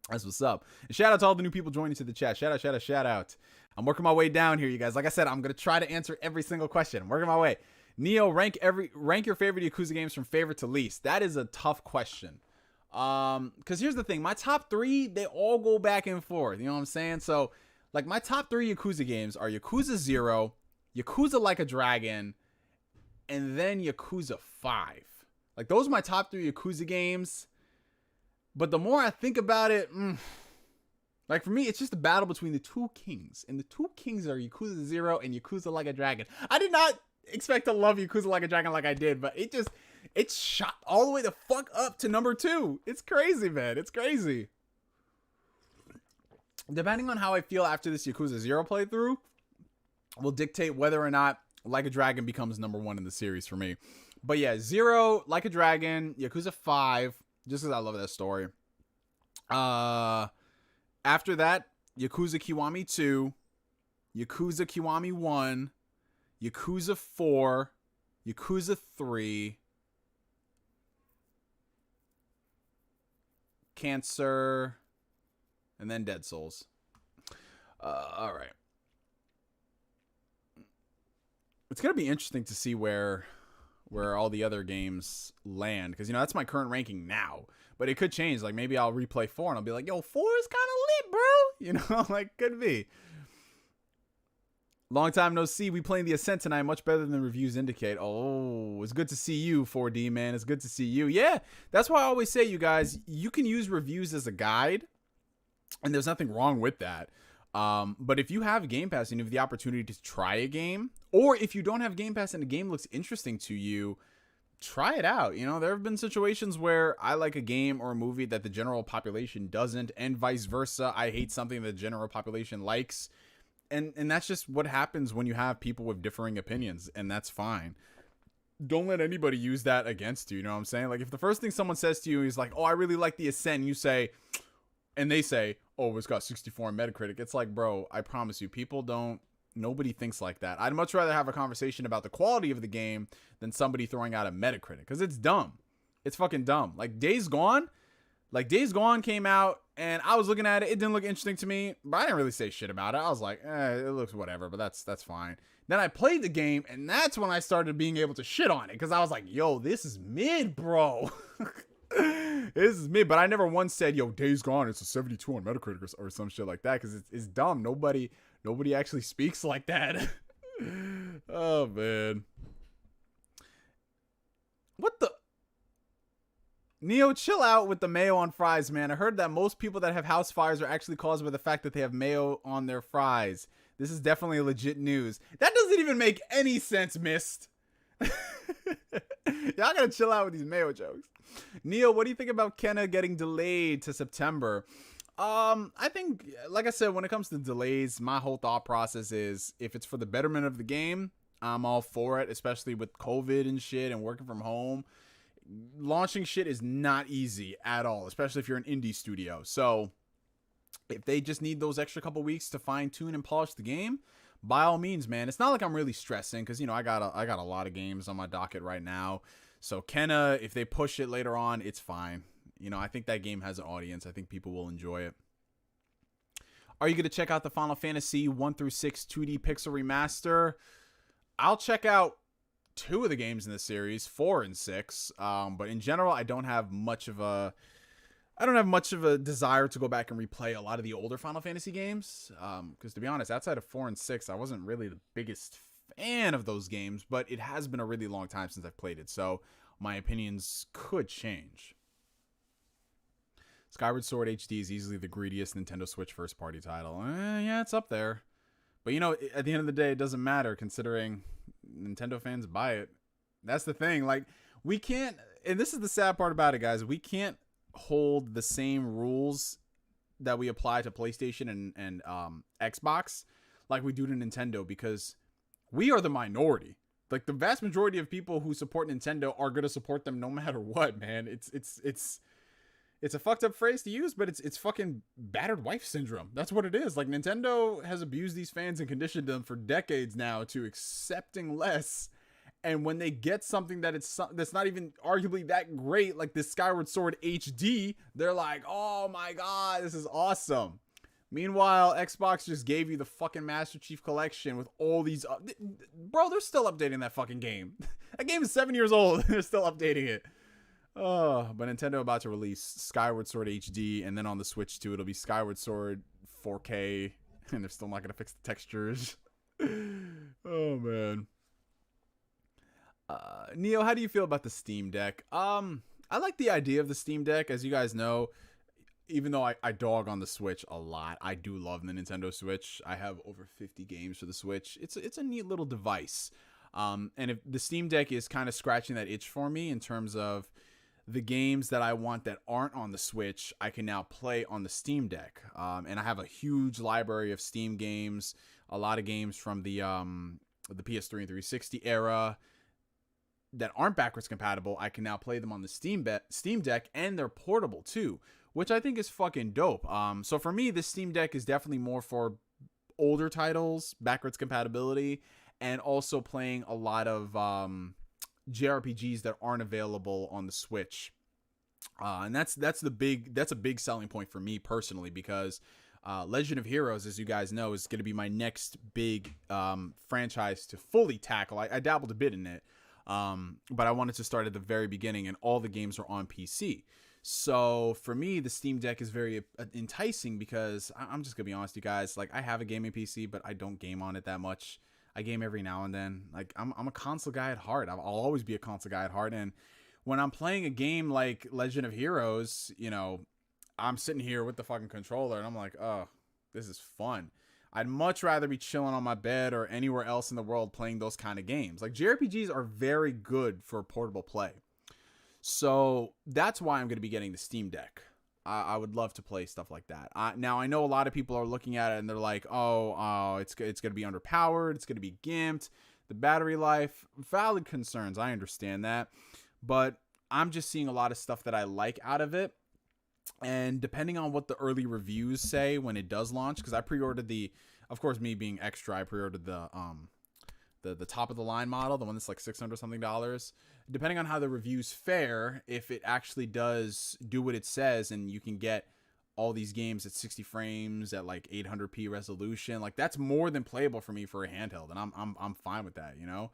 That's what's up. And shout out to all the new people joining to the chat. Shout out, shout out, shout out. I'm working my way down here, you guys. Like I said, I'm going to try to answer every single question. I'm working my way. Neo, rank your favorite Yakuza games from favorite to least. That is a tough question. Because here's the thing. My top 3, they all go back and forth. You know what I'm saying? So, like, my top 3 Yakuza games are Yakuza 0, Yakuza Like a Dragon, and then Yakuza 5. Like, those are my top 3 Yakuza games. But the more I think about it, like, for me, it's just a battle between the 2 kings. And the 2 kings are Yakuza 0 and Yakuza Like a Dragon. I did not expect to love Yakuza Like a Dragon like I did, but it's shot all the way the fuck up to number 2. It's crazy, man. It's crazy. depending on how I feel after this Yakuza 0 playthrough, will dictate whether or not Like a Dragon becomes #1 in the series for me. But yeah, 0, Like a Dragon, Yakuza 5, just because I love that story. After that, Yakuza Kiwami 2, Yakuza Kiwami 1, Yakuza 4, Yakuza 3, Cancer, and then Dead Souls. All right. It's going to be interesting to see where all the other games land, because, you know, that's my current ranking now. But it could change. Like, maybe I'll replay 4 and I'll be like, yo, 4 is kind of lit, bro. You know, like, could be. Long time no see. We playing the Ascent tonight. Much better than the reviews indicate. Oh, it's good to see you, 4D, man. It's good to see you. Yeah, that's why I always say, you guys, you can use reviews as a guide, and there's nothing wrong with that. But if you have Game Pass and you have the opportunity to try a game, or if you don't have Game Pass and the game looks interesting to you, try it out. You know, there have been situations where I like a game or a movie that the general population doesn't, and vice versa. I hate something the general population likes. And that's just what happens when you have people with differing opinions, and that's fine. Don't let anybody use that against you, you know what I'm saying? Like, if the first thing someone says to you is like, oh, I really like the Ascent, you say, and they say, oh, it's got 64 on Metacritic. It's like, bro, I promise you, nobody thinks like that. I'd much rather have a conversation about the quality of the game than somebody throwing out a Metacritic, because it's dumb. It's fucking dumb. Like, Days Gone came out, and I was looking at it. It didn't look interesting to me, but I didn't really say shit about it. I was like, it looks whatever, but that's fine. Then I played the game, and that's when I started being able to shit on it, because I was like, yo, this is mid, bro. This is mid. But I never once said, yo, Days Gone, it's a 72 on Metacritic or some shit like that, because it's dumb. Nobody actually speaks like that. Oh, man. What the... Neo, chill out with the mayo on fries, man. I heard that most people that have house fires are actually caused by the fact that they have mayo on their fries. This is definitely legit news. That doesn't even make any sense, Mist. Y'all gotta chill out with these mayo jokes. Neo, what do you think about Kenna getting delayed to September? I think, like I said, when it comes to delays, my whole thought process is, if it's for the betterment of the game, I'm all for it, especially with COVID and shit and working from home. Launching shit is not easy at all, especially if you're an indie studio. So if they just need those extra couple weeks to fine tune and polish the game, by all means, man. It's not like I'm really stressing, because, you know, I got a lot of games on my docket right now. So Kenna, if they push it later on, it's fine. You know, I think that game has an audience. I think people will enjoy it. Are you going to check out the Final Fantasy 1 through 6 2D Pixel Remaster? I'll check out 2 of the games in the series, 4 and 6. But in general, I don't have much of a desire to go back and replay a lot of the older Final Fantasy games. Because to be honest, outside of 4 and 6, I wasn't really the biggest fan of those games, but it has been a really long time since I've played it, so my opinions could change. Skyward Sword HD is easily the greediest Nintendo Switch first-party title. Yeah, it's up there. But, you know, at the end of the day, it doesn't matter, considering Nintendo fans buy it. That's the thing. Like, we can't, and this is the sad part about it, guys, we can't hold the same rules that we apply to PlayStation and Xbox like we do to Nintendo, because we are the minority. Like, the vast majority of people who support Nintendo are going to support them no matter what, man. It's a fucked up phrase to use, but it's fucking battered wife syndrome. That's what it is. Like, Nintendo has abused these fans and conditioned them for decades now to accepting less. And when they get something that's not even arguably that great, like this Skyward Sword HD, they're like, oh my god, this is awesome. Meanwhile, Xbox just gave you the fucking Master Chief Collection with all these... Bro, they're still updating that fucking game. That game is 7 years old. They're still updating it. Oh, but Nintendo about to release Skyward Sword HD, and then on the Switch too, it'll be Skyward Sword 4K, and they're still not gonna fix the textures. Oh man. Neo, how do you feel about the Steam Deck? I like the idea of the Steam Deck. As you guys know, even though I dog on the Switch a lot, I do love the Nintendo Switch. I have over 50 games for the Switch. It's a neat little device. And if the Steam Deck is kind of scratching that itch for me in terms of the games that I want that aren't on the Switch, I can now play on the Steam Deck. And I have a huge library of Steam games, a lot of games from the PS3 and 360 era that aren't backwards compatible. I can now play them on the Steam Deck, and they're portable too, which I think is fucking dope. So for me, the Steam Deck is definitely more for older titles, backwards compatibility, and also playing a lot of JRPGs that aren't available on the Switch. And that's a big selling point for me personally, because Legend of Heroes, as you guys know, is going to be my next big franchise to fully tackle. I dabbled a bit in it, but I wanted to start at the very beginning, and all the games are on PC. So for me, the Steam Deck is very enticing, because I'm just gonna be honest, you guys. Like, I have a gaming PC, but I don't game on it that much. I game every now and then. Like, I'm a console guy at heart. I'll always be a console guy at heart. And when I'm playing a game like Legend of Heroes, you know, I'm sitting here with the fucking controller, and I'm like, oh, this is fun. I'd much rather be chilling on my bed or anywhere else in the world playing those kind of games. Like, JRPGs are very good for portable play. So that's why I'm going to be getting the Steam Deck. I would love to play stuff like that. Now, I know a lot of people are looking at it and they're like, oh, it's going to be underpowered. It's going to be gimped. The battery life, valid concerns. I understand that. But I'm just seeing a lot of stuff that I like out of it. And depending on what the early reviews say when it does launch, because I pre-ordered of course, me being extra, I pre-ordered the top of the line model, the one that's like $600 something. Depending on how the reviews fare, if it actually does do what it says, and you can get all these games at 60 frames at like 800p resolution, like, that's more than playable for me for a handheld, and I'm fine with that, you know.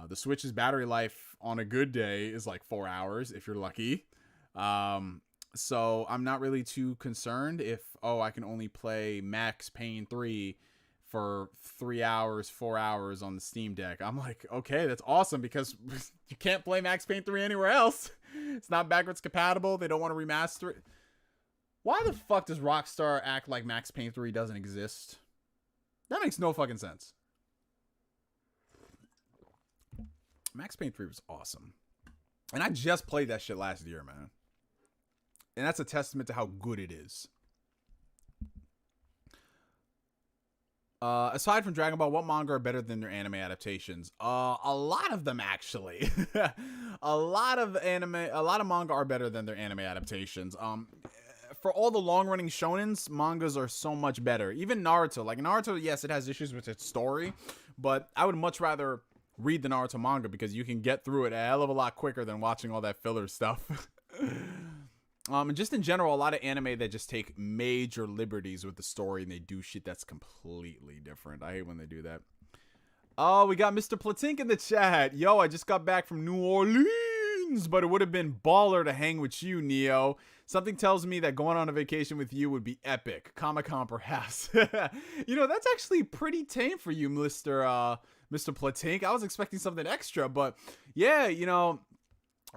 The Switch's battery life on a good day is like 4 hours if you're lucky. So I'm not really too concerned if I can only play Max Payne 3 for 3 hours, 4 hours on the Steam Deck. I'm like, okay, that's awesome, because you can't play Max Payne 3 anywhere else. It's not backwards compatible. They don't want to remaster it. Why the fuck does Rockstar act like Max Payne 3 doesn't exist? That makes no fucking sense. Max Payne 3 was awesome. And I just played that shit last year, man. And that's a testament to how good it is. Aside from Dragon Ball, what manga are better than their anime adaptations? A lot of them, actually. a lot of manga are better than their anime adaptations. For all the long-running shonens, mangas are so much better. Even Naruto. Like, Naruto, yes, it has issues with its story, but I would much rather read the Naruto manga, because you can get through it a hell of a lot quicker than watching all that filler stuff. And just in general, a lot of anime that just take major liberties with the story, and they do shit that's completely different. I hate when they do that. Oh, we got Mr. Platink in the chat. Yo, I just got back from New Orleans, but it would have been baller to hang with you, Neo. Something tells me that going on a vacation with you would be epic. Comic-Con, perhaps. You know, that's actually pretty tame for you, Mr. Platink. I was expecting something extra, but yeah, you know,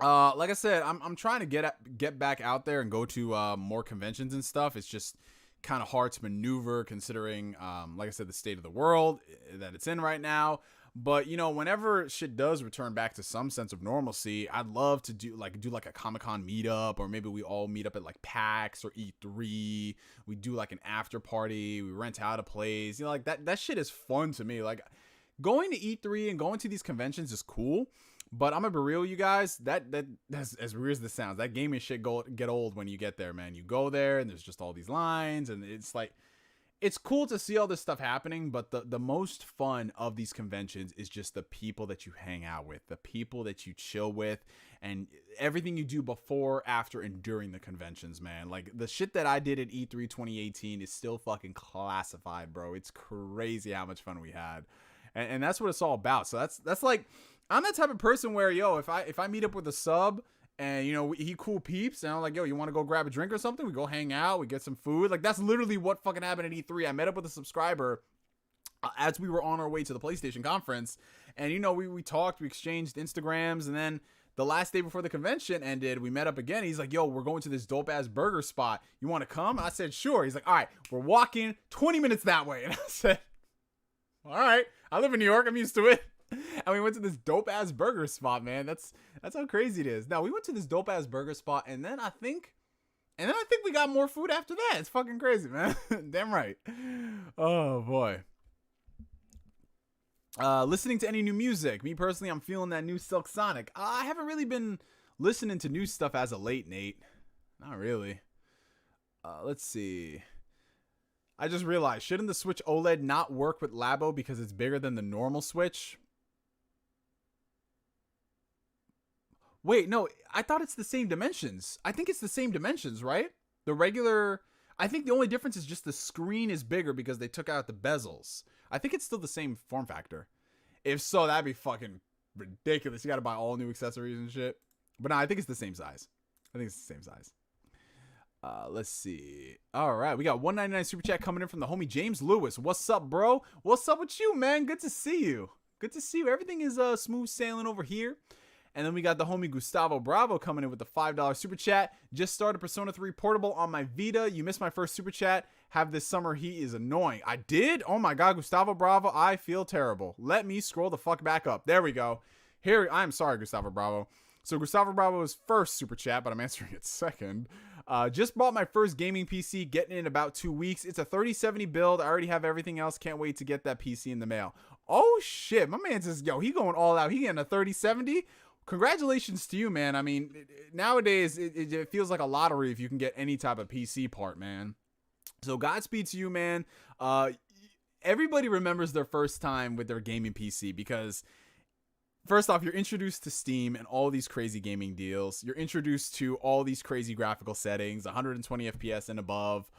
like I said, I'm trying to get back out there and go to more conventions and stuff. It's just kind of hard to maneuver, considering, like I said, the state of the world that it's in right now. But, you know, whenever shit does return back to some sense of normalcy, I'd love to do like a Comic-Con meetup, or maybe we all meet up at like PAX or E3. We do like an after party. We rent out a place. You know, like that shit is fun to me. Like, going to E3 and going to these conventions is cool. But I'm gonna be real, you guys, that's as weird as this sounds. That gaming shit get old when you get there, man. You go there and there's just all these lines, and it's like, it's cool to see all this stuff happening, but the most fun of these conventions is just the people that you hang out with, the people that you chill with, and everything you do before, after, and during the conventions, man. Like, the shit that I did at E3 2018 is still fucking classified, bro. It's crazy how much fun we had. And that's what it's all about. So that's like, I'm that type of person where, yo, if I meet up with a sub and, you know, he cool peeps, and I'm like, yo, you want to go grab a drink or something? We go hang out, we get some food. Like, that's literally what fucking happened at E3. I met up with a subscriber as we were on our way to the PlayStation conference, and, you know, we talked, we exchanged Instagrams, and then the last day before the convention ended, we met up again. He's like, yo, we're going to this dope ass burger spot. You want to come? I said, sure. He's like, all right, we're walking 20 minutes that way. And I said, all right, I live in New York, I'm used to it. And we went to this dope ass burger spot, man. That's how crazy it is. Now we went to this dope ass burger spot, and then I think we got more food after that. It's fucking crazy, man. Damn right. Oh boy. Listening to any new music? Me personally, I'm feeling that new Silk Sonic. I haven't really been listening to new stuff as of late, Nate. Not really. Let's see. I just realized, shouldn't the Switch OLED not work with Labo because it's bigger than the normal Switch? Wait, no, I thought it's the same dimensions. I think it's the same dimensions, right? The regular, I think the only difference is just the screen is bigger because they took out the bezels. I think it's still the same form factor. If so, that'd be fucking ridiculous. You gotta buy all new accessories and shit. But no, I think it's the same size. I think it's the same size. Let's see. All right, we got 199 super chat coming in from the homie James Lewis. What's up, bro? What's up with you, man? Good to see you. Good to see you. Everything is smooth sailing over here. And then we got the homie Gustavo Bravo coming in with the $5 super chat. Just started Persona 3 Portable on my Vita. You missed my first super chat. Have this summer heat is annoying. I did? Oh my god, Gustavo Bravo, I feel terrible. Let me scroll the fuck back up. There we go. Here, I'm sorry, Gustavo Bravo. So Gustavo Bravo's first super chat, but I'm answering it second. Just bought my first gaming PC, getting it in about 2 weeks. It's a 3070 build. I already have everything else. Can't wait to get that PC in the mail. Oh shit, my man says, yo, he going all out. He getting a 3070. Congratulations to you, man. I mean, nowadays it feels like a lottery if you can get any type of PC part, man. So Godspeed to you, man. Everybody remembers their first time with their gaming PC because first off, you're introduced to Steam and all these crazy gaming deals. You're introduced to all these crazy graphical settings, 120 FPS and above.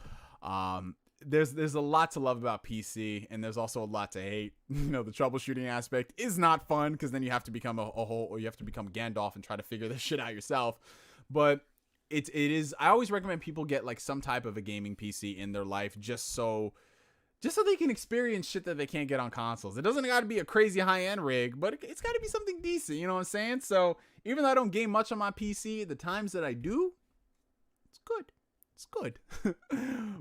There's a lot to love about PC, and there's also a lot to hate. You know, the troubleshooting aspect is not fun because then you have to become a whole, or you have to become Gandalf and try to figure this shit out yourself. But it is. I always recommend people get like some type of a gaming PC in their life, just so they can experience shit that they can't get on consoles. It doesn't got to be a crazy high-end rig, but it's got to be something decent. You know what I'm saying? So even though I don't game much on my PC, the times that I do, it's good. It's good.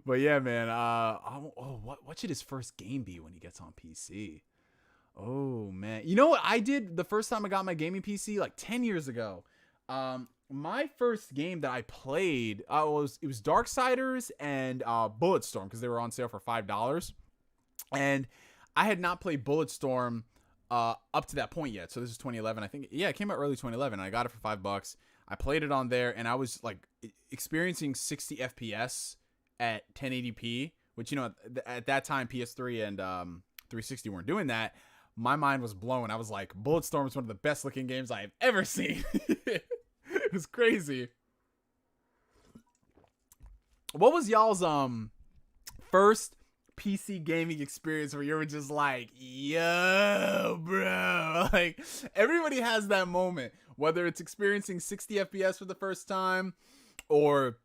But yeah, man. What should his first game be when he gets on PC? Oh man, you know what I did the first time I got my gaming PC like 10 years ago? My first game that I played it was Darksiders and Bulletstorm because they were on sale for $5, and I had not played Bulletstorm up to that point yet. So this is 2011, I think. Yeah, it came out early 2011. And I got it for $5. I played it on there, and I was like experiencing 60 FPS at 1080p, which, you know, at that time PS3 and 360 weren't doing that. My mind was blown. I was like, Bulletstorm is one of the best looking games I have ever seen. It was crazy. What was y'all's first PC gaming experience where you were just like, yo, bro? Like, everybody has that moment, whether it's experiencing 60 FPS for the first time or,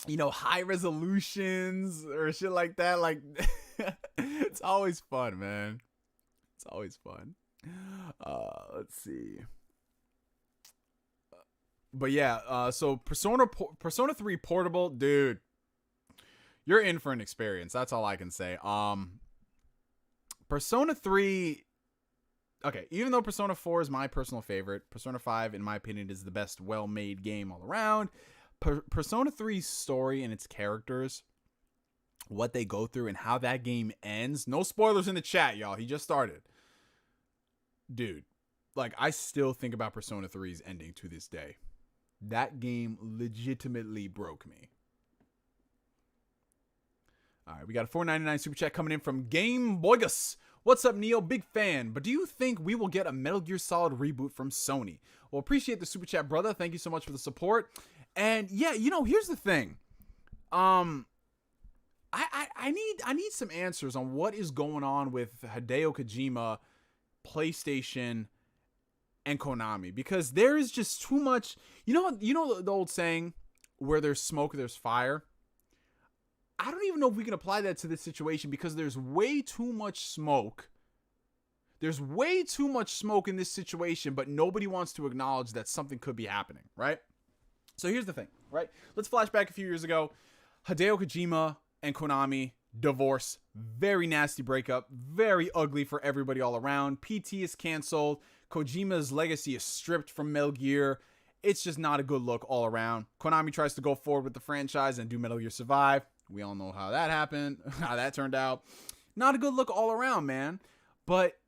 you know, high resolutions or shit like that. Like, it's always fun, man. It's always fun. Let's see. But yeah, so Persona 3 Portable, dude, you're in for an experience. That's all I can say. Persona 3, okay, even though Persona 4 is my personal favorite, Persona 5, in my opinion, is the best well-made game all around. Persona 3's story and its characters, what they go through and how that game ends. No spoilers in the chat, y'all. He just started. Dude, like, I still think about Persona 3's ending to this day. That game legitimately broke me. All right, we got a $4.99 super chat coming in from Game Boygus. What's up, Neo? Big fan. But do you think we will get a Metal Gear Solid reboot from Sony? Well, appreciate the super chat, brother. Thank you so much for the support. And yeah, you know, here's the thing. I need some answers on what is going on with Hideo Kojima, PlayStation, and Konami, because there is just too much. You know the old saying, where there's smoke, there's fire. I don't even know if we can apply that to this situation because there's way too much smoke. There's way too much smoke in this situation, but nobody wants to acknowledge that something could be happening, right? So here's the thing, right? Let's flash back a few years ago. Hideo Kojima and Konami divorce, very nasty breakup, very ugly for everybody all around. PT is canceled. Kojima's legacy is stripped from Metal Gear. It's just not a good look all around. Konami tries to go forward with the franchise and do Metal Gear Survive. We all know how that happened, how that turned out. Not a good look all around, man. But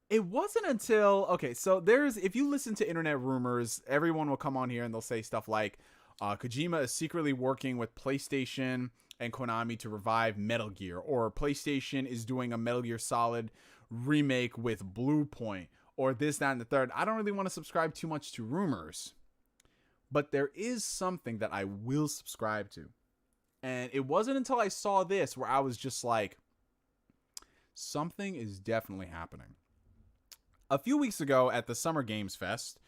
it wasn't until, okay, so if you listen to internet rumors, everyone will come on here and they'll say stuff like, Kojima is secretly working with PlayStation and Konami to revive Metal Gear, or PlayStation is doing a Metal Gear Solid remake with Blue Point, or this, that, and the third. I don't really want to subscribe too much to rumors, but there is something that I will subscribe to. And it wasn't until I saw this where I was just like, something is definitely happening. A few weeks ago at the Summer Games Fest,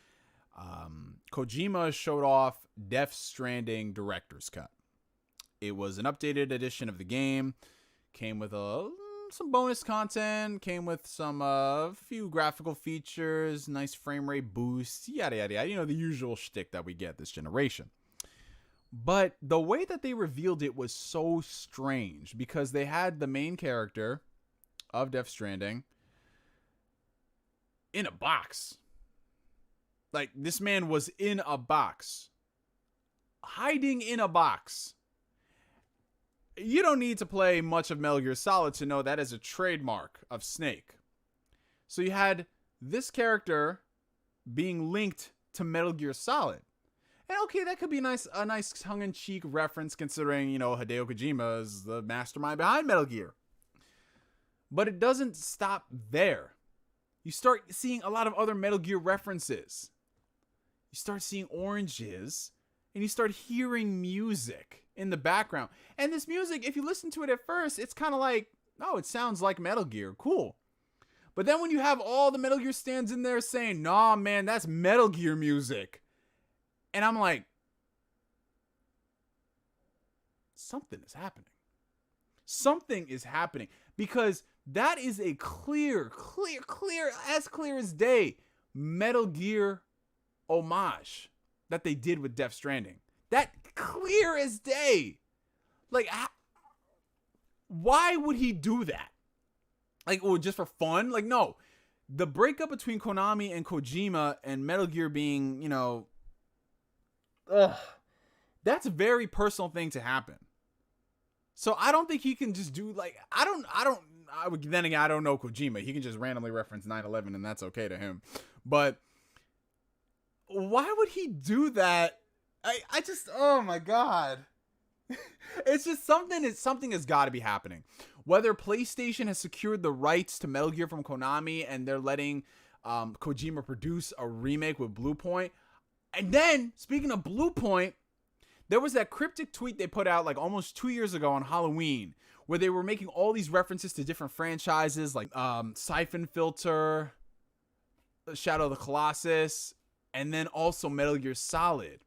Kojima showed off Death Stranding Director's Cut. It was an updated edition of the game, came with some bonus content, came with some few graphical features, nice frame rate boosts, yada yada yada. You know, the usual shtick that we get this generation. But the way that they revealed it was so strange, because they had the main character of Death Stranding in a box. Like, this man was in a box, hiding in a box. You don't need to play much of Metal Gear Solid to know that is a trademark of Snake. So you had this character being linked to Metal Gear Solid. And okay, that could be a nice tongue-in-cheek reference, considering, you know, Hideo Kojima is the mastermind behind Metal Gear. But it doesn't stop there. You start seeing a lot of other Metal Gear references. You start seeing oranges, and you start hearing music in the background. And this music, if you listen to it at first, it's kind of like, oh, it sounds like Metal Gear. Cool. But then when you have all the Metal Gear stands in there saying, nah, man, that's Metal Gear music. And I'm like, something is happening. Something is happening. Because that is a clear as day Metal Gear homage that they did with Death Stranding. That clear as day. Like, why would he do that? Like, well, just for fun? Like, no. The breakup between Konami and Kojima and Metal Gear being, you know, that's a very personal thing to happen. So I don't think he can just do, like, then again, I don't know Kojima. He can just randomly reference 9/11 and that's okay to him. But why would he do that? I just, oh my God. It's just something has got to be happening. Whether PlayStation has secured the rights to Metal Gear from Konami and they're letting Kojima produce a remake with Blue Point. And then, speaking of Blue Point, there was that cryptic tweet they put out like almost 2 years ago on Halloween, where they were making all these references to different franchises like Siphon Filter, Shadow of the Colossus, and then also Metal Gear Solid.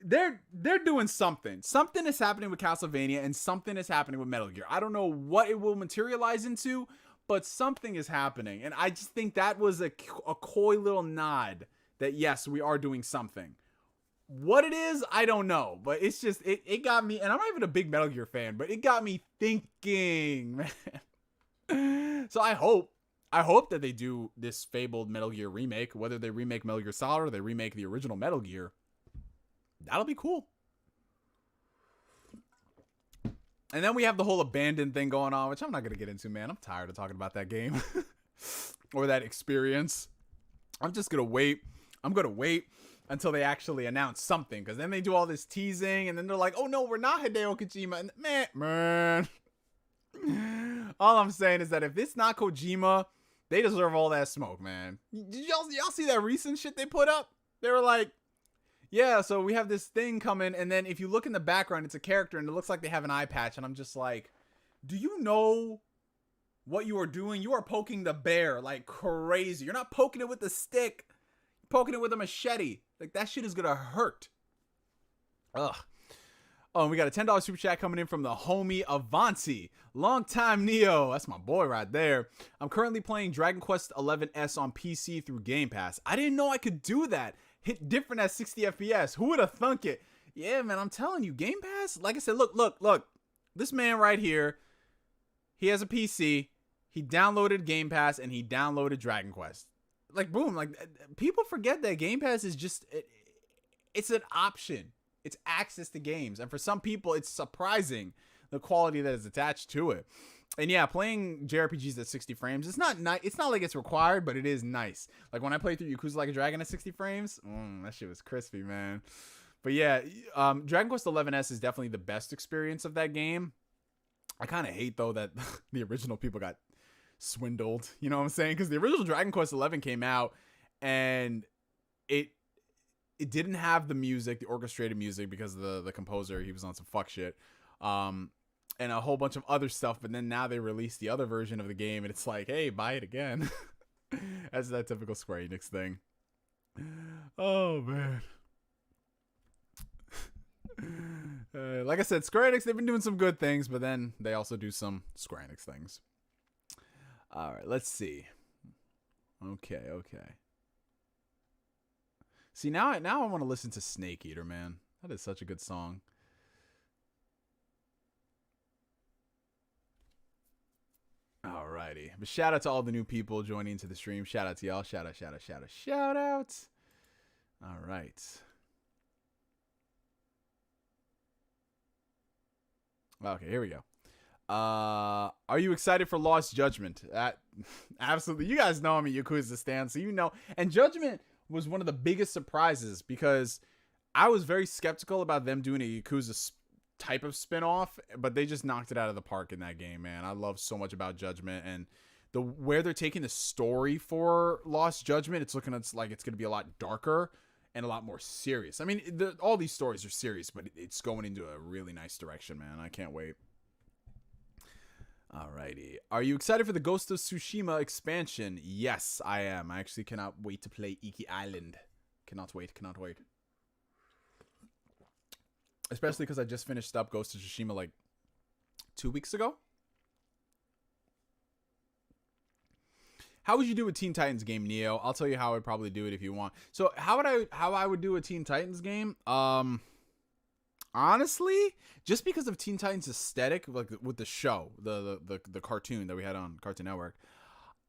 They're doing something. Something is happening with Castlevania and something is happening with Metal Gear. I don't know what it will materialize into, but something is happening. And I just think that was a coy little nod that, yes, we are doing something. What it is, I don't know. But it's just, it got me, and I'm not even a big Metal Gear fan, but it got me thinking, man. So I hope that they do this fabled Metal Gear remake, whether they remake Metal Gear Solid or they remake the original Metal Gear. That'll be cool. And then we have the whole abandoned thing going on, which I'm not going to get into, man. I'm tired of talking about that game or that experience. I'm just going to wait. I'm going to wait until they actually announce something, because then they do all this teasing and then they're like, oh no, we're not Hideo Kojima. And man. All I'm saying is that if it's not Kojima, they deserve all that smoke, man. Did y'all see that recent shit they put up? They were like, yeah, so we have this thing coming, and then if you look in the background, it's a character, and it looks like they have an eye patch, and I'm just like, do you know what you are doing? You are poking the bear like crazy. You're not poking it with a stick. You're poking it with a machete. Like, that shit is gonna hurt. Ugh. Oh, and we got a $10 super chat coming in from the homie Avanti. Long time Neo. That's my boy right there. I'm currently playing Dragon Quest XI S on PC through Game Pass. I didn't know I could do that. Hit different at 60 FPS. Who would have thunk it? Yeah, man, I'm telling you, Game Pass, like I said, look. This man right here, he has a PC, he downloaded Game Pass, and he downloaded Dragon Quest. Like, boom, like, people forget that Game Pass is just, it's an option. It's access to games. And for some people, it's surprising the quality that is attached to it. And yeah, playing JRPGs at 60 frames, it's not like it's required, but it is nice. Like when I played through Yakuza Like a Dragon at 60 frames, that shit was crispy, man. But yeah, Dragon Quest XI-S is definitely the best experience of that game. I kind of hate, though, that the original people got swindled. You know what I'm saying? Because the original Dragon Quest XI came out, and it didn't have the music, the orchestrated music, because the composer, he was on some fuck shit. And a whole bunch of other stuff. But then now they released the other version of the game, and it's like, hey, buy it again. That's that typical Square Enix thing. Oh, man. Like I said, Square Enix, they've been doing some good things, but then they also do some Square Enix things. All right, let's see. Okay. See, now I want to listen to Snake Eater, man. That is such a good song. Alrighty. But shout out to all the new people joining into the stream. Shout out to y'all. Shout out. All right. Okay, here we go. Are you excited for Lost Judgment? Absolutely. You guys know I'm a Yakuza stan, so you know. And Judgment was one of the biggest surprises because I was very skeptical about them doing a Yakuza type of spin-off, but they just knocked it out of the park in that game, man. I love so much about Judgment, and where they're taking the story for Lost Judgment, it's like it's going to be a lot darker and a lot more serious. I mean, all these stories are serious, but it's going into a really nice direction, man. I can't wait. Alrighty. Are you excited for the Ghost of Tsushima expansion? Yes, I am. I actually cannot wait to play Iki Island. Cannot wait. Especially because I just finished up Ghost of Tsushima like 2 weeks ago. How would you do a Teen Titans game, Neo? I'll tell you how I'd probably do it if you want. So how I would do a Teen Titans game? Honestly, just because of Teen Titans aesthetic, like with the show, the cartoon that we had on Cartoon Network,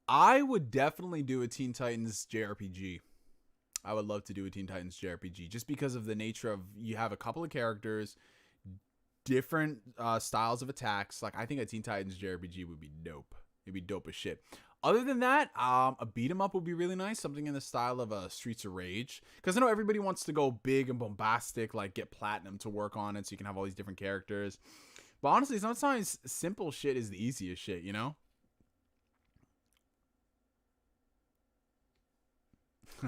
I would definitely do a Teen Titans JRPG. I would love to do a Teen Titans JRPG just because of the nature of you have a couple of characters, different styles of attacks. Like I think a Teen Titans JRPG would be dope. It'd be dope as shit. Other than that, a beat 'em up would be really nice. Something in the style of Streets of Rage. Because I know everybody wants to go big and bombastic, like get Platinum to work on it so you can have all these different characters. But honestly, sometimes simple shit is the easiest shit, you know?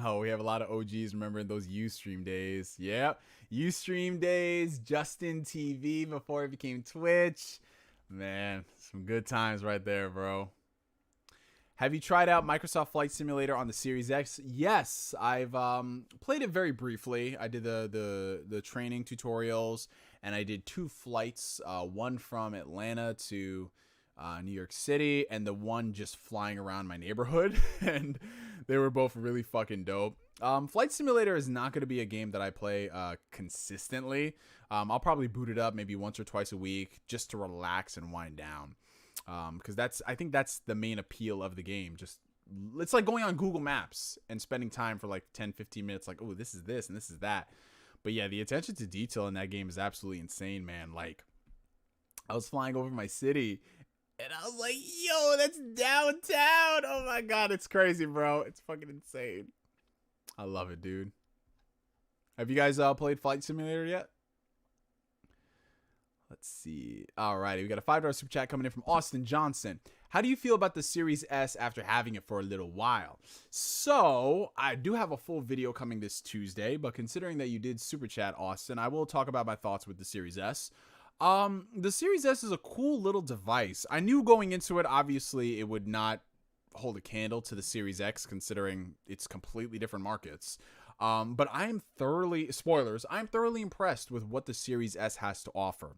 Oh, we have a lot of OGs remembering those Ustream days. Yep. Ustream days, Justin TV before it became Twitch. Man, some good times right there, bro. Have you tried out Microsoft Flight Simulator on the Series X? Yes, I've played it very briefly. I did the training tutorials, and I did 2 flights, one from Atlanta to New York City, and the one just flying around my neighborhood, and they were both really fucking dope. Flight Simulator is not going to be a game that I play consistently. I'll probably boot it up maybe once or twice a week just to relax and wind down. Because I think that's the main appeal of the game. Just it's like going on Google Maps and spending time for like 10-15 minutes like, oh, this is this and this is that. But yeah, the attention to detail in that game is absolutely insane, man. Like I was flying over my city and I was like, yo, that's downtown. Oh my god, it's crazy, bro. It's fucking insane. I love it, dude. Have you guys played Flight Simulator yet? Let's see. Alrighty, we got a $5 super chat coming in from Austin Johnson. How do you feel about the Series S after having it for a little while? So, I do have a full video coming this Tuesday, but considering that you did super chat, Austin, I will talk about my thoughts with the Series S. The Series S is a cool little device. I knew going into it, obviously, it would not hold a candle to the Series X, considering it's completely different markets. But I'm thoroughly impressed with what the Series S has to offer.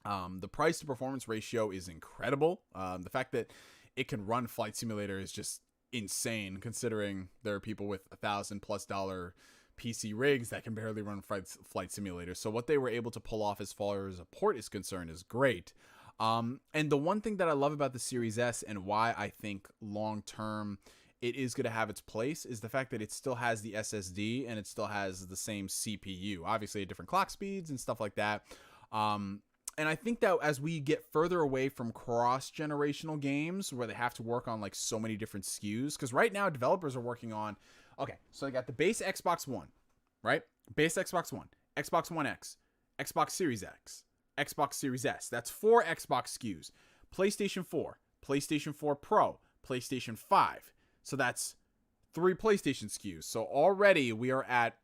The price to performance ratio is incredible. The fact that it can run Flight Simulator is just insane, considering there are people with $1,000+ PC rigs that can barely run Flight Simulator. So what they were able to pull off as far as a port is concerned is great. And the one thing that I love about the Series S and why I think long term it is going to have its place is the fact that it still has the SSD and it still has the same CPU, obviously at different clock speeds and stuff like that. And I think that as we get further away from cross-generational games where they have to work on like so many different SKUs, because right now developers are working on, okay, so they got the base Xbox One, right? Base Xbox One, Xbox One X, Xbox Series X, Xbox Series S. That's 4 Xbox SKUs. PlayStation 4, PlayStation 4 Pro, PlayStation 5. So that's 3 PlayStation SKUs. So already we are at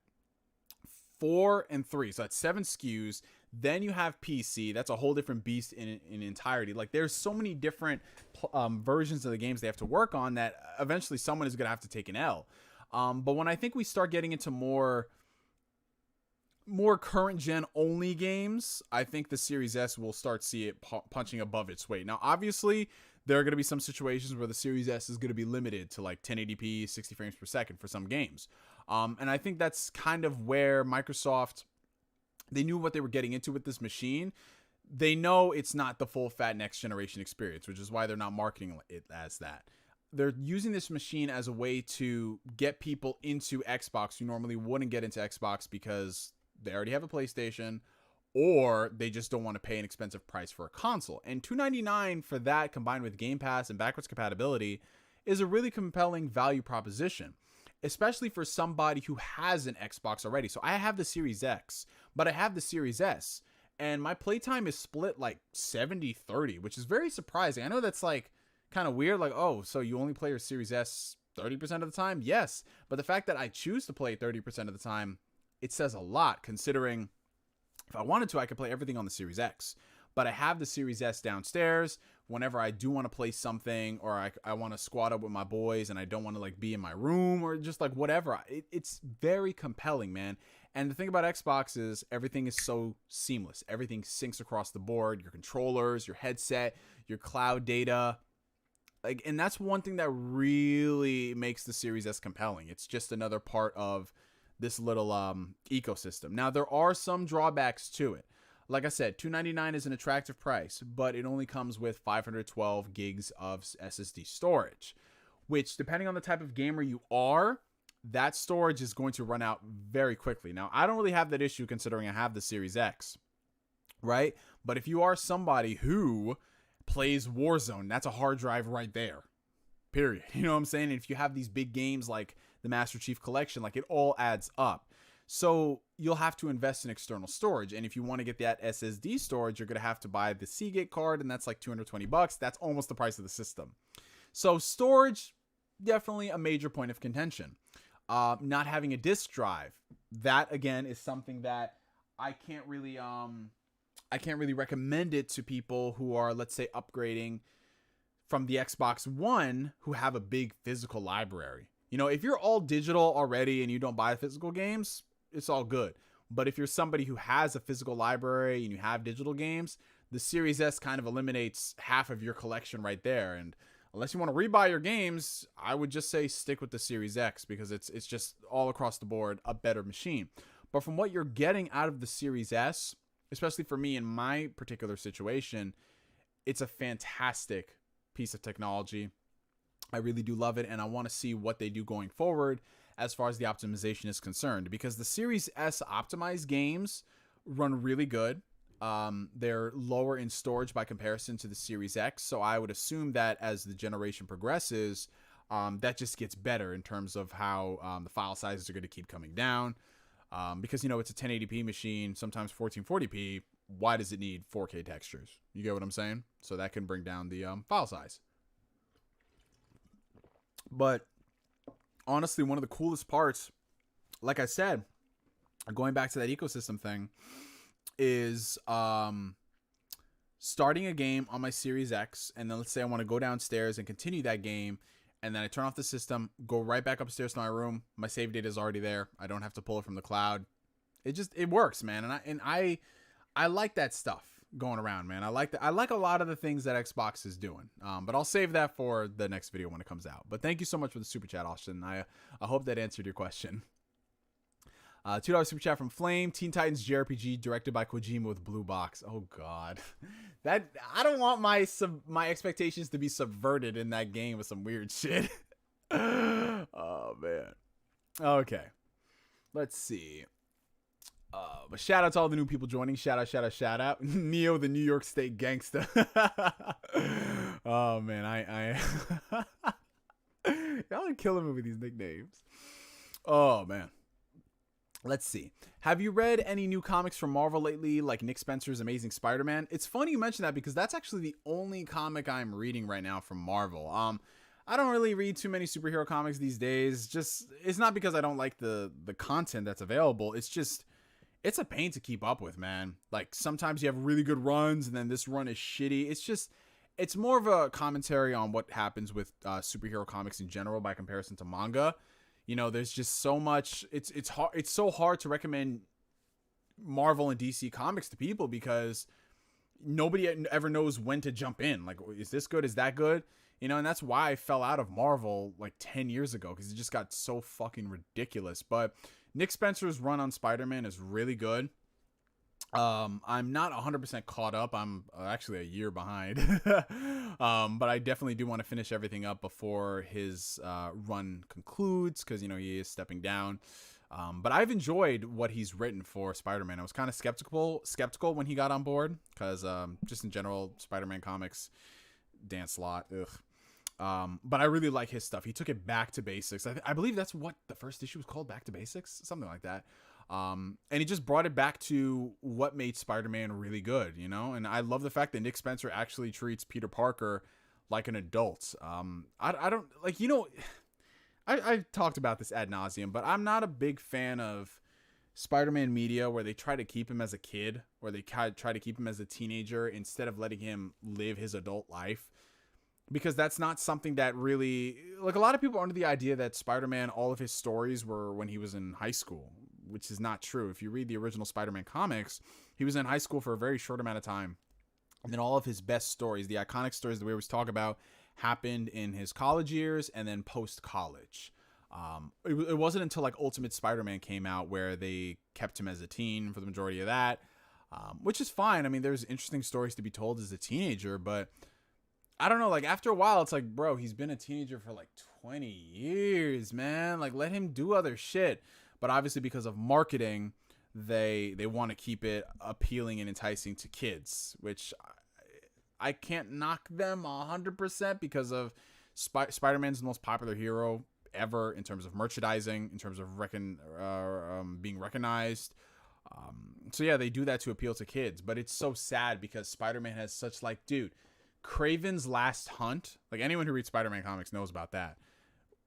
4 and 3. So that's 7 SKUs. Then you have PC. That's a whole different beast in entirety. Like there's so many different versions of the games they have to work on that eventually someone is going to have to take an L. But when I think we start getting into more current gen only games, I think the Series S will start see it punching above its weight. Now, obviously, there are going to be some situations where the Series S is going to be limited to like 1080p, 60 frames per second for some games. And I think that's kind of where Microsoft, they knew what they were getting into with this machine. They know it's not the full fat next generation experience, which is why they're not marketing it as that. They're using this machine as a way to get people into Xbox who normally wouldn't get into Xbox because they already have a PlayStation, or they just don't want to pay an expensive price for a console. And $299 for that, combined with Game Pass and backwards compatibility, is a really compelling value proposition, especially for somebody who has an Xbox already. So I have the Series X, but I have the Series S, and my playtime is split like 70-30, which is very surprising. I know that's like kind of weird, like, oh, so you only play your Series S 30% of the time? Yes, but the fact that I choose to play 30% of the time, it says a lot, considering if I wanted to, I could play everything on the Series X. But I have the Series S downstairs. Whenever I do want to play something, or I want to squat up with my boys and I don't want to like be in my room or just like whatever, it's very compelling, man. And the thing about Xbox is everything is so seamless. Everything syncs across the board, your controllers, your headset, your cloud data. Like, and that's one thing that really makes the Series S compelling. It's just another part of this little ecosystem. Now, there are some drawbacks to it. Like I said, $299 is an attractive price, but it only comes with 512 gigs of SSD storage, which, depending on the type of gamer you are, that storage is going to run out very quickly. Now, I don't really have that issue considering I have the Series X, right? But if you are somebody who plays Warzone, that's a hard drive right there, period. You know what I'm saying? And if you have these big games like the Master Chief Collection, like, it all adds up. So you'll have to invest in external storage. And if you want to get that SSD storage, you're going to have to buy the Seagate card, and that's like $220. That's almost the price of the system. So storage, definitely a major point of contention. Not having a disk drive, that again is something that I can't really recommend it to people who are, let's say, upgrading from the Xbox One who have a big physical library. You know, if you're all digital already and you don't buy physical games, it's all good. But if you're somebody who has a physical library and you have digital games, the Series S kind of eliminates half of your collection right there. And unless you want to rebuy your games, I would just say stick with the Series X, because it's just all across the board a better machine. But from what you're getting out of the Series S, especially for me in my particular situation, it's a fantastic piece of technology. I really do love it, and I want to see what they do going forward as far as the optimization is concerned, because the Series S optimized games run really good. They're lower in storage by comparison to the Series X, so I would assume that as the generation progresses, that just gets better in terms of how the file sizes are going to keep coming down, because, you know, it's a 1080p machine, sometimes 1440p. Why does it need 4K textures? You get what I'm saying? So that can bring down the file size. But honestly, one of the coolest parts, like I said, going back to that ecosystem thing, is starting a game on my Series X, and then let's say I want to go downstairs and continue that game, and then I turn off the system, go right back upstairs to my room. My save data is already there. I don't have to pull it from the cloud. It works, man. And I like that stuff going around, man. I like a lot of the things that Xbox is doing. But I'll save that for the next video when it comes out. But thank you so much for the super chat, Austin. I hope that answered your question. $2 super chat from Flame. Teen Titans JRPG directed by Kojima with blue box. Oh God, that I don't want my expectations to be subverted in that game with some weird shit. Oh man. Okay, let's see. But shout out to all the new people joining. Shout out. Neo, the New York State gangster. Oh man, I y'all are killing me with these nicknames. Oh man. Let's see. Have you read any new comics from Marvel lately, like Nick Spencer's Amazing Spider-Man? It's funny you mention that because that's actually the only comic I'm reading right now from Marvel. I don't really read too many superhero comics these days. Just, it's not because I don't like the content that's available. It's just, it's a pain to keep up with, man. Like, sometimes you have really good runs, and then this run is shitty. It's just, it's more of a commentary on what happens with superhero comics in general by comparison to manga. You know, there's just so much. It's hard. It's so hard to recommend Marvel and DC comics to people because nobody ever knows when to jump in. Like, is this good? Is that good? You know, and that's why I fell out of Marvel like 10 years ago because it just got so fucking ridiculous. But Nick Spencer's run on Spider-Man is really good. I'm not 100% caught up. I'm actually a year behind. But I definitely do want to finish everything up before his run concludes because, you know, he is stepping down. But I've enjoyed what he's written for Spider-Man. I was kind of skeptical when he got on board because just in general, Spider-Man comics, Dan Slott, ugh. But I really like his stuff. He took it back to basics. I believe that's what the first issue was called, Back to Basics, something like that. And he just brought it back to what made Spider-Man really good, you know? And I love the fact that Nick Spencer actually treats Peter Parker like an adult. I don't, like, you know, I've talked about this ad nauseum, but I'm not a big fan of Spider-Man media where they try to keep him as a kid or they try to keep him as a teenager instead of letting him live his adult life. Because that's not something that really, like, a lot of people are under the idea that Spider-Man, all of his stories were when he was in high school, which is not true. If you read the original Spider-Man comics, he was in high school for a very short amount of time. And then all of his best stories, the iconic stories that we always talk about, happened in his college years and then post-college. It wasn't until like Ultimate Spider-Man came out where they kept him as a teen for the majority of that, which is fine. I mean, there's interesting stories to be told as a teenager, but I don't know, like after a while, it's like, bro, he's been a teenager for like 20 years, man. Like, let him do other shit. But obviously because of marketing, they want to keep it appealing and enticing to kids, which I can't knock them 100% because of Spider-Man's the most popular hero ever in terms of merchandising, in terms of being recognized. So yeah, they do that to appeal to kids, but it's so sad because Spider-Man has such, like, dude, Kraven's Last Hunt, like anyone who reads Spider-Man comics knows about that.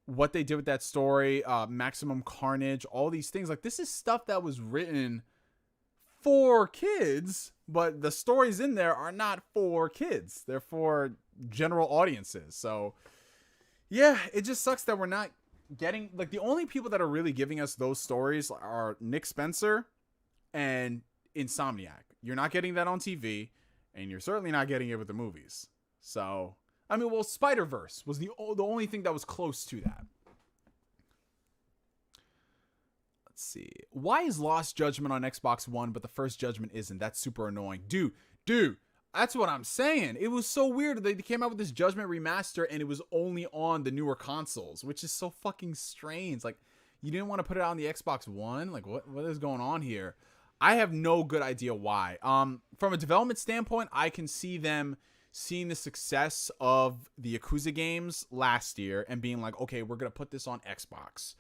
What they did with that story, Maximum Carnage, all these things, like, this is stuff that was written for kids, but the stories in there are not for kids. They're for general audiences. So yeah, it just sucks that we're not getting, like, the only people that are really giving us those stories are Nick Spencer and Insomniac. You're not getting that on TV, and you're certainly not getting it with the movies. So, I mean, well, Spider-Verse was the only thing that was close to that. Let's see. Why is Lost Judgment on Xbox One, but the First Judgment isn't? That's super annoying. Dude, that's what I'm saying. It was so weird. They came out with this Judgment remaster, and it was only on the newer consoles, which is so fucking strange. Like, you didn't want to put it on the Xbox One? Like, what is going on here? I have no good idea why. From a development standpoint, I can see them seeing the success of the Yakuza games last year and being like, okay, we're going to put this on Xbox.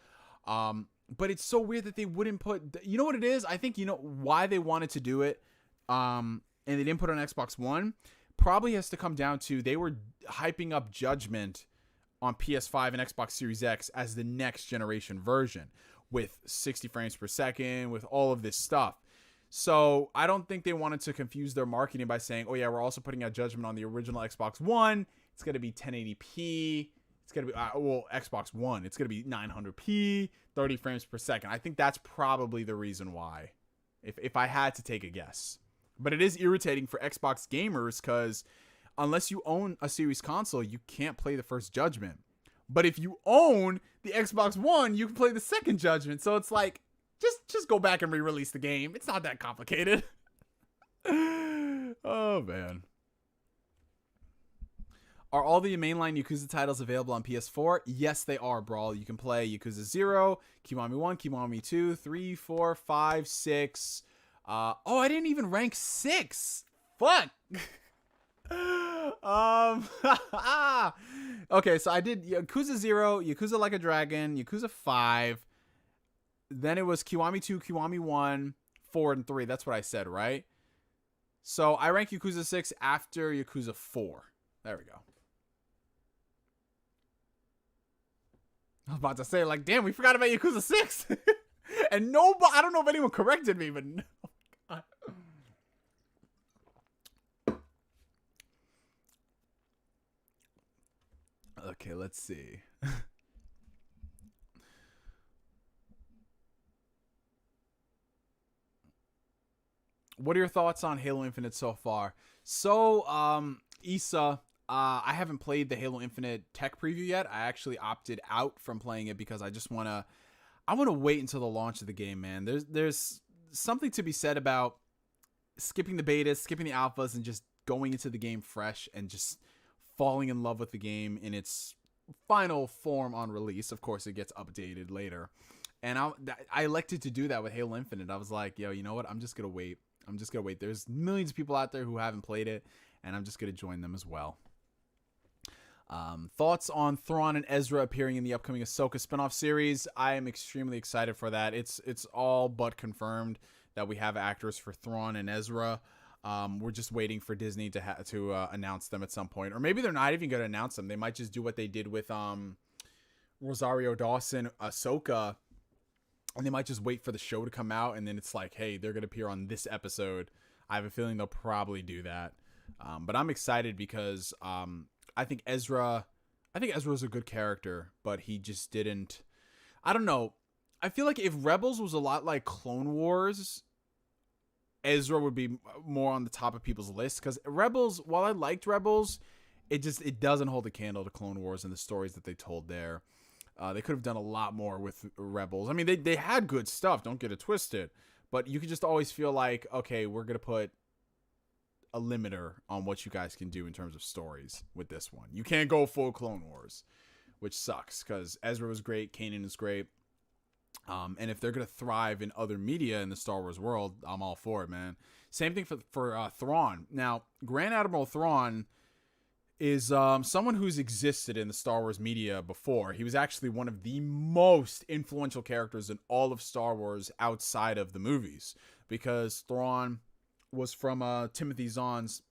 But it's so weird that they wouldn't put, you know what it is? I think you know why they wanted to do it. And they didn't put it on Xbox One. Probably has to come down to they were hyping up Judgment on PS5 and Xbox Series X as the next generation version with 60 frames per second, with all of this stuff. So I don't think they wanted to confuse their marketing by saying, oh yeah, we're also putting out Judgment on the original Xbox One. It's going to be 1080p. It's going to be, Xbox One. It's going to be 900p, 30 frames per second. I think that's probably the reason why, if I had to take a guess. But it is irritating for Xbox gamers because unless you own a Series console, you can't play the First Judgment. But if you own the Xbox One, you can play the Second Judgment. So it's like, Just go back and re-release the game. It's not that complicated. Oh man. Are all the mainline Yakuza titles available on PS4? Yes, they are, Brawl. You can play Yakuza 0, Kiwami 1, Kiwami 2, 3, 4, 5, 6. Oh, I didn't even rank 6. Fuck. Okay, so I did Yakuza 0, Yakuza Like a Dragon, Yakuza 5. Then it was Kiwami 2, Kiwami 1, 4, and 3. That's what I said, right? So I rank Yakuza 6 after Yakuza 4. There we go. I was about to say, like, damn, we forgot about Yakuza 6. And nobody, I don't know if anyone corrected me, but no. God. Okay, let's see. What are your thoughts on Halo Infinite so far? So, Issa, I haven't played the Halo Infinite tech preview yet. I actually opted out from playing it because I just want to wait until the launch of the game, man. There's something to be said about skipping the betas, skipping the alphas, and just going into the game fresh and just falling in love with the game in its final form on release. Of course, it gets updated later. And I elected to do that with Halo Infinite. I was like, yo, you know what? I'm just going to wait. There's millions of people out there who haven't played it, and I'm just going to join them as well. Thoughts on Thrawn and Ezra appearing in the upcoming Ahsoka spinoff series? I am extremely excited for that. It's all but confirmed that we have actors for Thrawn and Ezra. We're just waiting for Disney to announce them at some point, or maybe they're not even going to announce them. They might just do what they did with Rosario Dawson, Ahsoka, and they might just wait for the show to come out, and then it's like, hey, they're going to appear on this episode. I have a feeling they'll probably do that. But I'm excited because I think Ezra is a good character, but he just didn't. I don't know. I feel like if Rebels was a lot like Clone Wars, Ezra would be more on the top of people's list. Because Rebels, while I liked Rebels, it doesn't hold a candle to Clone Wars and the stories that they told there. They could have done a lot more with Rebels. I mean, they had good stuff. Don't get it twisted. But you could just always feel like, okay, we're going to put a limiter on what you guys can do in terms of stories with this one. You can't go full Clone Wars, which sucks because Ezra was great. Kanan is great. And if they're going to thrive in other media in the Star Wars world, I'm all for it, man. Same thing for Thrawn. Now, Grand Admiral Thrawn is someone who's existed in the Star Wars media before. He was actually one of the most influential characters in all of Star Wars outside of the movies, because Thrawn was from Timothy Zahn's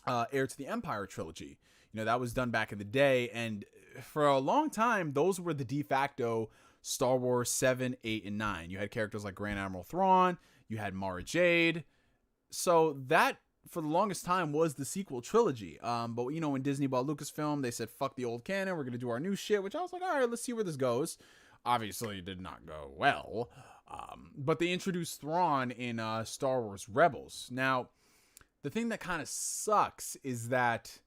Heir to the Empire trilogy. You know, that was done back in the day, and for a long time, those were the de facto Star Wars 7, 8, and 9. You had characters like Grand Admiral Thrawn, you had Mara Jade. So that, for the longest time, was the sequel trilogy. But, you know, when Disney bought Lucasfilm, they said, fuck the old canon, we're going to do our new shit, which I was like, all right, let's see where this goes. Obviously, it did not go well. But they introduced Thrawn in Star Wars Rebels. Now, the thing that kind of sucks is that,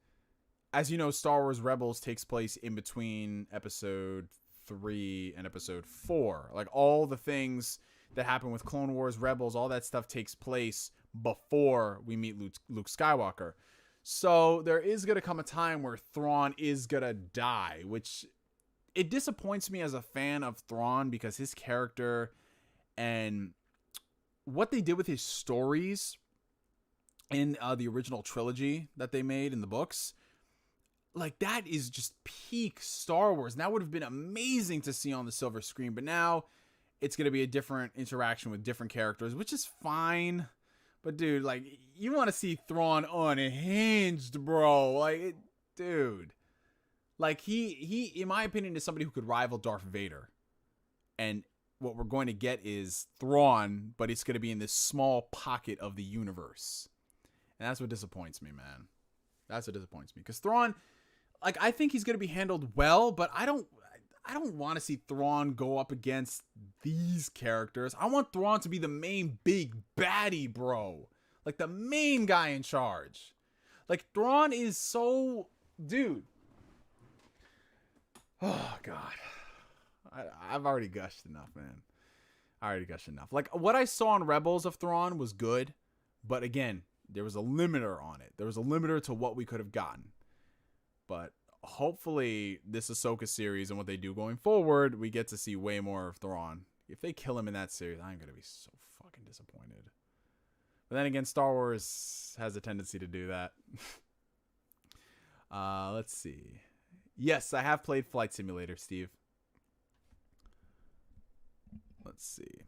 as you know, Star Wars Rebels takes place in between episode 3 and episode 4. Like, all the things that happen with Clone Wars, Rebels, all that stuff takes place before we meet Luke Skywalker. So there is going to come a time where Thrawn is going to die, which it disappoints me as a fan of Thrawn, because his character and what they did with his stories in the original trilogy that they made in the books, like, that is just peak Star Wars. And that would have been amazing to see on the silver screen. But now it's going to be a different interaction with different characters, which is fine. But, dude, like, you want to see Thrawn unhinged, bro. Like, dude. Like, he, in my opinion, is somebody who could rival Darth Vader. And what we're going to get is Thrawn, but it's going to be in this small pocket of the universe. And that's what disappoints me, man. That's what disappoints me. Because Thrawn, like, I think he's going to be handled well, but I don't want to see Thrawn go up against these characters. I want Thrawn to be the main big baddie, bro. Like, the main guy in charge. Like, Thrawn is so... Dude. Oh, God. I've already gushed enough, man. I already gushed enough. Like, what I saw on Rebels of Thrawn was good, but again, there was a limiter on it. There was a limiter to what we could have gotten. But hopefully, this Ahsoka series and what they do going forward, we get to see way more of Thrawn. If they kill him in that series, I'm going to be so fucking disappointed. But then again, Star Wars has a tendency to do that. Let's see. Yes, I have played Flight Simulator, Steve. Let's see.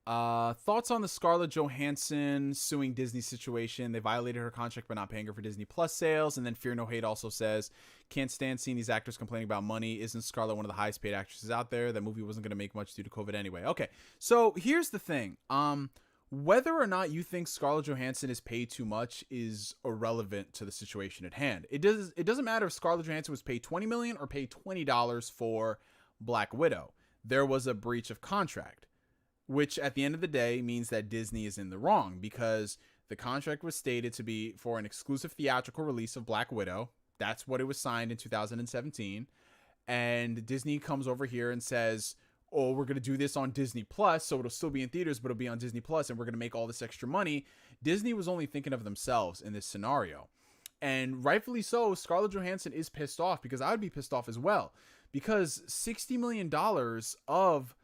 Thoughts on the Scarlett Johansson suing Disney situation? They violated her contract by not paying her for Disney Plus sales. And then Fear No Hate also says, can't stand seeing these actors complaining about money. Isn't Scarlett one of the highest paid actresses out there? That movie wasn't going to make much due to COVID anyway. Okay, so here's the thing. Whether or not you think Scarlett Johansson is paid too much is irrelevant to the situation at hand. It doesn't matter if Scarlett Johansson was paid $20 million or paid $20 for Black Widow. There was a breach of contract, which at the end of the day means that Disney is in the wrong, because the contract was stated to be for an exclusive theatrical release of Black Widow. That's what it was signed in 2017. And Disney comes over here and says, oh, we're going to do this on Disney Plus, so it'll still be in theaters, but it'll be on Disney Plus, and we're going to make all this extra money. Disney was only thinking of themselves in this scenario. And rightfully so, Scarlett Johansson is pissed off, because I would be pissed off as well. Because $60 million of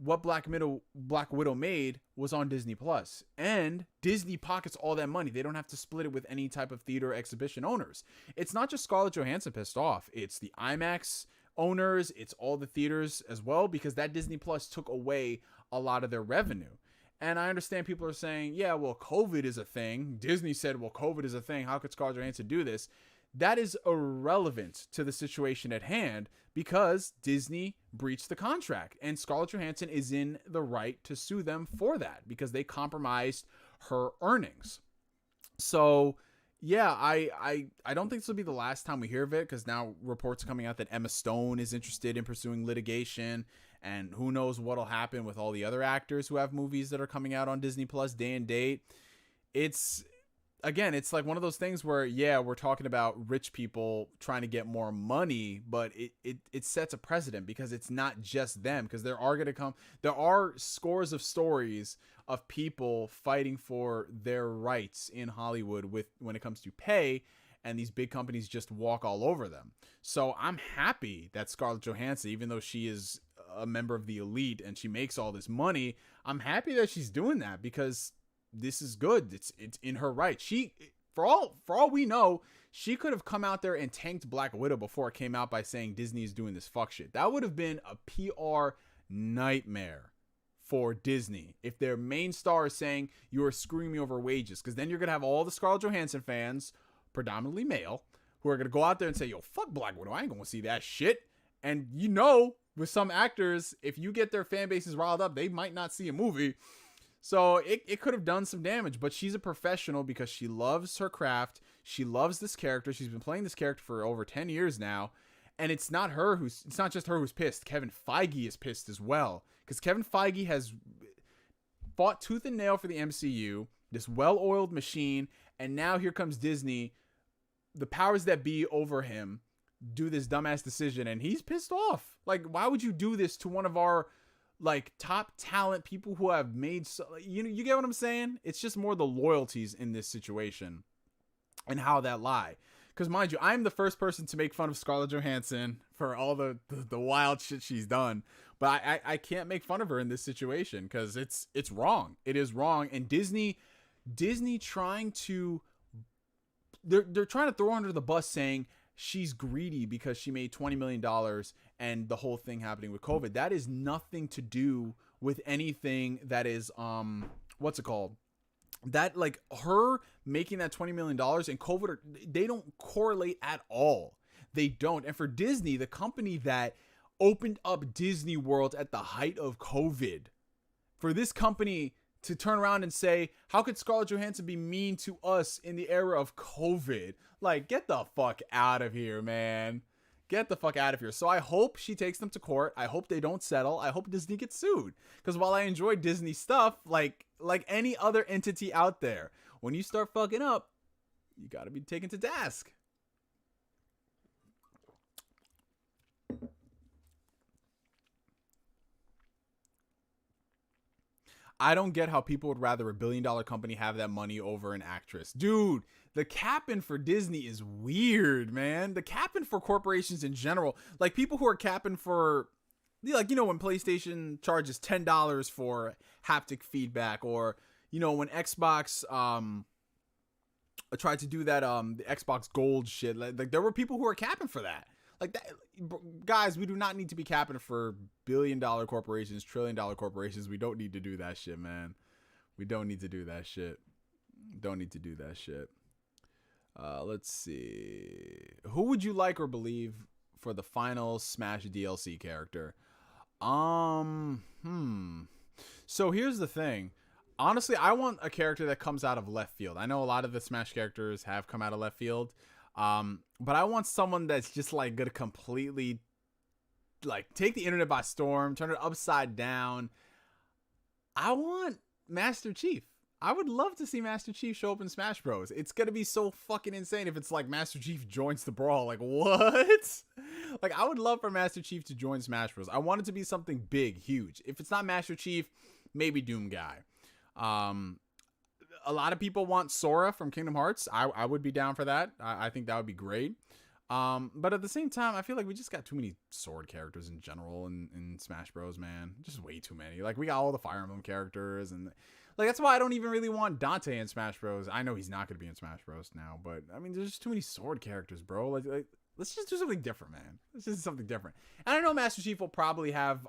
what Black Widow made was on Disney Plus, and Disney pockets all that money. They don't have to split it with any type of theater exhibition owners. It's not just Scarlett Johansson pissed off. It's the IMAX owners. It's all the theaters as well, because that Disney Plus took away a lot of their revenue. And I understand people are saying, yeah, well, COVID is a thing. Disney said, well, COVID is a thing. How could Scarlett Johansson do this? That is irrelevant to the situation at hand, because Disney breached the contract, and Scarlett Johansson is in the right to sue them for that, because they compromised her earnings. So yeah, I don't think this will be the last time we hear of it, because now reports are coming out that Emma Stone is interested in pursuing litigation, and who knows what'll happen with all the other actors who have movies that are coming out on Disney Plus day and date. Again, it's like one of those things where, yeah, we're talking about rich people trying to get more money, but it sets a precedent, because it's not just them, because there are scores of stories of people fighting for their rights in Hollywood when it comes to pay, and these big companies just walk all over them. So I'm happy that Scarlett Johansson, even though she is a member of the elite and she makes all this money, I'm happy that she's doing that, because this is good. It's in her right. She, for all we know, she could have come out there and tanked Black Widow before it came out by saying Disney is doing this fuck shit. That would have been a PR nightmare for Disney if their main star is saying you are screwing me over wages, because then you're gonna have all the Scarlett Johansson fans, predominantly male, who are gonna go out there and say, yo, fuck Black Widow, I ain't gonna see that shit. And with some actors, if you get their fan bases riled up, they might not see a movie. So it could have done some damage, but she's a professional because she loves her craft. She loves this character. She's been playing this character for over 10 years now. And it's not just her who's pissed. Kevin Feige is pissed as well, because Kevin Feige has fought tooth and nail for the MCU, this well-oiled machine. And now here comes Disney, the powers that be over him, do this dumbass decision, and he's pissed off. Like, why would you do this to one of our top talent, people who have made you get what I'm saying? It's just more the loyalties in this situation and how that lie. Because mind you, I'm the first person to make fun of Scarlett Johansson for all the wild shit she's done, but I can't make fun of her in this situation, because it's wrong. It is wrong. And Disney trying to they're trying to throw her under the bus, saying she's greedy because she made $20 million and the whole thing happening with COVID. That is nothing to do with anything that is, what's it called? That, like, her making that $20 million and COVID, they don't correlate at all. They don't. And for Disney, the company that opened up Disney World at the height of COVID, for this company to turn around and say, how could Scarlett Johansson be mean to us in the era of COVID? Like, get the fuck out of here, man. Get the fuck out of here. So I hope she takes them to court. I hope they don't settle. I hope Disney gets sued. Because while I enjoy Disney stuff, like any other entity out there, when you start fucking up, you gotta be taken to task. I don't get how people would rather a $1 billion company have that money over an actress. Dude, the capping for Disney is weird, man. The capping for corporations in general, like people who are capping for, like, you know, when PlayStation charges $10 for haptic feedback, or, you know, when Xbox tried to do that the Xbox Gold shit, like there were people who were capping for that. Like that, guys, we do not need to be capping for $1 billion corporations, $1 trillion corporations. We don't need to do that shit, man. We don't need to do that shit. Don't need to do that shit. Let's see. Who would you like or believe for the final Smash DLC character? So here's the thing. Honestly, I want a character that comes out of left field. I know a lot of the Smash characters have come out of left field. But I want someone that's just like gonna completely like take the internet by storm, turn it upside down. I want Master Chief. I would love to see Master Chief show up in Smash Bros. It's gonna be so fucking insane if it's like Master Chief joins the brawl. Like, what? Like, I would love for Master Chief to join Smash Bros. I want it to be something big, huge. If it's not Master Chief, maybe Doom Guy. A lot of people want Sora from Kingdom Hearts. I would be down for that. I think that would be great. But at the same time, I feel like we just got too many sword characters in general in Smash Bros, man. Just way too many. Like, we got all the Fire Emblem characters, and like that's why I don't even really want Dante in Smash Bros. I know he's not going to be in Smash Bros now, but I mean, there's just too many sword characters, bro. Like let's just do something different, man. Let's just do something different. And I know Master Chief will probably have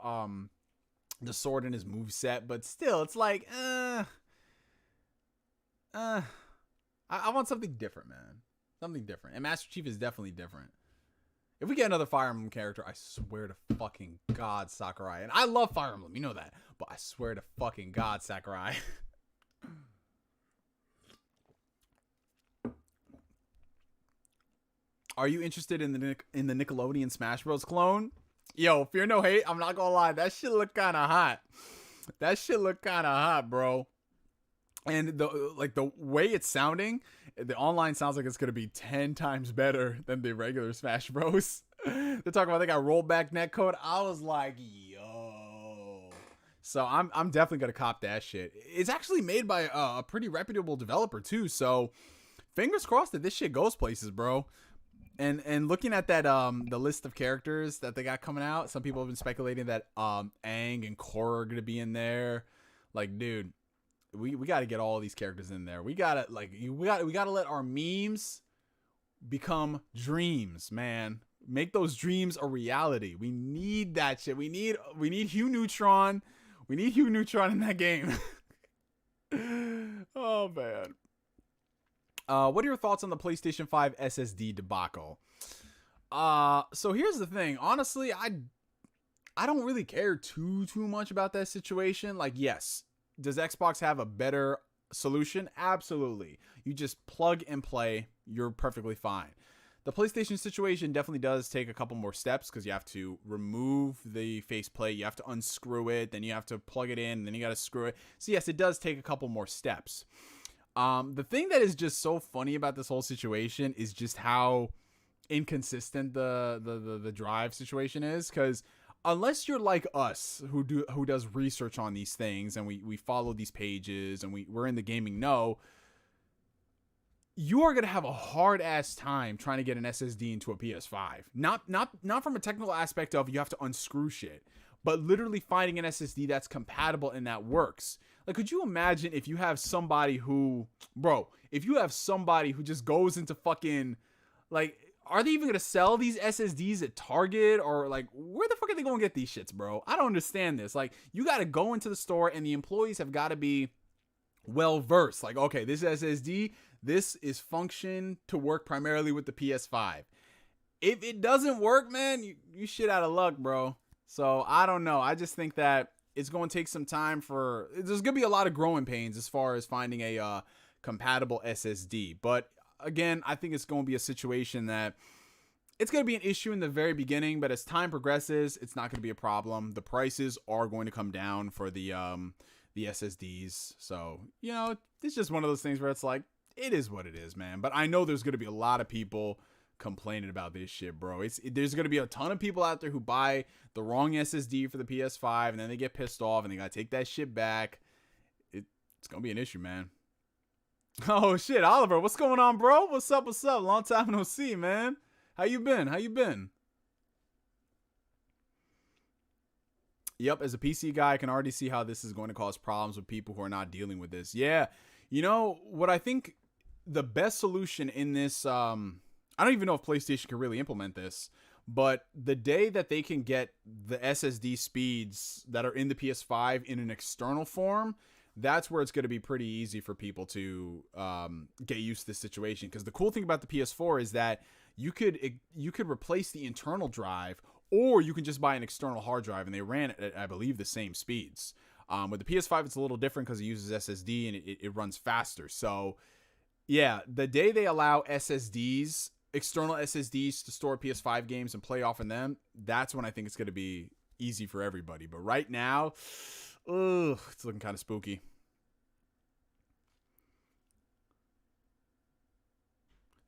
the sword in his moveset, but still, it's like, I want something different, man. Something different. And Master Chief is definitely different. If we get another Fire Emblem character, I swear to fucking God, Sakurai. And I love Fire Emblem, you know that. But I swear to fucking God, Sakurai. Are you interested in the Nickelodeon Smash Bros. Clone? Yo, fear no hate. I'm not gonna lie. That shit look kind of hot. That shit look kind of hot, bro. And the way it's sounding, the online sounds like it's gonna be 10 times better than the regular Smash Bros. They're talking about they got rollback netcode. I was like, yo. So I'm definitely gonna cop that shit. It's actually made by a pretty reputable developer too. So fingers crossed that this shit goes places, bro. And looking at that the list of characters that they got coming out, some people have been speculating that Aang and Korra are gonna be in there. Like, dude. We got to get all these characters in there. We got to let our memes become dreams, man. Make those dreams a reality. We need that shit. We need Hugh Neutron. We need Hugh Neutron in that game. Oh man. What are your thoughts on the PlayStation 5 SSD debacle? So here's the thing. Honestly, I don't really care too much about that situation. Like, yes. Does Xbox have a better solution? Absolutely. You just plug and play. You're perfectly fine. The PlayStation situation definitely does take a couple more steps because you have to remove the faceplate. You have to unscrew it. Then you have to plug it in. And then you got to screw it. So yes, it does take a couple more steps. The thing that is just so funny about this whole situation is just how inconsistent the drive situation is, because unless you're like us who does research on these things and we follow these pages and we're in the gaming know, you are going to have a hard ass time trying to get an SSD into a PS5. Not from a technical aspect of you have to unscrew shit, but literally finding an SSD that's compatible and that works. Like, could you imagine if you have somebody who just goes into fucking, like, are they even going to sell these SSDs at Target, or like, where the fuck are they going to get these shits, bro? I don't understand this. Like, you got to go into the store and the employees have got to be well versed. Like, okay, this SSD, this is function to work primarily with the PS5. If it doesn't work, man, you shit out of luck, bro. So I don't know. I just think that it's going to take some time there's going to be a lot of growing pains as far as finding a compatible SSD. But again, I think it's going to be a situation that it's going to be an issue in the very beginning, but as time progresses, it's not going to be a problem. The prices are going to come down for the SSDs. So, you know, it's just one of those things where it's like, it is what it is, man. But I know there's going to be a lot of people complaining about this shit, bro. There's going to be a ton of people out there who buy the wrong SSD for the PS5 and then they get pissed off and they got to take that shit back. It's gonna be an issue, man. Oh shit, Oliver, what's going on, bro? What's up? What's up? Long time no see, man. How you been? How you been? Yep, as a PC guy, I can already see how this is going to cause problems with people who are not dealing with this. Yeah, you know what I think the best solution in this, I don't even know if PlayStation can really implement this, but the day that they can get the SSD speeds that are in the PS5 in an external form, that's where it's going to be pretty easy for people to get used to this situation. Because the cool thing about the PS4 is that you could replace the internal drive, or you can just buy an external hard drive, and they ran at, I believe, the same speeds. With the PS5, it's a little different because it uses SSD and it runs faster. So, yeah, the day they allow SSDs, external SSDs to store PS5 games and play off of them, that's when I think it's going to be easy for everybody. But right now, it's looking kind of spooky.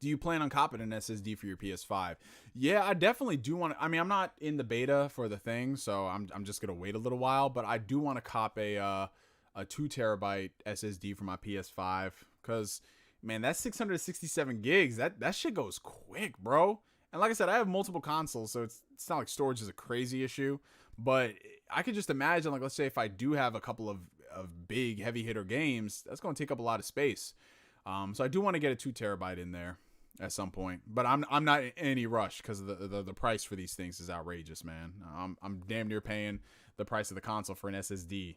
Do you plan on copping an SSD for your PS5? Yeah, I definitely do want to. I mean, I'm not in the beta for the thing, so I'm just gonna wait a little while. But I do want to cop a 2 terabyte SSD for my PS5 because, man, that's 667 gigs. That shit goes quick, bro. And like I said, I have multiple consoles, so it's not like storage is a crazy issue. But I could just imagine, like, let's say if I do have a couple of big heavy hitter games, that's going to take up a lot of space. So I do want to get a 2 terabyte in there at some point, but I'm not in any rush because the price for these things is outrageous, man. I'm damn near paying the price of the console for an SSD,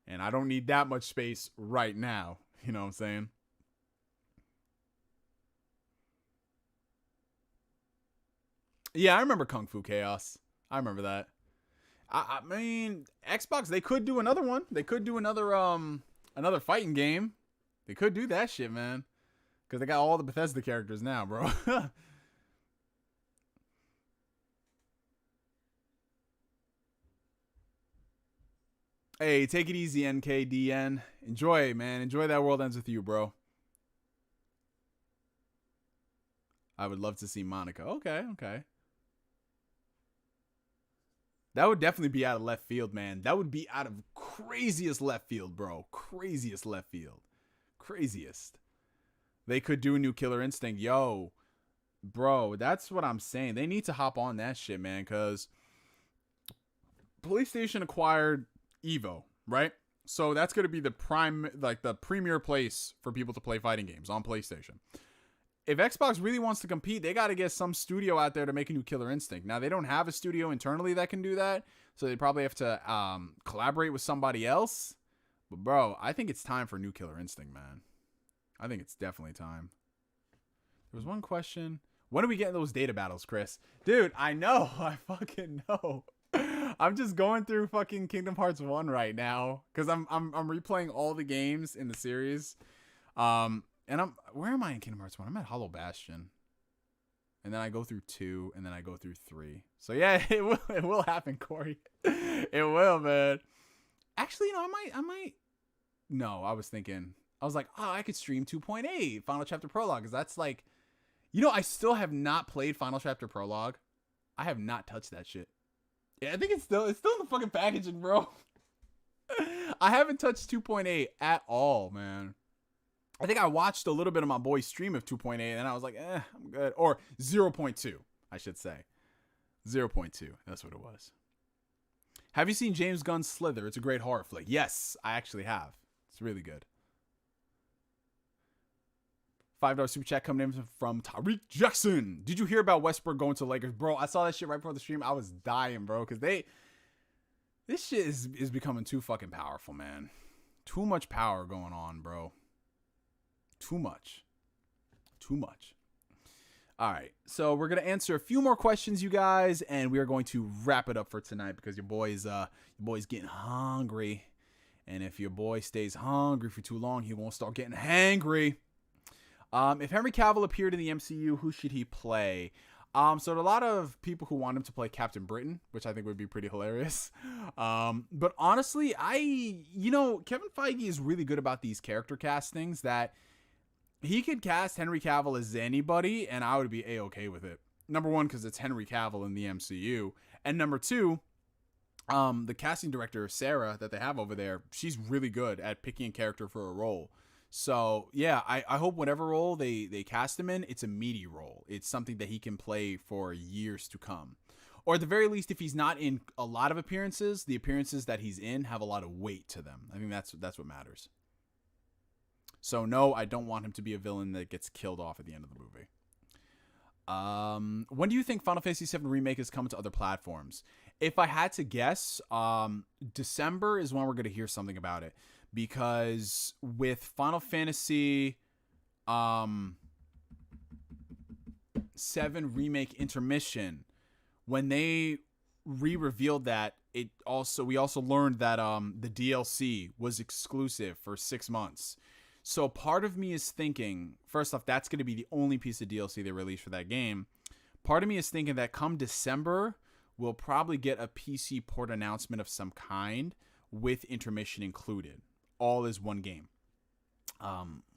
and I don't need that much space right now. You know what I'm saying? Yeah, I remember Kung Fu Chaos. I remember that. I mean, Xbox, they could do another one. They could do another fighting game. They could do that shit, man. Because they got all the Bethesda characters now, bro. Hey, take it easy, NKDN. Enjoy, man. Enjoy that World Ends With You, bro. I would love to see Monica. Okay, okay. That would definitely be out of left field, man. That would be out of craziest left field, bro. Craziest left field. Craziest. They could do a new Killer Instinct. Yo, bro, that's what I'm saying. They need to hop on that shit, man, because PlayStation acquired Evo, right? So that's going to be the premier place for people to play fighting games on PlayStation. If Xbox really wants to compete, they got to get some studio out there to make a new Killer Instinct. Now, they don't have a studio internally that can do that, so they probably have to collaborate with somebody else. But, bro, I think it's time for a new Killer Instinct, man. I think it's definitely time. There was one question. When are we getting those data battles, Chris? Dude, I know. I fucking know. I'm just going through fucking Kingdom Hearts 1 right now because I'm replaying all the games in the series. And where am I in Kingdom Hearts 1? I'm at Hollow Bastion. And then I go through 2, and then I go through 3. So yeah, it will happen, Corey. It will, man. Actually, you know, I might. No, I was like, oh, I could stream 2.8 Final Chapter Prologue, because that's like, you know, I still have not played Final Chapter Prologue. I have not touched that shit. Yeah, I think it's still in the fucking packaging, bro. I haven't touched 2.8 at all, man. I think I watched a little bit of my boy's stream of 2.8, and I was like, I'm good. Or 0.2, I should say. 0.2, that's what it was. Have you seen James Gunn's Slither? It's a great horror flick. Yes, I actually have. It's really good. $5 super chat coming in from Tariq Jackson. Did you hear about Westbrook going to Lakers? Bro, I saw that shit right before the stream. I was dying, bro, because this shit is becoming too fucking powerful, man. Too much power going on, bro. Too much. All right, so we're gonna answer a few more questions, you guys, and we are going to wrap it up for tonight because your boy's getting hungry, and if your boy stays hungry for too long, he won't start getting hangry. If Henry Cavill appeared in the MCU, who should he play? So there are a lot of people who want him to play Captain Britain, which I think would be pretty hilarious. But honestly, Kevin Feige is really good about these character castings that he could cast Henry Cavill as anybody, and I would be A-okay with it. Number one, because it's Henry Cavill in the MCU. And number two, the casting director, Sarah, that they have over there, she's really good at picking a character for a role. So yeah, I hope whatever role they cast him in, it's a meaty role. It's something that he can play for years to come. Or at the very least, if he's not in a lot of appearances, the appearances that he's in have a lot of weight to them. I think that's what matters. So no, I don't want him to be a villain that gets killed off at the end of the movie. When do you think Final Fantasy VII Remake is coming to other platforms? If I had to guess, December is when we're going to hear something about it. Because with Final Fantasy 7 Remake Intermission, when they re-revealed that, we also learned that the DLC was exclusive for 6 months. So part of me is thinking, first off, that's going to be the only piece of DLC they release for that game. Part of me is thinking that come December, we'll probably get a PC port announcement of some kind with Intermission included. All is one game.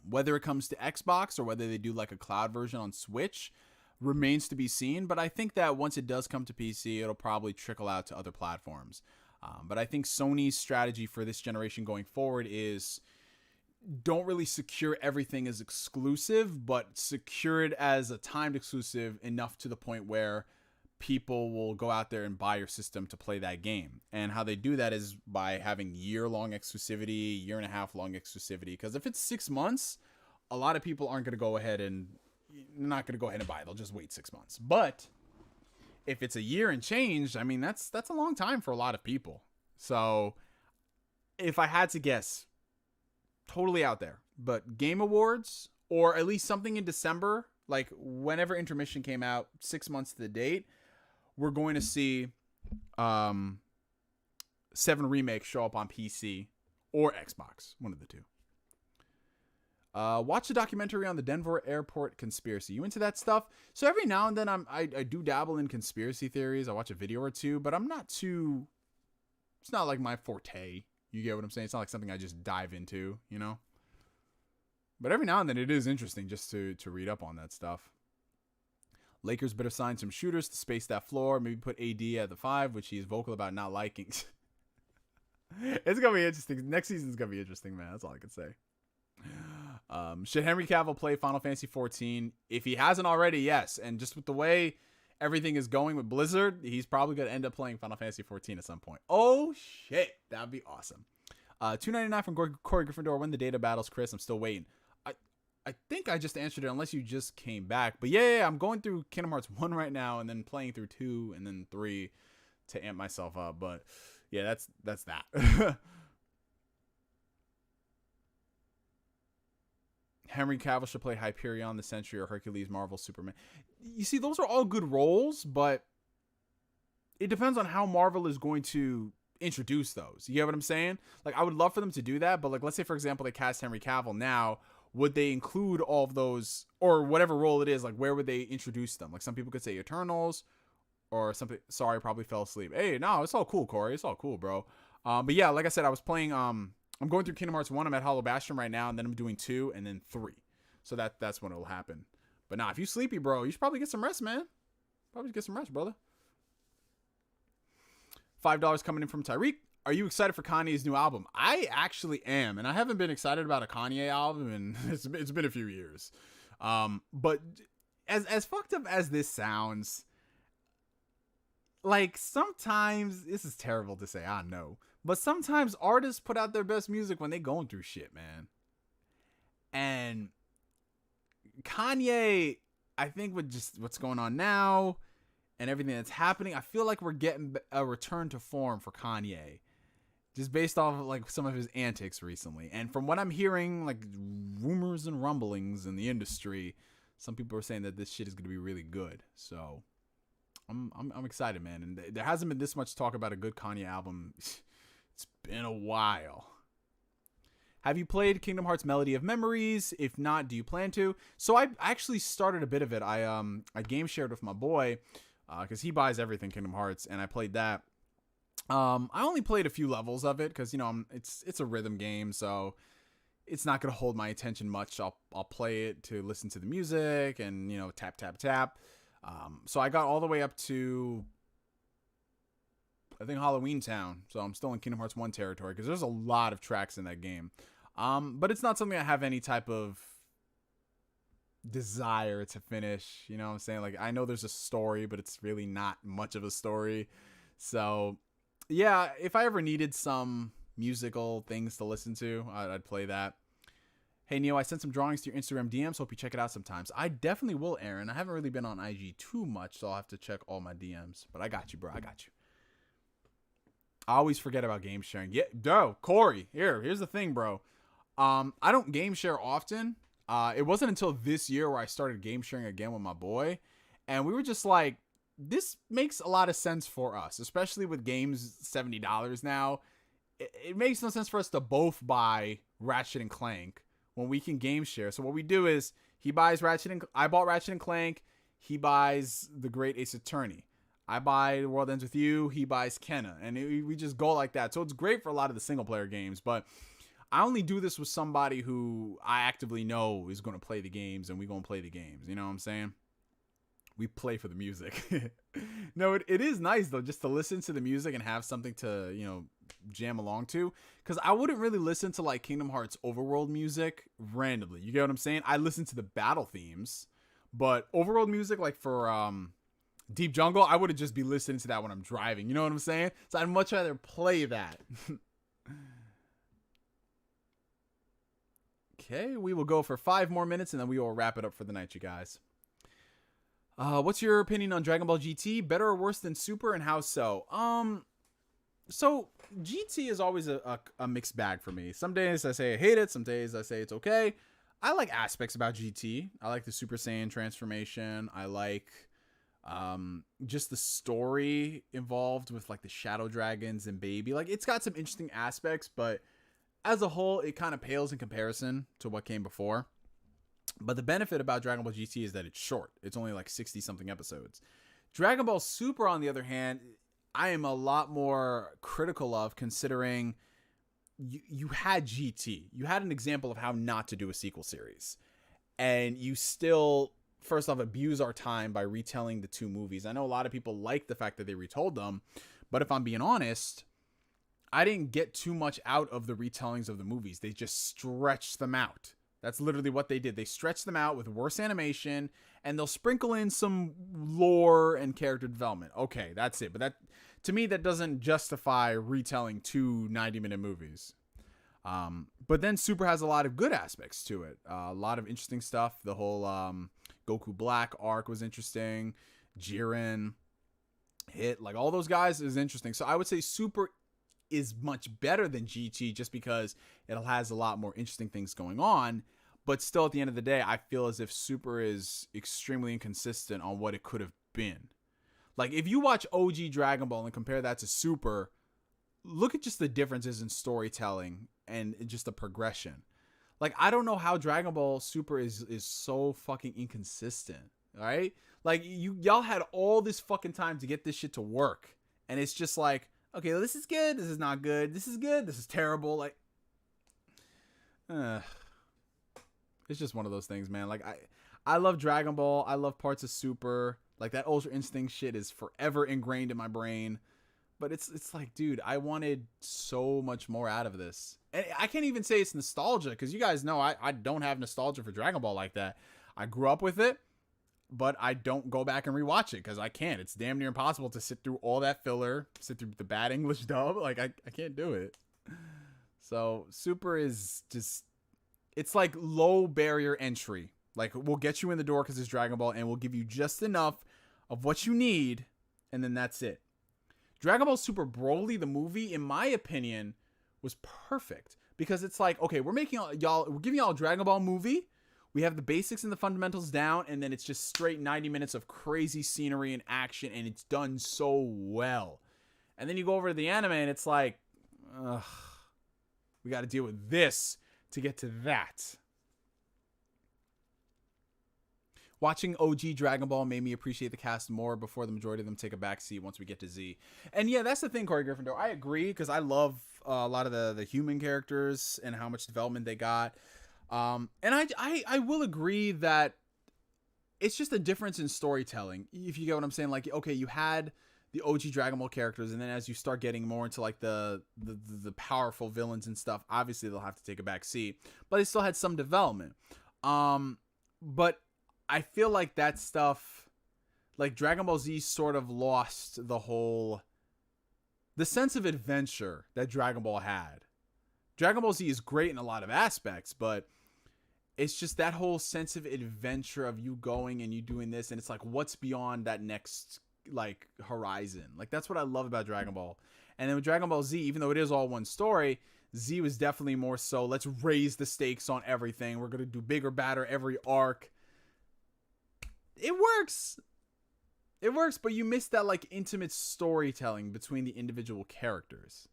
Whether it comes to Xbox or whether they do like a cloud version on Switch remains to be seen. But I think that once it does come to PC, it'll probably trickle out to other platforms. But I think Sony's strategy for this generation going forward is don't really secure everything as exclusive, but secure it as a timed exclusive enough to the point where people will go out there and buy your system to play that game. And how they do that is by having year-long exclusivity, year-and-a-half-long exclusivity. Because if it's 6 months, a lot of people aren't going to go ahead and buy it. They'll just wait 6 months. But if it's a year and change, I mean, that's a long time for a lot of people. So if I had to guess, totally out there, but Game Awards, or at least something in December, like whenever Intermission came out, 6 months to the date, we're going to see 7 Remake show up on PC or Xbox, one of the two. Watch a documentary on the Denver airport conspiracy. You into that stuff? So every now and then I do dabble in conspiracy theories. I watch a video or two, but I'm not too, it's not like my forte. You get what I'm saying? It's not like something I just dive into, you know? But every now and then it is interesting just to read up on that stuff. Lakers better sign some shooters to space that floor. Maybe put AD at the 5, which he's vocal about not liking. It's going to be interesting. Next season's going to be interesting, man. That's all I can say. Should Henry Cavill play Final Fantasy 14? If he hasn't already, yes. And just with the way everything is going with Blizzard, he's probably going to end up playing Final Fantasy 14 at some point. Oh, shit. That'd be awesome. $2.99 from Corey Gryffindor. When the data battles, Chris? I'm still waiting. I think I just answered it unless you just came back. But yeah, I'm going through Kingdom Hearts 1 right now and then playing through 2 and then 3 to amp myself up. But yeah, that's that. Henry Cavill should play Hyperion, the Sentry, or Hercules, Marvel, Superman. You see, those are all good roles, but it depends on how Marvel is going to introduce those. You get what I'm saying? Like, I would love for them to do that, but like, let's say, for example, they cast Henry Cavill now. Would they include all of those, or whatever role it is, like, where would they introduce them? Like, some people could say Eternals, or something. Sorry, probably fell asleep. Hey, no, it's all cool, Corey. It's all cool, bro. But yeah, like I said, I was playing, I'm going through Kingdom Hearts 1. I'm at Hollow Bastion right now, and then I'm doing 2 and then 3. So that's when it'll happen. But nah, if you sleepy, bro, you should probably get some rest, man. Probably get some rest, brother. $5 coming in from Tyreek. Are you excited for Kanye's new album? I actually am, and I haven't been excited about a Kanye album, and it's been a few years. But as fucked up as this sounds, like, sometimes, this is terrible to say, I know, but sometimes artists put out their best music when they going through shit, man. And Kanye, I think with just what's going on now and everything that's happening, I feel like we're getting a return to form for Kanye. Just based off of, like, some of his antics recently. And from what I'm hearing, like, rumors and rumblings in the industry, some people are saying that this shit is going to be really good. So I'm excited, man. And there hasn't been this much talk about a good Kanye album. It's been a while. Have you played Kingdom Hearts Melody of Memories? If not, do you plan to? So I actually started a bit of it. I game shared with my boy because he buys everything Kingdom Hearts, and I played that. I only played a few levels of it because, you know, it's a rhythm game, so it's not going to hold my attention much. I'll play it to listen to the music and, you know, tap, tap, tap. So I got all the way up to I think Halloween Town. So I'm still in Kingdom Hearts 1 territory because there's a lot of tracks in that game. But it's not something I have any type of desire to finish. You know what I'm saying? Like, I know there's a story, but it's really not much of a story. So, yeah, if I ever needed some musical things to listen to, I'd play that. Hey, Neo, I sent some drawings to your Instagram DMs. Hope you check it out sometimes. I definitely will, Aaron. I haven't really been on IG too much, so I'll have to check all my DMs. But I got you, bro. I got you. I always forget about game sharing. Yeah, no, Corey. Here's the thing, bro. I don't game share often. It wasn't until this year where I started game sharing again with my boy. And we were just like, this makes a lot of sense for us, especially with games $70 now. It makes no sense for us to both buy Ratchet and Clank when we can game share. So what we do is he buys I bought Ratchet and Clank. He buys The Great Ace Attorney. I buy The World Ends With You. He buys Kenna. And we just go like that. So it's great for a lot of the single player games, but I only do this with somebody who I actively know is going to play the games, and we going to play the games. You know what I'm saying? We play for the music. No, it is nice, though, just to listen to the music and have something to, you know, jam along to. Because I wouldn't really listen to, like, Kingdom Hearts overworld music randomly. You get what I'm saying? I listen to the battle themes. But overworld music, like for Deep Jungle, I would just be listening to that when I'm driving. You know what I'm saying? So I'd much rather play that. Okay, we will go for 5 more minutes, and then we will wrap it up for the night, you guys. What's your opinion on Dragon Ball GT? Better or worse than Super, and how so? So GT is always a mixed bag for me. Some days I say I hate it. Some days I say it's okay. I like aspects about GT. I like the Super Saiyan transformation. I like just the story involved with like the Shadow Dragons and Baby. Like, it's got some interesting aspects, but as a whole, it kind of pales in comparison to what came before. But the benefit about Dragon Ball GT is that it's short. It's only like 60-something episodes. Dragon Ball Super, on the other hand, I am a lot more critical of, considering you had GT. You had an example of how not to do a sequel series. And you still, first off, abuse our time by retelling the 2 movies. I know a lot of people like the fact that they retold them. But if I'm being honest, I didn't get too much out of the retellings of the movies. They just stretched them out. That's literally what they did. They stretched them out with worse animation, and they'll sprinkle in some lore and character development. Okay, that's it. But that, to me, that doesn't justify retelling 2 90-minute movies. But then Super has a lot of good aspects to it. A lot of interesting stuff. The whole Goku Black arc was interesting. Jiren, Hit, like all those guys is interesting. So I would say Super is much better than GT just because it has a lot more interesting things going on. But still, at the end of the day, I feel as if Super is extremely inconsistent on what it could have been. Like, if you watch OG Dragon Ball and compare that to Super, look at just the differences in storytelling and just the progression. Like, I don't know how Dragon Ball Super is so fucking inconsistent, right? Like, y'all had all this fucking time to get this shit to work. And it's just like, okay, well, this is good, this is not good, this is good, this is terrible. Like, it's just one of those things, man. Like, I love Dragon Ball. I love parts of Super. Like, that Ultra Instinct shit is forever ingrained in my brain. But it's like, dude, I wanted so much more out of this. And I can't even say it's nostalgia, because you guys know I don't have nostalgia for Dragon Ball like that. I grew up with it, but I don't go back and rewatch it because I can't. It's damn near impossible to sit through all that filler, sit through the bad English dub. Like, I can't do it. So Super is just, it's like low barrier entry. Like, we'll get you in the door because it's Dragon Ball, and we'll give you just enough of what you need, and then that's it. Dragon Ball Super Broly, the movie, in my opinion, was perfect because it's like, okay, we're giving y'all a Dragon Ball movie. We have the basics and the fundamentals down, and then it's just straight 90 minutes of crazy scenery and action, and it's done so well. And then you go over to the anime, and it's like, ugh, we got to deal with this to get to that. Watching OG Dragon Ball made me appreciate the cast more before the majority of them take a backseat once we get to Z. And yeah, that's the thing, Corey Gryffindor. I agree, because I love a lot of the human characters and how much development they got. And I will agree that it's just a difference in storytelling, if you get what I'm saying. Like, okay, you had the OG Dragon Ball characters, and then as you start getting more into like the powerful villains and stuff, obviously they'll have to take a back seat. But they still had some development. But I feel like that stuff, like Dragon Ball Z, sort of lost the sense of adventure that Dragon Ball had. Dragon Ball Z is great in a lot of aspects, but it's just that whole sense of adventure of you going and you doing this, and it's like, what's beyond that next like horizon? Like, that's what I love about Dragon Ball. And then with Dragon Ball Z, even though it is all one story, Z was definitely more so, let's raise the stakes on everything. We're gonna do bigger, badder every arc. It works, but you miss that like intimate storytelling between the individual characters.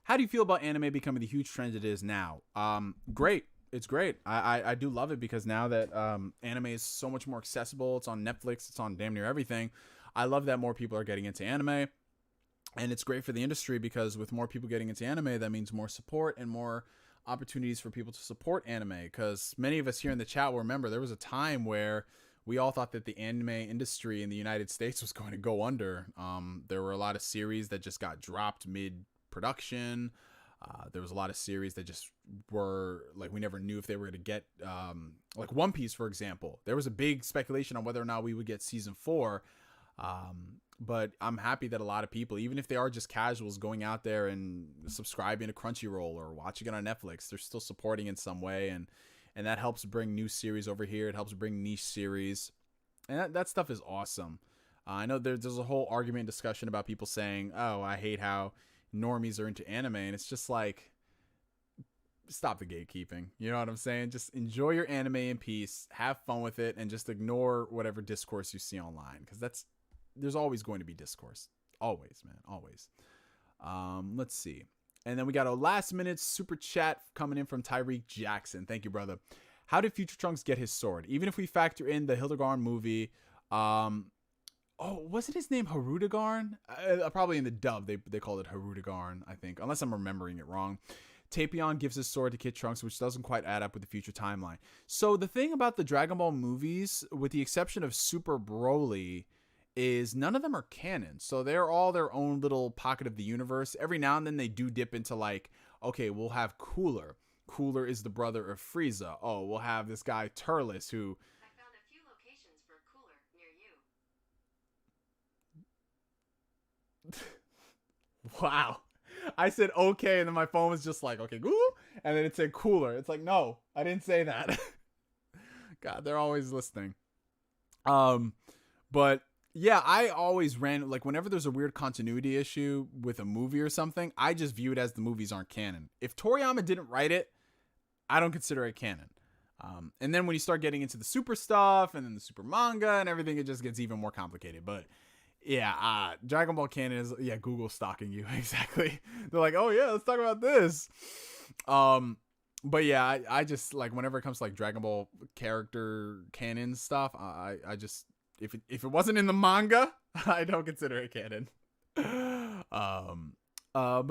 How do you feel about anime becoming the huge trend it is now? Great. It's great. I do love it, because now that anime is so much more accessible, it's on Netflix, it's on damn near everything. I love that more people are getting into anime, and it's great for the industry, because with more people getting into anime, that means more support and more opportunities for people to support anime. Because many of us here in the chat will remember there was a time where we all thought that the anime industry in the United States was going to go under. There were a lot of series that just got dropped mid-production. There was a lot of series that just were like, we never knew if they were going to get, like One Piece, for example. There was a big speculation on whether or not we would get season 4. But I'm happy that a lot of people, even if they are just casuals, going out there and subscribing to Crunchyroll or watching it on Netflix, they're still supporting in some way. And that helps bring new series over here. It helps bring niche series. And that stuff is awesome. I know there's a whole argument and discussion about people saying, oh, I hate how normies are into anime. And it's just like, stop the gatekeeping. You know what I'm saying? Just enjoy your anime in peace, have fun with it, and just ignore whatever discourse you see online, because there's always going to be discourse. Always, man. Always. Let's see. And then we got a last minute super chat coming in from Tyreek Jackson. Thank you, brother. How did Future Trunks get his sword? Even if we factor in the Hildegard movie, wasn't his name Harudegarn? Probably in the dub, they called it Harudegarn, I think, unless I'm remembering it wrong. Tapion gives his sword to Kid Trunks, which doesn't quite add up with the future timeline. So the thing about the Dragon Ball movies, with the exception of Super Broly, is none of them are canon. So they're all their own little pocket of the universe. Every now and then they do dip into like, okay, we'll have Cooler. Cooler is the brother of Frieza. Oh, we'll have this guy Turles, who... I found a few locations for Cooler near you. Wow. I said okay, and then my phone was just like, okay, Google, and then it said Cooler. It's like, no, I didn't say that. God, they're always listening. But yeah, I always like whenever there's a weird continuity issue with a movie or something, I just view it as the movies aren't canon. If Toriyama didn't write it, I don't consider it canon. And then when you start getting into the super stuff and then the super manga and everything, it just gets even more complicated. But yeah, Dragon Ball canon is, Google stalking you. Exactly. They're like, oh yeah, let's talk about this. But yeah, I just like, whenever it comes to like Dragon Ball character canon stuff, I just, if it wasn't in the manga, I don't consider it canon. But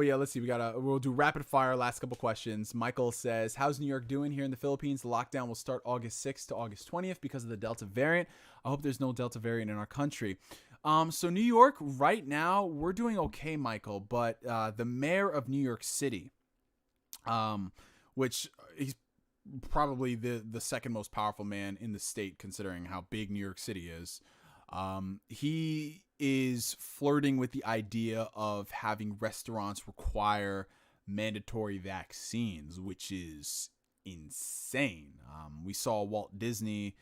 yeah, let's see. We'll do rapid fire. Last couple questions. Michael says, how's New York doing here in the Philippines? The lockdown will start August 6th to August 20th because of the Delta variant. I hope there's no Delta variant in our country. So New York right now, we're doing okay, Michael, but the mayor of New York City, which he's probably the second most powerful man in the state, considering how big New York City is. He is flirting with the idea of having restaurants require mandatory vaccines, which is insane. We saw Walt Disney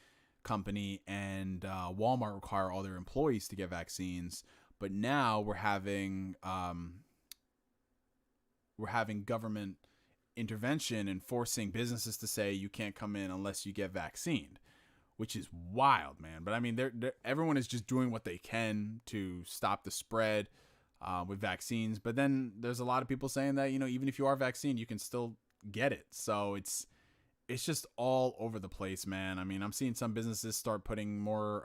Company and Walmart require all their employees to get vaccines, but now we're having government intervention and forcing businesses to say you can't come in unless you get vaccinated, which is wild, man. But I mean, everyone is just doing what they can to stop the spread with vaccines. But then there's a lot of people saying that, even if you are vaccinated, you can still get it. So it's just all over the place, man. I mean, I'm seeing some businesses start putting more,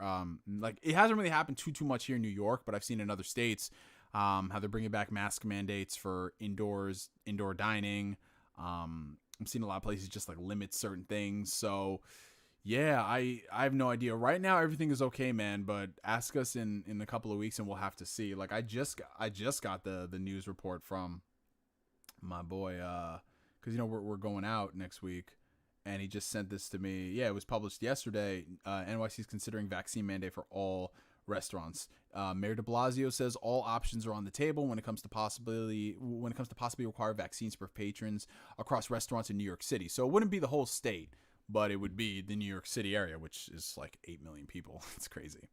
like, it hasn't really happened too much here in New York, but I've seen in other states how they're bringing back mask mandates for indoor dining. I'm seeing a lot of places just like limit certain things. So Yeah, I have no idea. Right now everything is okay, man, but ask us in a couple of weeks and we'll have to see. Like I just got the news report from my boy cuz we're going out next week and he just sent this to me. Yeah, it was published yesterday. NYC is considering vaccine mandate for all restaurants. Mayor de Blasio says all options are on the table when it comes to possibly require vaccines for patrons across restaurants in New York City. So it wouldn't be the whole state, but it would be the New York City area, which is like 8 million people. It's crazy.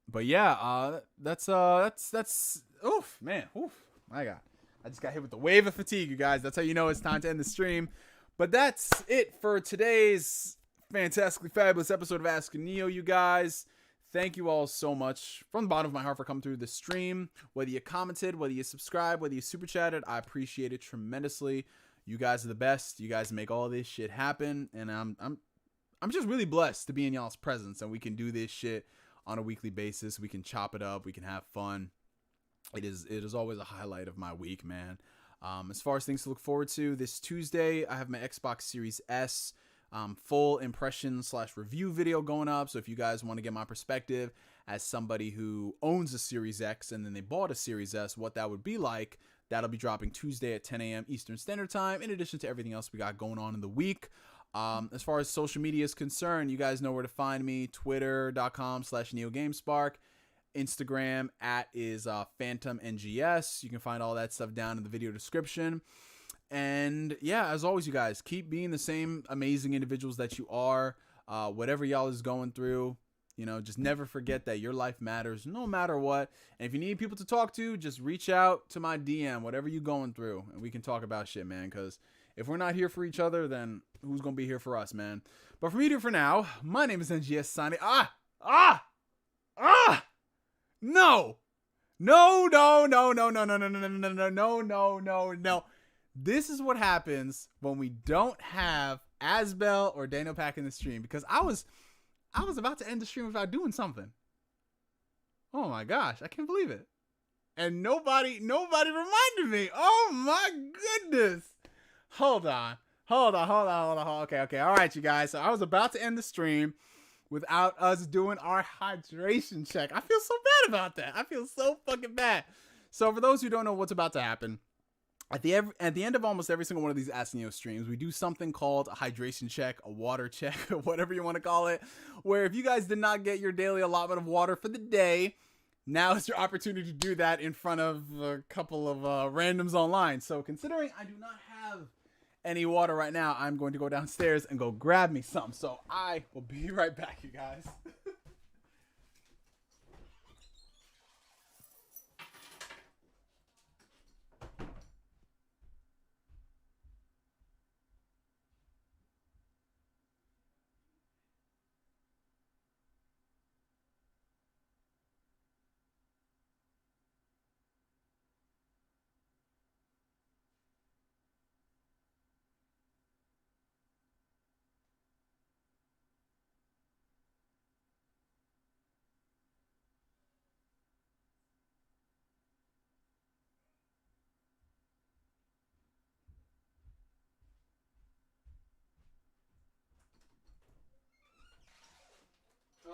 But yeah, that's oof, man, oof, my God. I just got hit with the wave of fatigue, you guys. That's how you know it's time to end the stream. But that's it for today's fantastically fabulous episode of Ask Neo, you guys. Thank you all so much from the bottom of my heart for coming through the stream. Whether you commented, whether you subscribed, whether you super chatted, I appreciate it tremendously. You guys are the best. You guys make all this shit happen, and I'm just really blessed to be in y'all's presence, and we can do this shit on a weekly basis. We can chop it up. We can have fun. It is always a highlight of my week, man. As far as things to look forward to, this Tuesday I have my Xbox Series S full impression/review video going up. So if you guys want to get my perspective as somebody who owns a Series X and then they bought a Series S, what that would be like, that'll be dropping Tuesday at 10 a.m. Eastern Standard Time, in addition to everything else we got going on in the week. As far as social media is concerned, you guys know where to find me. Twitter.com/NeoGameSpark. Instagram is Phantom NGS. You can find all that stuff down in the video description. And yeah, as always, you guys, keep being the same amazing individuals that you are. Whatever y'all is going through, just never forget that your life matters no matter what. And if you need people to talk to, just reach out to my DM, whatever you're going through, and we can talk about shit, man. Because if we're not here for each other, then who's going to be here for us, man? But for me to for now, my name is NGS signing. No. This is what happens when we don't have Asbel or Daniel Pack in the stream, because I was about to end the stream without doing something. Oh my gosh, I can't believe it. And nobody reminded me. Oh my goodness. Hold on. Okay. All right, you guys. So I was about to end the stream without us doing our hydration check. I feel so bad about that. I feel so fucking bad. So for those who don't know what's about to happen, at the end of almost every single one of these Ask Neo streams, we do something called a hydration check, a water check, whatever you want to call it, where if you guys did not get your daily allotment of water for the day, now is your opportunity to do that in front of a couple of randoms online. So considering I do not have any water right now, I'm going to go downstairs and go grab me some. So I will be right back, you guys.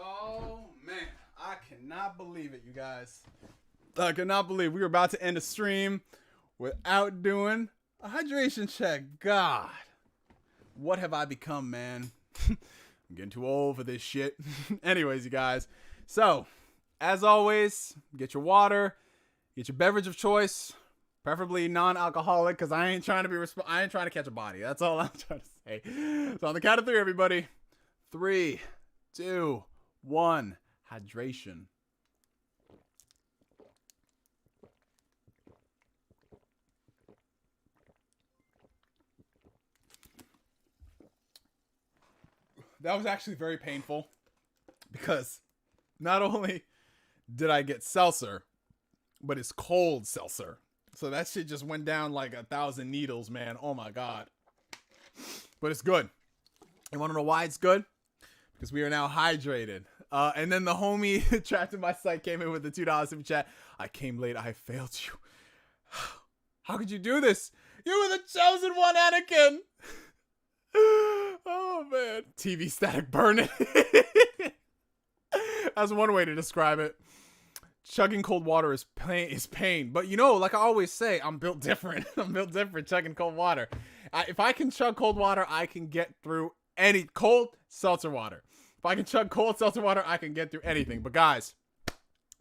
Oh man, I cannot believe it, you guys. I cannot believe we were about to end a stream without doing a hydration check. God, what have I become, man? I'm getting too old for this shit. Anyways, you guys. So, as always, get your water, get your beverage of choice, preferably non-alcoholic, because I ain't trying to catch a body. That's all I'm trying to say. So on the count of 3, everybody. 3, 2, 1. Hydration. That was actually very painful because not only did I get seltzer, but it's cold seltzer. So that shit just went down like 1,000 needles, man. Oh my God. But it's good. You want to know why it's good? Because we are now hydrated. And then the homie trapped in my site came in with the $2 super chat. I came late. I failed you. How could you do this? You were the chosen one, Anakin. Oh man, TV static burning. That's one way to describe it. Chugging cold water is pain. But you know, like I always say, I'm built different. I'm built different chugging cold water. If I can chug cold water, I can get through any cold seltzer water. If I can chug cold seltzer water, I can get through anything. But guys,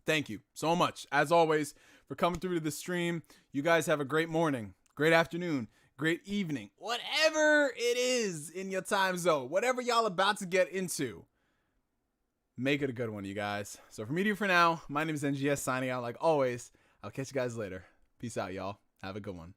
thank you so much, as always, for coming through to the stream. You guys have a great morning, great afternoon, great evening, whatever it is in your time zone, whatever y'all about to get into. Make it a good one, you guys. So for me to for now, my name is NGS signing out like always. I'll catch you guys later. Peace out, y'all. Have a good one.